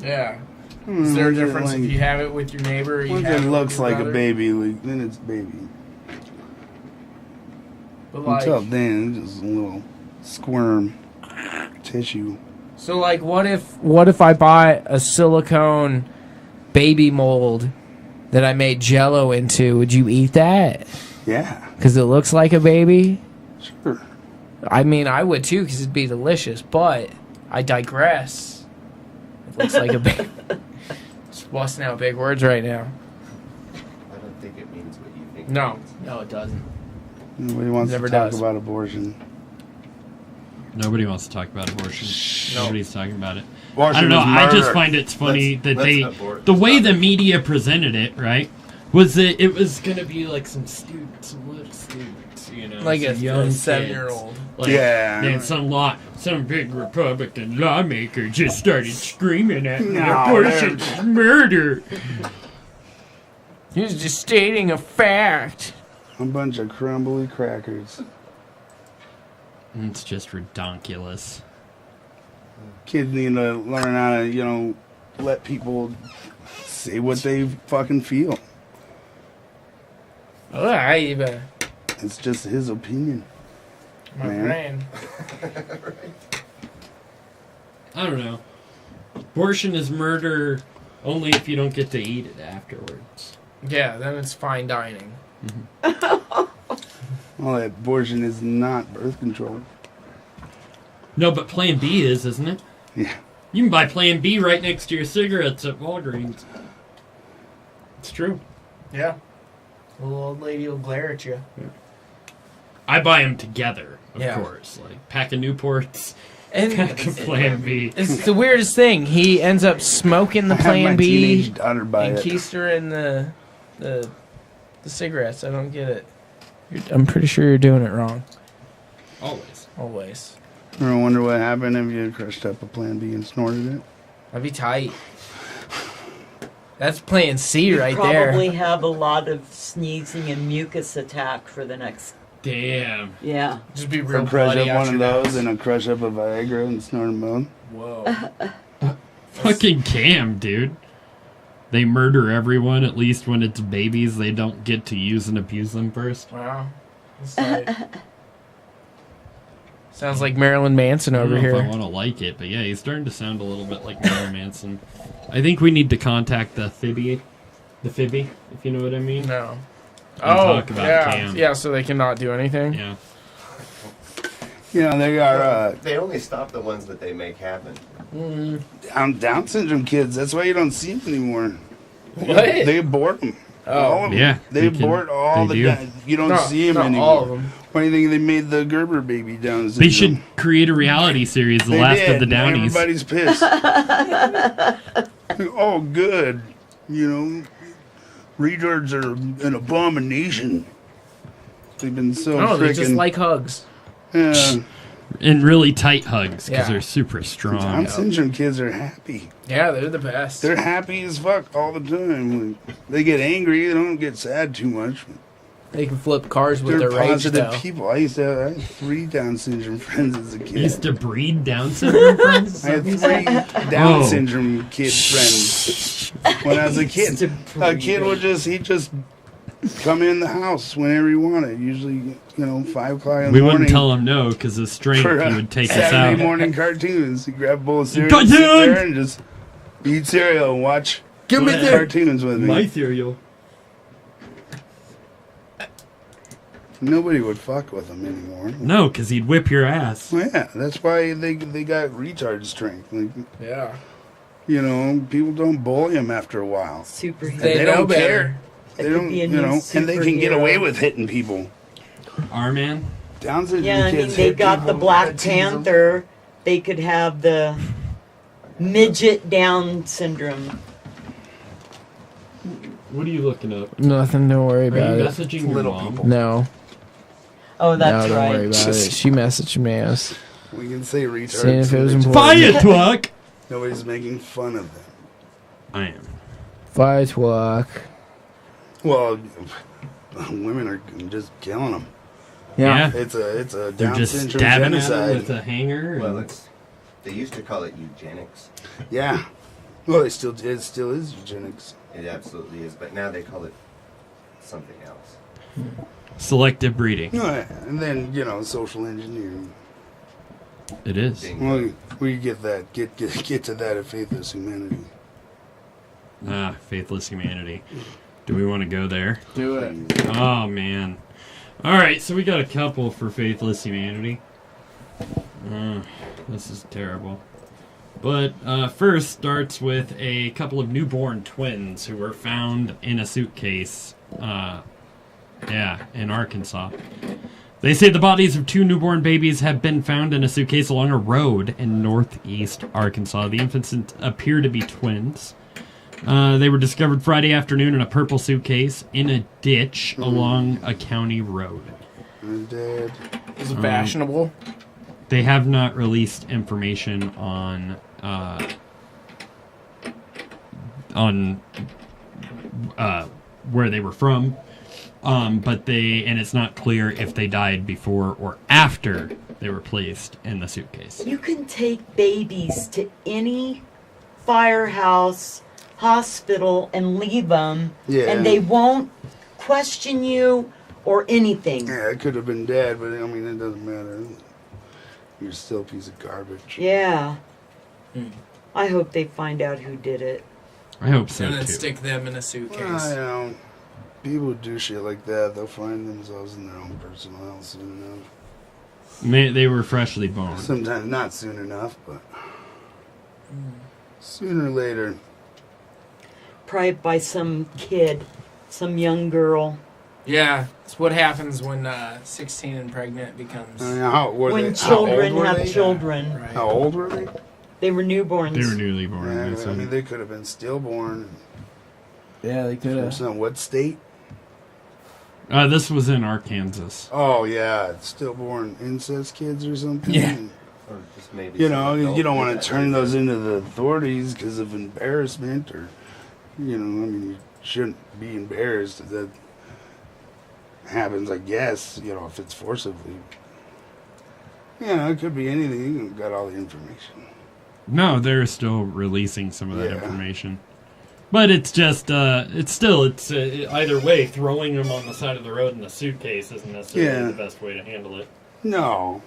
Yeah. Is there a difference if you have it with your neighbor or you Once have it it looks with your like a brother? baby, like, then it's baby. But like, Until then, it's just a little squirm tissue. so like, what if I buy a silicone baby mold that I made Jello into? Would you eat that? Yeah, Because it looks like a baby. sure. I mean, I would too, because it'd be delicious. But I digress. It looks like a baby. Just busting out big words right now. I don't think it means what you think. It No, means. no, it doesn't. Nobody wants Never to talk does. about abortion. Nobody wants to talk about abortion. No. Nobody's talking about it. Abortion I don't know. is I just murder. find it's funny that let's they, abort the this way the topic. media presented it, right, was that it was gonna be like some students, some little students, you know, Like some a young 7-year-old. kids. Like, Yeah. Then some big Republican lawmaker just started screaming at me, No, abortion is murder. He was just stating a fact. A bunch of crumbly crackers. It's just redonkulous. Kids need to learn how to, let people say what they fucking feel. Oh, I even It's just his opinion. my Man. brain. I don't know. Abortion is murder only if you don't get to eat it afterwards. Yeah, then it's fine dining. Well, abortion is not birth control. No, but Plan B is, isn't it? Yeah. You can buy Plan B right next to your cigarettes at Walgreens. It's true. Yeah. The little old lady will glare at you. I buy them together, of Yeah. course. Like, pack of Newports, And pack of Plan B. it's the weirdest thing. He ends up smoking the I had my Plan B teenage daughter buy and it. keistering the cigarettes. I don't get it. I'm pretty sure you're doing it wrong. Always. Always. I wonder what happened if you had crushed up a Plan B and snorted it. That'd be tight. That's Plan C You right probably there. have a lot of sneezing and mucus attack for the next. Damn. Yeah. Just be Or real crush bloody up one after of that. those and a crush up a Viagra and snort them both. Whoa. Fucking Cam, dude. They murder everyone, at least when it's babies. They don't get to use and abuse them first. Wow. It's like, sounds like Marilyn Manson I don't over know if I here. want to like it, but yeah, he's starting to sound a little bit like Marilyn Manson. I think we need to contact the Fibby, if you know what I mean. No. And Oh, talk about yeah. Cam. Yeah, so they cannot do anything. Yeah. They are They only stop the ones that they make happen. Down syndrome kids. That's why you don't see them anymore. What? They abort them. All of them. Yeah, They they can- abort all they the do. time. You don't No, see them not anymore. all of them. Why do you think they made the Gerber baby Down syndrome? They should create a reality series, The They Last did, of the and Downies. Everybody's pissed. Oh, good. Retards are an abomination. They've been so No, they just freaking. like hugs. Yeah. And really tight hugs, because Yeah. they're super strong. Down syndrome kids are happy. Yeah, they're the best. They're happy as fuck all the time. Like, they get angry. They don't get sad too much. They can flip cars with They're their rage, positive though. people. I had 3 Down syndrome friends as a You kid. used to breed Down syndrome friends? I had 3 Down Oh. syndrome kid friends when I was a kid. A kid would he'd just come in the house whenever he wanted. Usually, 5 o'clock in the We morning. wouldn't tell him no, because his strength, for, he would take us Saturday out. morning cartoons. He'd grab a bowl of cereal, Cartoon! sit there, and just eat cereal and watch Give me the- cartoons with me. My cereal. Nobody would fuck with him anymore. No, because he'd whip your ass. Well, yeah, that's why they got retard strength. Like, Yeah. people don't bully them after a while. Superhero. They They know don't better. care. That They could don't, be a new and they can get superhero. away with hitting people. Our man? Down syndrome Yeah, I mean, kids they hit got the people, Black tease 'em. Panther. They could have the midget Down syndrome. What are you looking up? Nothing, don't worry Are about you it. messaging your Little mom? people. No. Oh, that's no, don't worry right. about it. She messaged me. I was We can say retard. seeing if it was so important. Fire talk! Nobody's making fun of them. I am. Fire talk. Well, women are just killing them. Yeah. It's a They're Down just syndrome stabbing at genocide. them with a hanger. Well, and- they used to call it eugenics. Yeah. Well, it still is eugenics. It absolutely is, but now they call it something else. selective breeding. And then, social engineering. It is. Well, we get that. Get to that at Faithless Humanity. Faithless humanity. Do we want to go there? Do it. Oh, man. All right, so we got a couple for Faithless Humanity. This is terrible. But first starts with a couple of newborn twins who were found in a suitcase, in Arkansas. They say the bodies of 2 newborn babies have been found in a suitcase along a road in northeast Arkansas. The infants appear to be twins. They were discovered Friday afternoon in a purple suitcase in a ditch along a county road. I'm dead. Is it fashionable? They have not released information on where they were from, but it's not clear if they died before or after they were placed in the suitcase. You can take babies to any firehouse, hospital, and leave them, and they won't question you or anything. Yeah, it could have been dead, but it doesn't matter. You're still a piece of garbage. Yeah. I hope they find out who did it. I hope so, And then too. stick them in a suitcase. Well, people who do shit like that, they'll find themselves in their own personal hell soon enough. They were freshly born. Sometimes not soon enough, but sooner or later. Probably by some kid, some young girl. Yeah, it's what happens when 16 and pregnant becomes... When children have children. Right. How old were they? They were newborns. They were newly born. Yeah, they could have been stillborn. Yeah, they could have. From what state? This was in Arkansas. Oh, yeah. Stillborn incest kids or something? Yeah. Or just maybe You don't want to turn those into the authorities because of embarrassment or, you shouldn't be embarrassed. That happens, I guess, if it's forcibly. It could be anything. You got all the information. No, they're still releasing some of that information. But it's just, either way, throwing them on the side of the road in a suitcase isn't necessarily the best way to handle it. No.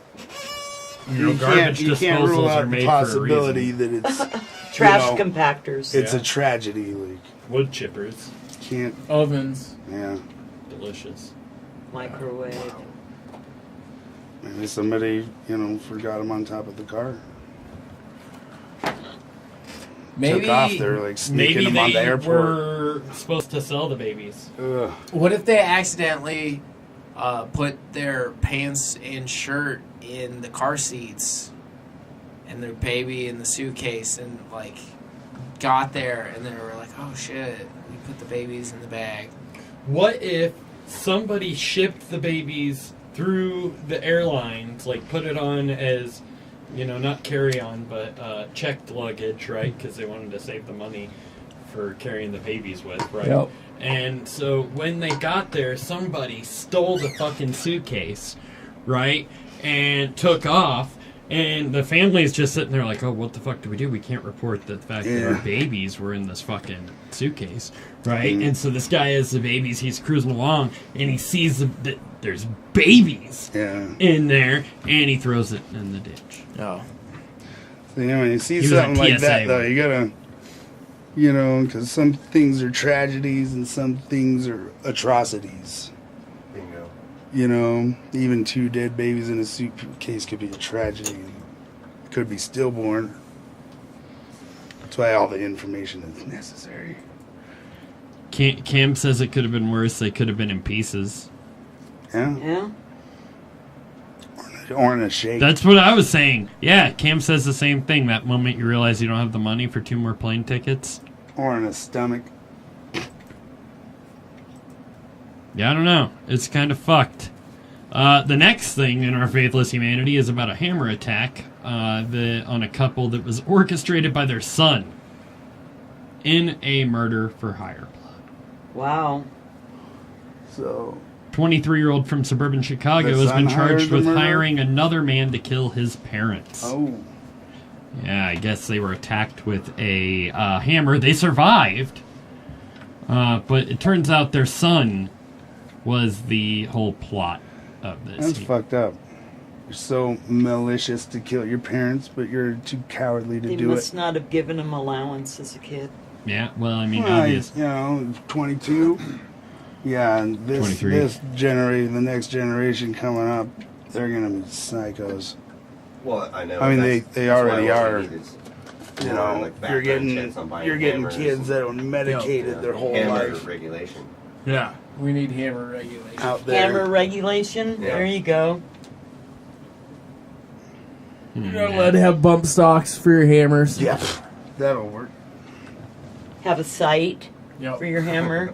Garbage you can't rule disposals are out made the for a possibility reason. that it's Trash compactors. It's a tragedy. Like wood chippers. Can't ovens. Yeah. Delicious. Microwave. Maybe somebody, forgot them on top of the car. Maybe took off. They're like sneaking them on the airport. Were supposed to sell the babies. Ugh. What if they accidentally put their pants and shirt in the car seats and their baby in the suitcase and got there and they were like, oh shit, we put the babies in the bag. What if somebody shipped the babies through the airlines, put it on as, not carry-on, but checked luggage, right? Because they wanted to save the money for carrying the babies with, right? Yep. And so when they got there, somebody stole the fucking suitcase, right? And took off. And the family's just sitting there like, oh, what the fuck do we do? We can't report the fact that our babies were in this fucking suitcase, right? And so this guy has the babies. He's cruising along, and he sees that there's babies in there, and he throws it in the ditch. Oh. So, when you see something like that, though, you gotta, because some things are tragedies and some things are atrocities. Bingo. Even 2 dead babies in a suitcase could be a tragedy. Could be stillborn. That's why all the information is necessary. Cam says it could have been worse. They could have been in pieces. Yeah. Or in a shake. That's what I was saying. Yeah, Cam says the same thing. That moment you realize you don't have the money for 2 more plane tickets. Or in a stomach. Yeah, I don't know. It's kind of fucked. The next thing in our Faithless Humanity is about a hammer attack on a couple that was orchestrated by their son in a murder for hire plot. Wow. So 23-year-old from suburban Chicago The has son been charged hired the with murderer? hiring another man to kill his parents. oh, Yeah, I guess they were attacked with a hammer. They survived, but it turns out their son was the whole plot of this. that's fucked up. You're so malicious to kill your parents, but you're too cowardly to They do must it. not have given him allowance as a kid. Yeah, well, I mean, Well, obvious. 22. Yeah, and 23. this generation, the next generation coming up, they're gonna be psychos. Well, I know. I mean, that's- they that's why already what we are. need is You more, know, like, you're background checks on getting buying you're getting hammers kids that are medicated and, their whole hammer life regulation. Yeah. We need hammer regulation. out there. Hammer regulation. Yeah. There you go. You're not allowed to have bump stocks for your hammers. Yeah, that'll work. Have a sight Yep. for your hammer.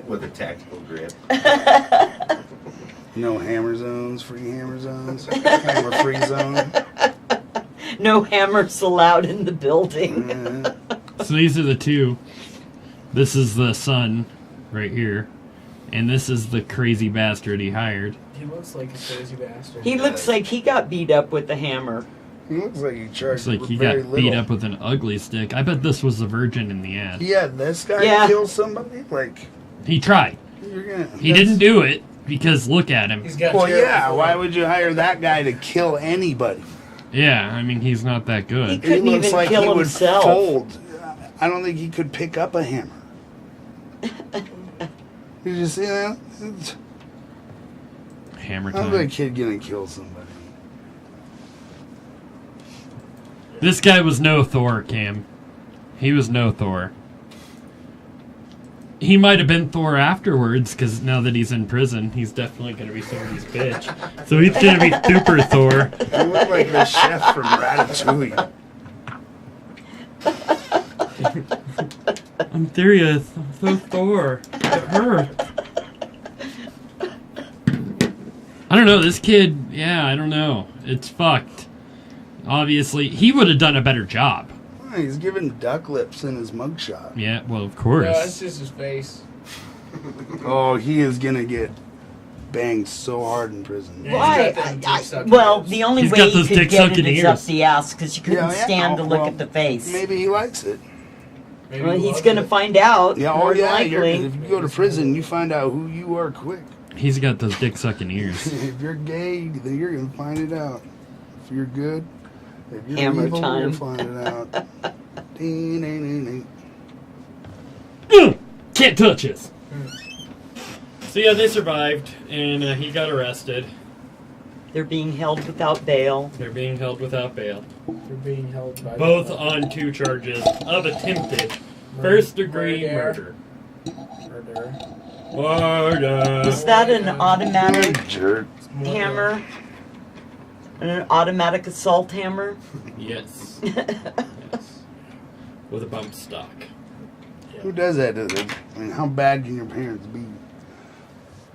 With a tactical grip. No hammer zones, free hammer zones, hammer free zone. No hammers allowed in the building. So these are the two. This is the son, right here, and this is the crazy bastard he hired. He looks like a crazy bastard. He looks like he got beat up with a hammer. He looks like he charged Looks like he very got beat little. up with an ugly stick. I bet this was a virgin in the ad. Yeah, this guy Yeah. killed somebody. Like He tried. you're gonna. He didn't do it because look at him. He's got Well, terrible yeah. form. Why would you hire that guy to kill anybody? Yeah, I mean he's not that He good. couldn't he looks even like kill he would himself. fold. I don't think he could pick up a hammer. Did you see that? Hammer How's a time. kid gonna kill somebody? This guy was no Thor, Cam. He was no Thor. He might have been Thor afterwards, because now that he's in prison, he's definitely going to be somebody's bitch. So he's going to be super Thor. You look like the chef from Ratatouille. I'm serious. I'm so Thor. It hurts. I don't know. This kid, yeah, I don't know. It's fucked. Obviously, he would have done a better job. Oh, he's giving duck lips in his mugshot. Yeah, well, of No, course. it's just his face. Oh, he is gonna get banged so hard in prison. Yeah. Why? He's got them dick sucking Well, ears. the only He's way got you those could dick get it sucking is up ears. the ass because you couldn't stand to look well, at the face. Maybe he likes it. Maybe Well, he he's loves going to it. find out. Yeah, more oh yeah. likely. If you go to prison, you find out who you are quick. He's got those dick sucking ears. If you're gay, then you're gonna find it out. If you're good, if you're Hammer evil, time. you'll find it out. Ding, ding, ding, ding. Can't touch us. So yeah, they survived, and he got arrested. They're being held without bail. They're being held without bail. They're being held by Both on 2 charges of attempted first-degree murder. murder. Murder. Is that an automatic Jerk. hammer? An automatic assault hammer? Yes. Yes. With a bump stock. Who does that to them? I mean, how bad can your parents be?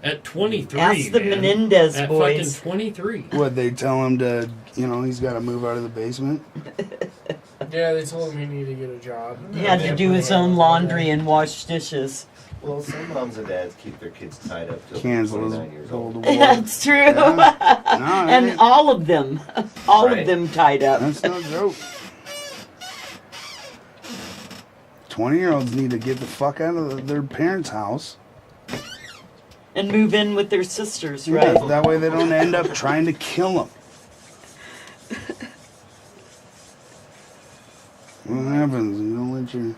At 23, Ask the man. Menendez At boys. fucking 23. What, they tell him to, he's got to move out of the basement? Yeah, they told him he needed to get a job. He had to do his own laundry and wash dishes. Well, some moms and dads keep their kids tied up till they're Kansas 29 years old old. war. That's true. Yeah. No, And ain't- all of them. All Right. of them tied up. That's no joke. 20-year-olds need to get the fuck out of their parents' house. And move in with their sisters, Yeah, right? that way they don't end up trying to kill them. What happens? You don't let your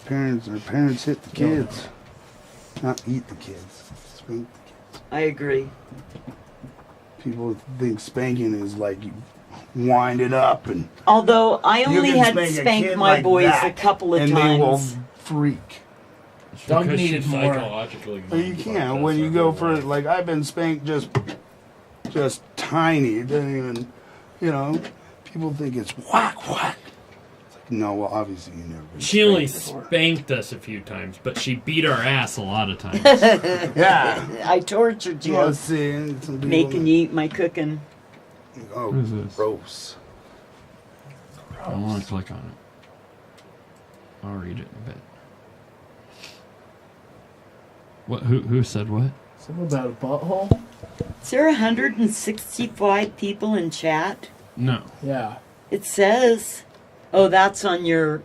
parents hit the kids. Not eat the kids. Spank the kids. I agree. People think spanking is like you wind it up and Although I you only can had to spank a spank kid my like boys that, a couple of and they will times. freak. Doug Because needed she's more. psychologically Well, you can't. When you go for like I've been spanked just tiny. It doesn't even, people think it's whack whack. It's like, no, well, obviously you never. Been She only spanked before. spanked us a few times, but she beat our ass a lot of times. Yeah. I tortured you, Let's see. Some people, making you eat my cooking. Oh, What is this? gross. I want to click on it. I'll read it in a bit. What? Who said what? Something about a butthole? Is there 165 people in chat? No. Yeah. It says. Oh, that's on your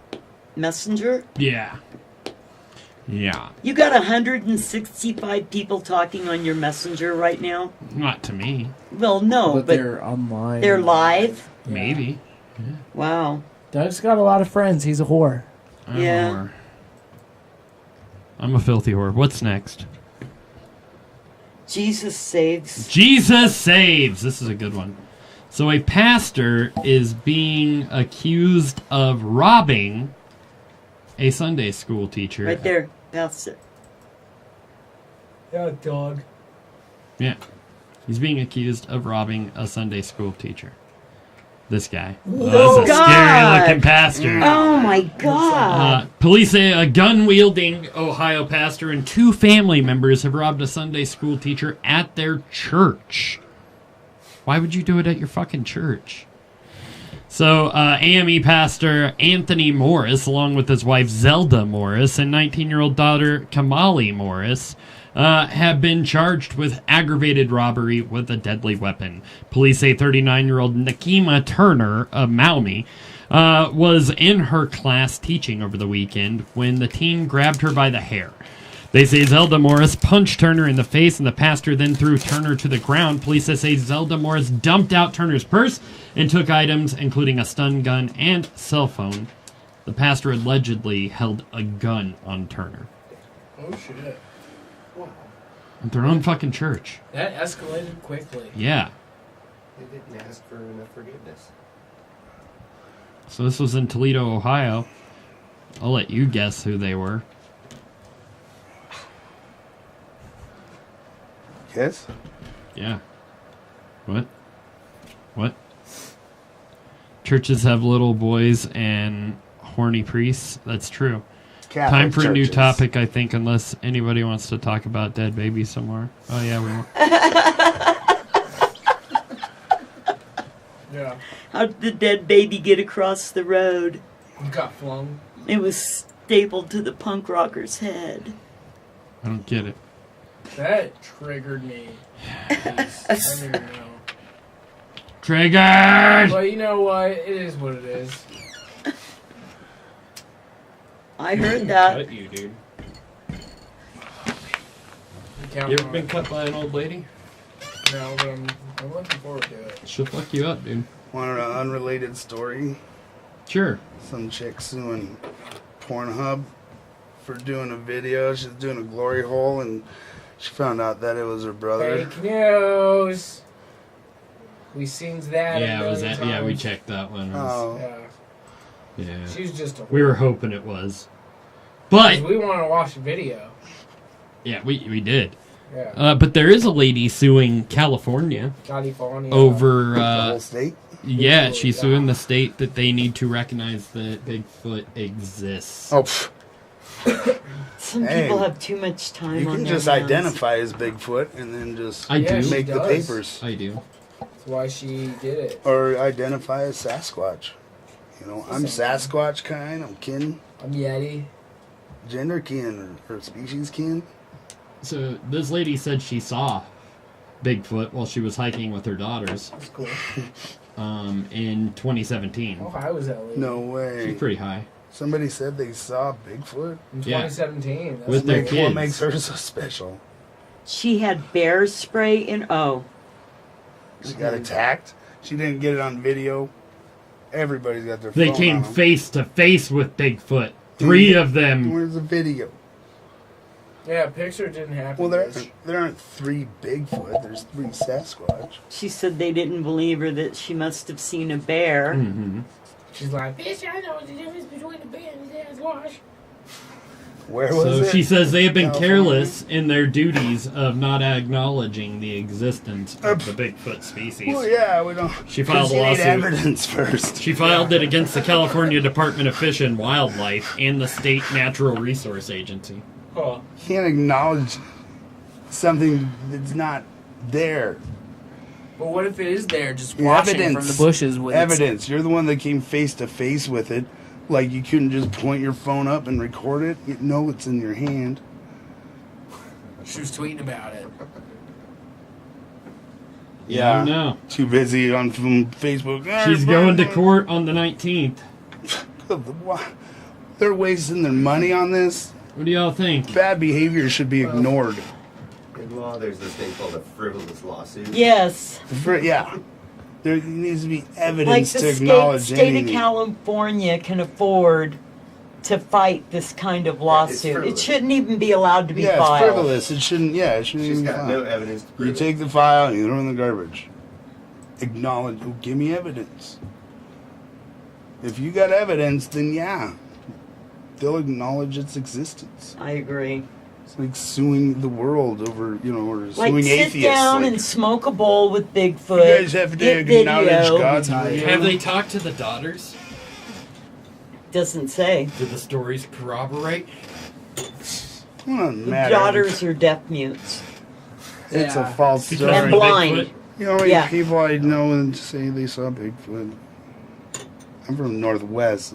messenger? Yeah. Yeah. You got 165 people talking on your messenger right now? Not to me. Well, no, but they're online. they're live? Yeah. Maybe. Wow. Doug's got a lot of friends. He's a whore. I'm Yeah. a whore. I'm a filthy whore. What's next? Jesus saves. Jesus saves. This is a good one. So a pastor is being accused of robbing a Sunday school teacher. Right there. That's it. Yeah, dog. Yeah. He's being accused of robbing a Sunday school teacher. This guy. Oh, That's a scary looking pastor. Oh, my God. Police say a gun-wielding Ohio pastor and 2 family members have robbed a Sunday school teacher at their church. Why would you do it at your fucking church? So, AME pastor Anthony Morris, along with his wife Zelda Morris and 19-year-old daughter Kamali Morris, have been charged with aggravated robbery with a deadly weapon. Police say 39-year-old Nakima Turner of Maumee was in her class teaching over the weekend when the teen grabbed her by the hair. They say Zelda Morris punched Turner in the face, and the pastor then threw Turner to the ground. Police say Zelda Morris dumped out Turner's purse and took items, including a stun gun and cell phone. The pastor allegedly held a gun on Turner. Oh, shit. Wow. At their own fucking church. That escalated quickly. Yeah. They didn't ask for enough forgiveness. So this was in Toledo, Ohio. I'll let you guess who they were. Yes? Yeah. What? What? Churches have little boys and horny priests. That's true. Catholic Time for a new churches. topic, I think, unless anybody wants to talk about dead babies somewhere. Oh, yeah, we will. Yeah. How did the dead baby get across the road? Got flung. It was stapled to the punk rocker's head. I don't get it. That triggered me. I don't even know. Triggered! But you know what? It is what it is. I heard that. Cut you, dude. Count You ever on been it. cut by an old lady? No, but I'm looking forward to it. She'll fuck you up, dude. Want an unrelated story? Sure. Some chick suing Pornhub for doing a video. She's doing a glory hole, and she found out that it was her brother. Fake news. We seen that. Yeah, a was million that? Yeah, we times. checked that one. It was- Oh. Yeah. yeah. She's just a. We were hoping it was. But, We want to watch the video. yeah, we did. Yeah. But there is a lady suing California California. over, The whole state? yeah, she's suing the state that they need to recognize that Bigfoot exists. Oh, pff. Some Hey, people have too much time You on can their just hands. identify as Bigfoot and then just I do. make she the does. papers. I do. That's why she did it. Or identify as Sasquatch. You know, I'm Sasquatch kind, I'm kin, I'm Yeti. gender kin, or species kin. So this lady said she saw Bigfoot while she was hiking with her daughters That's cool. in 2017. How high was that lady? No way. She's pretty high. Somebody said they saw Bigfoot. In Yeah. 2017. That's With their amazing. kids. What makes her so special? She had bear spray in. Oh. She got attacked. She didn't get it on video. Everybody's got their They phone came on 'em. face to face with Bigfoot. 3 of them. Where's the video? Yeah, picture didn't happen. Well, there bitch. aren't 3 Bigfoot. There's 3 Sasquatch. She said they didn't believe her that she must have seen a bear. Mm-hmm. She's like, bitch, I know the difference between the bear and the Sasquatch. Where was So it? she says they have been California? careless in their duties of not acknowledging the existence of the Bigfoot species. Well, yeah, we don't. She filed 'cause a you need lawsuit. evidence first. She filed it against the California Department of Fish and Wildlife and the State Natural Resource Agency. Huh. You can't acknowledge something that's not there. But what if it is there, just Yeah, watching evidence. from the bushes with Evidence. You're the one that came face to face with it. Like, you couldn't just point your phone up and record it. You know it's in your hand. She was tweeting about it. Yeah. No. Too busy on Facebook. She's going to court on the 19th. They're wasting their money on this. What do y'all think? Bad behavior should be ignored. In law, there's this thing called a frivolous lawsuit. Yes. Yeah. There needs to be Like evidence the to acknowledge state of anything. California can afford to fight this kind of lawsuit. It frivolous. shouldn't even be allowed to be Yeah, filed. it's frivolous. It shouldn't. Yeah, it shouldn't She's even be got filed. no evidence to prove You it. take the file, you throw it in the garbage. Acknowledge. Oh, give me evidence. If you got evidence, then yeah, they'll acknowledge its existence. I agree. It's like suing the world over, or Like suing sit atheists. down like, and smoke a bowl with Bigfoot. you guys have to get acknowledge video. God's Have real. Have they talked to the daughters? Doesn't say. Did the stories corroborate? Well, it The matters. daughters are deaf mutes It's Yeah. a false Because story. and blind. Bigfoot? You know how many Yeah. people I know and say they saw Bigfoot? I'm from the Northwest.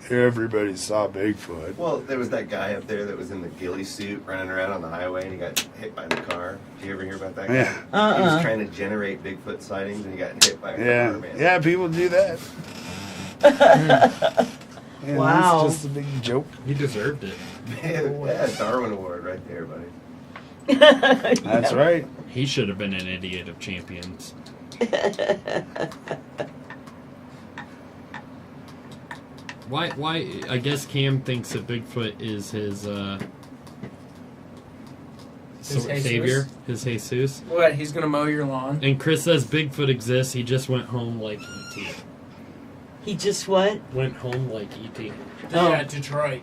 Everybody saw Bigfoot. Well, there was that guy up there that was in the ghillie suit running around on the highway and he got hit by the car. Did you ever hear about that guy? Yeah. He was trying to generate Bigfoot sightings and he got hit by a Yeah. car, man. Yeah, people do that. Yeah, Wow. That's just a big joke. He deserved it. Yeah, Darwin Award right there, buddy. That's right. He should have been an idiot of champions. Why? I guess Cam thinks that Bigfoot is his Jesus? savior, his Jesus. What? He's gonna mow your lawn? And Chris says Bigfoot exists. He just went home like E.T. He just what? Went home like E.T. Yeah, Detroit.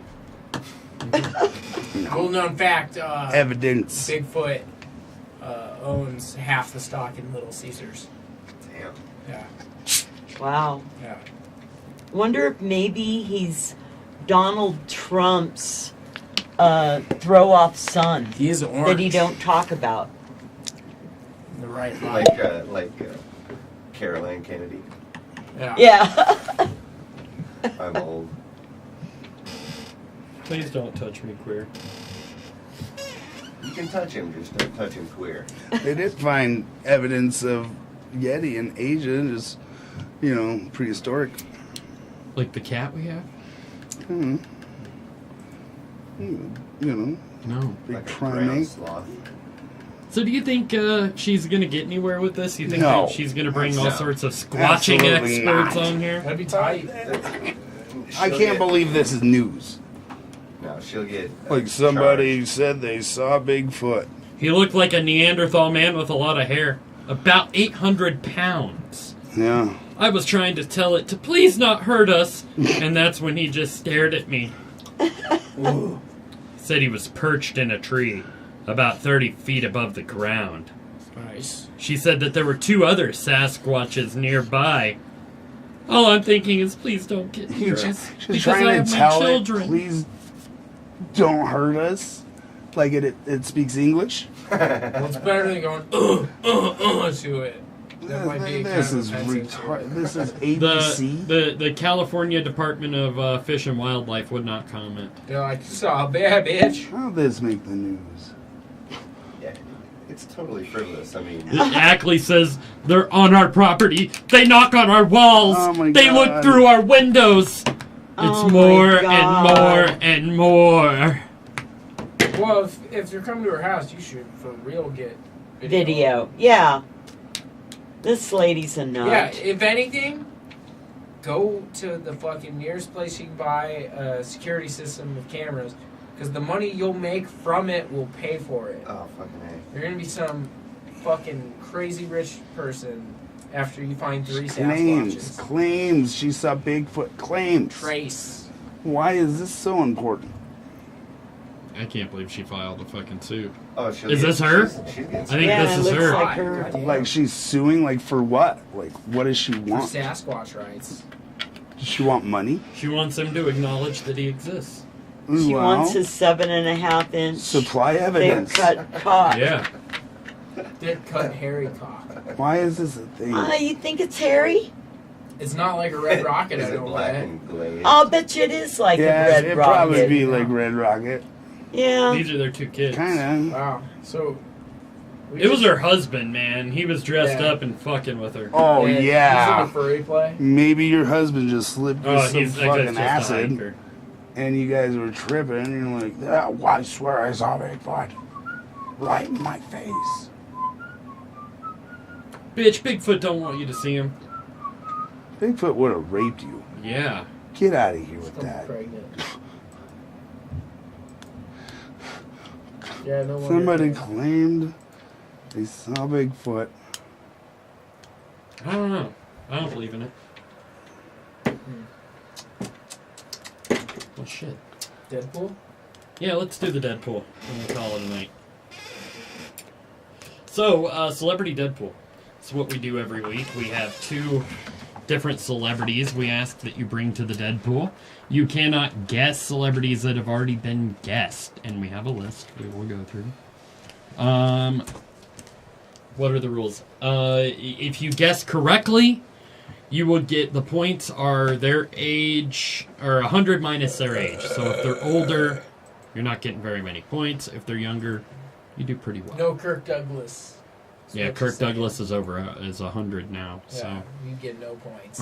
Little known fact: Evidence. Bigfoot owns half the stock in Little Caesars. Damn. Yeah, Wow. yeah. Wonder if maybe he's Donald Trump's throw-off son He is orange. that he don't talk about. The right line. Like Caroline Kennedy. Yeah. Yeah. I'm old. Please don't touch me, queer. You can touch him, just don't touch him queer. They did find evidence of Yeti in Asia, just, prehistoric. Like the cat we have? Hmm. No. Big Like a ground primate. sloth. So do you think she's going to get anywhere with this? You think No. that she's going to bring all No. sorts of squatching Absolutely experts not. on here? That'd be tight. I can't believe this is news. No, she'll get. Like somebody said they saw Bigfoot. He looked like a Neanderthal man with a lot of hair. About 800 pounds. Yeah. I was trying to tell it to please not hurt us, and that's when he just stared at me. Said he was perched in a tree, about 30 feet above the ground. Nice. She said that there were 2 other Sasquatches nearby. All I'm thinking is, please don't get near us, She's because trying I to have my tell it, children. please don't hurt us. Like it speaks English. Well, it's better than going to it. That might be This kind is of offensive. retarded. This is ABC. The California Department of Fish and Wildlife would not comment. They're like, you saw a bad bitch. How did this make the news? Yeah, it's totally frivolous. I mean, Ackley says they're on our property. They knock on our walls. Oh my They look God. through our windows. It's Oh my more and God. more and more. Well, if you're coming to her house, you should for real get Video. Yeah. This lady's a nut. Yeah, if anything, go to the fucking nearest place you can buy a security system of cameras, because the money you'll make from it will pay for it. oh fucking A. You're gonna be some fucking crazy rich person after you find 3 Claims. Sasquatches. Claims. She saw Bigfoot. Claims. Trace. Why is this so important? I can't believe she filed a fucking suit. Oh, she'll Is get- this her? She's getting I think Yeah, this it is looks her. like her. Goddamn. Like she's suing, like for what? Like what does she For want? Sasquatch rights. Does she want money? She wants him to acknowledge that he exists. She Well, wants his 7.5-inch supply thick evidence. cut cock. Yeah. Thick cut hairy cock. Why is this a thing? You think it's hairy? It's not like a red rocket, Is I it don't black bet. and glazed? I'll bet you it is like yeah, a red it'd rocket. probably be like Red Rocket. Yeah. These are their 2 kids. Kind of. Wow. So It was her husband, man. He was dressed up and fucking with her. Oh He's in yeah. the furry play. Maybe your husband just slipped you some he's fucking just a acid, hiker. and you guys were tripping, and you're like, "Oh, I swear I saw Bigfoot right in my face." Bitch, Bigfoot don't want you to see him. Bigfoot would have raped you. Yeah. Get out of here with I'm that. pregnant. Yeah, no wonder. Somebody claimed they saw Bigfoot. I don't know. I don't believe in it. Well, shit. Deadpool? Yeah, let's do the Deadpool, and we'll call it a night. So, Celebrity Deadpool. It's what we do every week. We have 2 different celebrities we ask that you bring to the Deadpool. You cannot guess celebrities that have already been guessed, and we have a list we will go through. What are the rules? If you guess correctly, you will get, the points are their age, or 100 minus their age. So if they're older, you're not getting very many points. If they're younger, you do pretty well. No Kirk Douglas. Yeah, Kirk Douglas is over, is 100 now. Yeah, So, you get no points.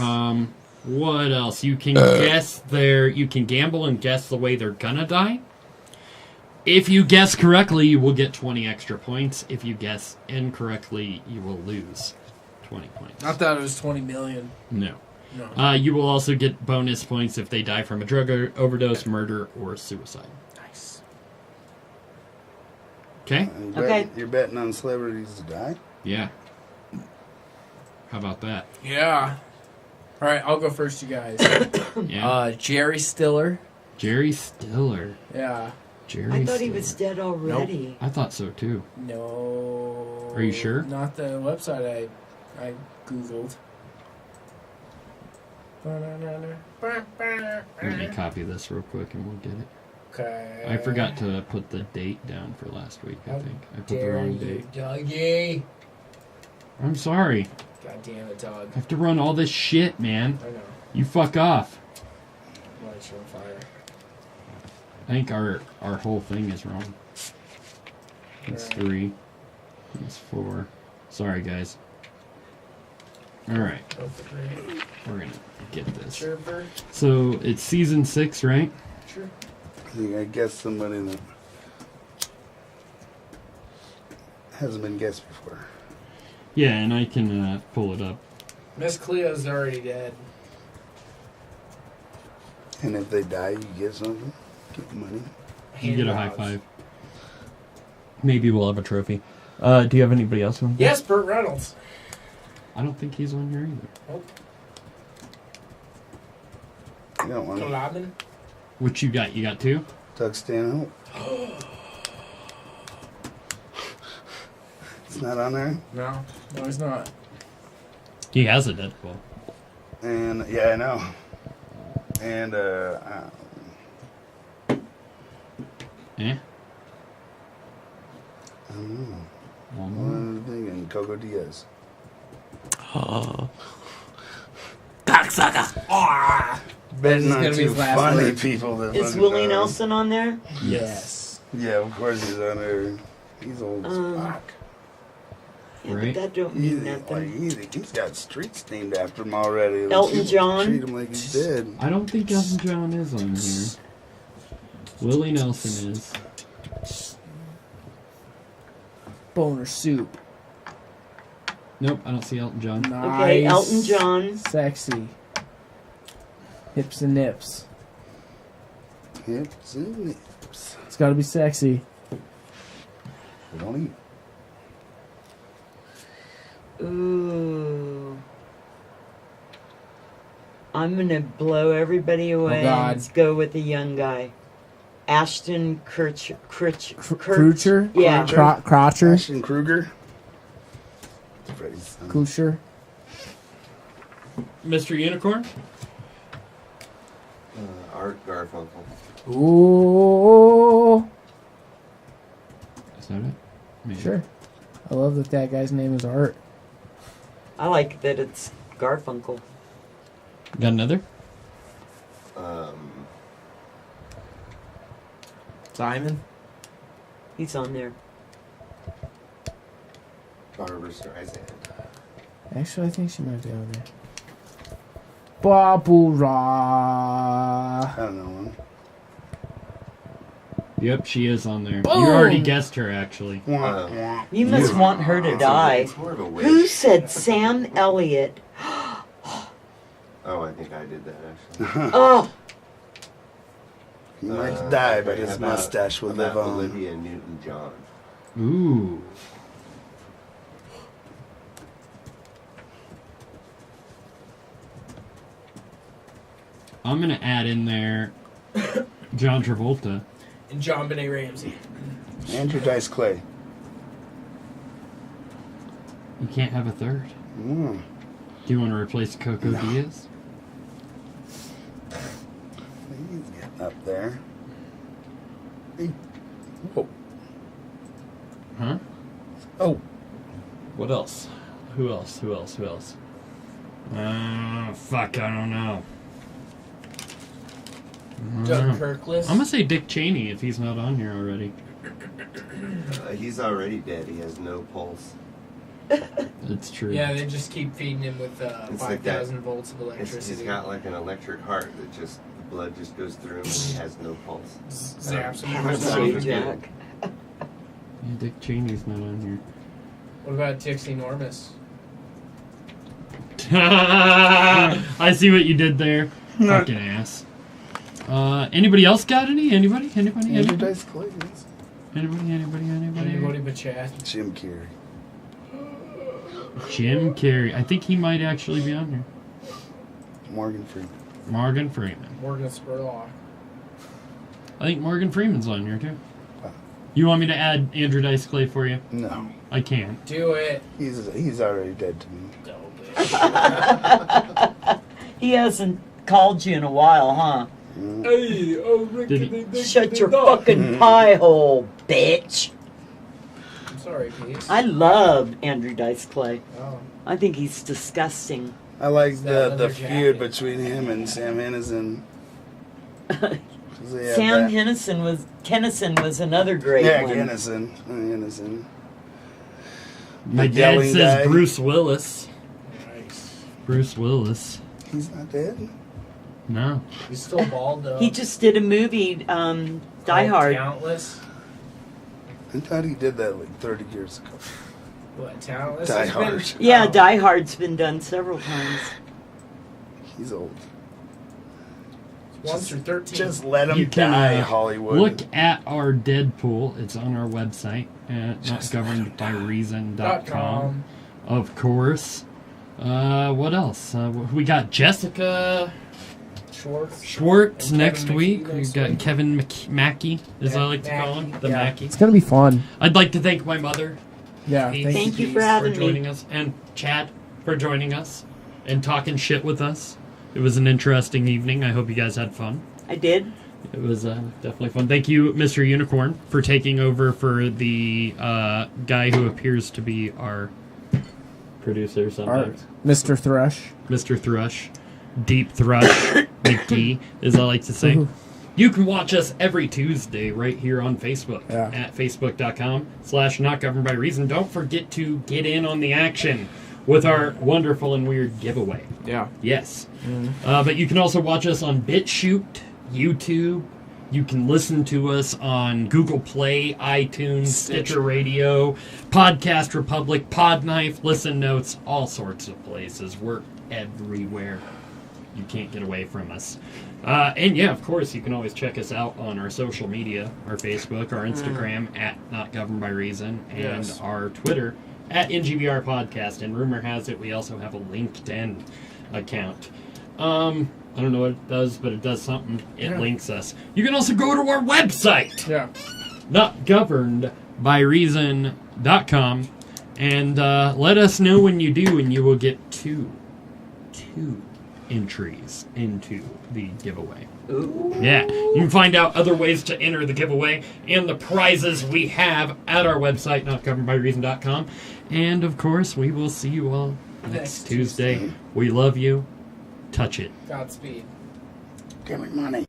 what else? You can guess you can gamble and guess the way they're gonna die. If you guess correctly, you will get 20 extra points. If you guess incorrectly, you will lose 20 points. I thought it was 20 million. No. No. You will also get bonus points if they die from a drug overdose, murder, or suicide. Nice. Okay? Okay. You're betting on celebrities to die? Yeah. How about that? Yeah. All right, I'll go first, you guys. Yeah. Jerry Stiller. Jerry Stiller. Yeah. Jerry I thought he Stiller. was dead already. I thought so too. No. Are you sure? Not the website I googled. Let me copy this real quick and we'll get it. Okay. I forgot to put the date down for last week, I How think. I put the dare wrong you, date. Dougie. I'm sorry. God damn it, dog. I have to run all this shit, man. I know. You fuck off. Lights are on fire. I think our whole thing is wrong. It's Right. 3. It's 4. Sorry, guys. Alright. We're gonna get this. Sure, Bert? So, it's season 6, right? Sure. I guess somebody that hasn't been guessed before. Yeah, and I can pull it up. Miss Cleo's already dead. And if they die, you get something? Get money? You get a high five. Maybe we'll have a trophy. Do you have anybody else on? Yes, Burt Reynolds. I don't think he's on here either. Oh, You got one. Kalaman. What you got? You got 2? Doug Stanhope. It's not on there. No, he's not. He has a Deadpool. And yeah, I know. And Eh? I don't know. One One more. other thing, and Coco Diaz. Cocksucker. Ah. Betting This is on gonna be 2 his last funny word. people. That Is fucking Willie die. Nelson on there? Yes. Yeah, of course he's on there. He's old as fuck. Yeah, Right. but that don't mean nothing. He's got streets named after him already. Elton People John? Treat him like he's dead. I don't think Elton John is on here. Willie Nelson is. Boner soup. Nope, I don't see Elton John. Nice. Okay, Elton John. Sexy. Hips and nips. Hips and nips. It's got to be sexy. We don't eat. Ooh. I'm gonna blow everybody away God. and go with the young guy. Ashton Kutcher. Crutcher? Yeah. Crotcher? Ashton Kruger. Freddy's son. Kusher? Mr. Unicorn? Art Garfunkel. Ooh. Is that it? Maybe. Sure. I love that guy's name is Art. I like that it's Garfunkel. Got another? Simon? He's on there. Barbara Streisand. Actually, I think she might be on there. Barbara. I don't know. Yep, she is on there. Boom! You already guessed her, actually. You must want her to die. It's more of a wish. Who said Sam Elliott? Oh, I think I did that actually. Oh, He might die, but his How about- mustache will how live about on. Olivia Newton-John. Ooh. I'm gonna add in there John Travolta. And John Benet Ramsey. Andrew Dice Clay. You can't have a third. Mm. Do you want to replace Coco Diaz? He's getting up there. Hey. Whoa. Huh? Oh. What else? Who else? Fuck, I don't know. Doug Kirkless. I'm gonna say Dick Cheney if he's not on here already. He's already dead. He has no pulse. It's true. Yeah, they just keep feeding him with It's like that. 5,000 volts of electricity. He's got like an electric heart that just, the blood just goes through him and he has no pulse. Zaps him. That's not even good. Jack. Yeah, Dick Cheney's not on here. What about Dixie Normus? I see what you did there. Fucking ass. Anybody else got any? Anybody? Andrew Dice Clay. Yes. Anybody but Chad? Jim Carrey. Jim Carrey. I think he might actually be on here. Morgan Freeman. Morgan Freeman. Morgan Spurlock. I think Morgan Freeman's on here too. Wow. You want me to add Andrew Dice Clay for you? No. I can't. Do it. He's already dead to me. He hasn't called you in a while, huh? Hey, oh, Shut your fucking pie hole, bitch. I'm sorry, Pete. I love Andrew Dice Clay. Oh. I think he's disgusting. I like that the leather feud jacket? between him and Sam Henderson. Sam Kennison was another great Yeah, one. Kennison. My The dad yelling says guy. Bruce Willis. Nice. Bruce Willis. He's not dead. No. He's still bald, though. He just did a movie, Die Hard. Talentless. I thought he did that like 30 years ago. What, Talentless? Die It's been- Hard. Yeah, Oh. Die Hard's been done several times. He's old. 1 through 13. Just let him You can, die, Hollywood. Look at our Deadpool. It's on our website at notgovernedbyreason.com. Of course. What else? We got Jessica Schwartz And next Kevin week. McKee We've next got week. Kevin Mackey, as I like to call him. The Yeah. Mackey. It's going to be fun. I'd like to thank my mother, Yeah. Pete, Thank you for having me. joining us, and Chad for joining us and talking shit with us. It was an interesting evening. I hope you guys had fun. I did. It was definitely fun. Thank you, Mr. Unicorn, for taking over for the guy who appears to be our producer sometimes. Mr. Thrush. Mr. Thrush. Deep Thrush McGee, as I like to say. You can watch us every Tuesday right here on Facebook at facebook.com/notgovernedbyreason. Don't forget to get in on the action with our wonderful and weird giveaway. Yeah. Yes. But you can also watch us on BitChute, YouTube. You can listen to us on Google Play, iTunes, Stitcher Radio, Podcast Republic, Podknife, Listen Notes, all sorts of places. We're everywhere. You can't get away from us. And yeah, of course, you can always check us out on our social media, our Facebook, our Instagram at Not Governed by Reason, and our Twitter at NGBR Podcast. And rumor has it we also have a LinkedIn account. I don't know what it does, but it does something. It links us. You can also go to our website, notgovernedbyreason.com, and let us know when you do, and you will get two entries into the giveaway. Ooh. Yeah, you can find out other ways to enter the giveaway and the prizes we have at our website, notgovernedbyreason.com. And of course, we will see you all next Tuesday. We love you. Touch it. Godspeed. Give me money.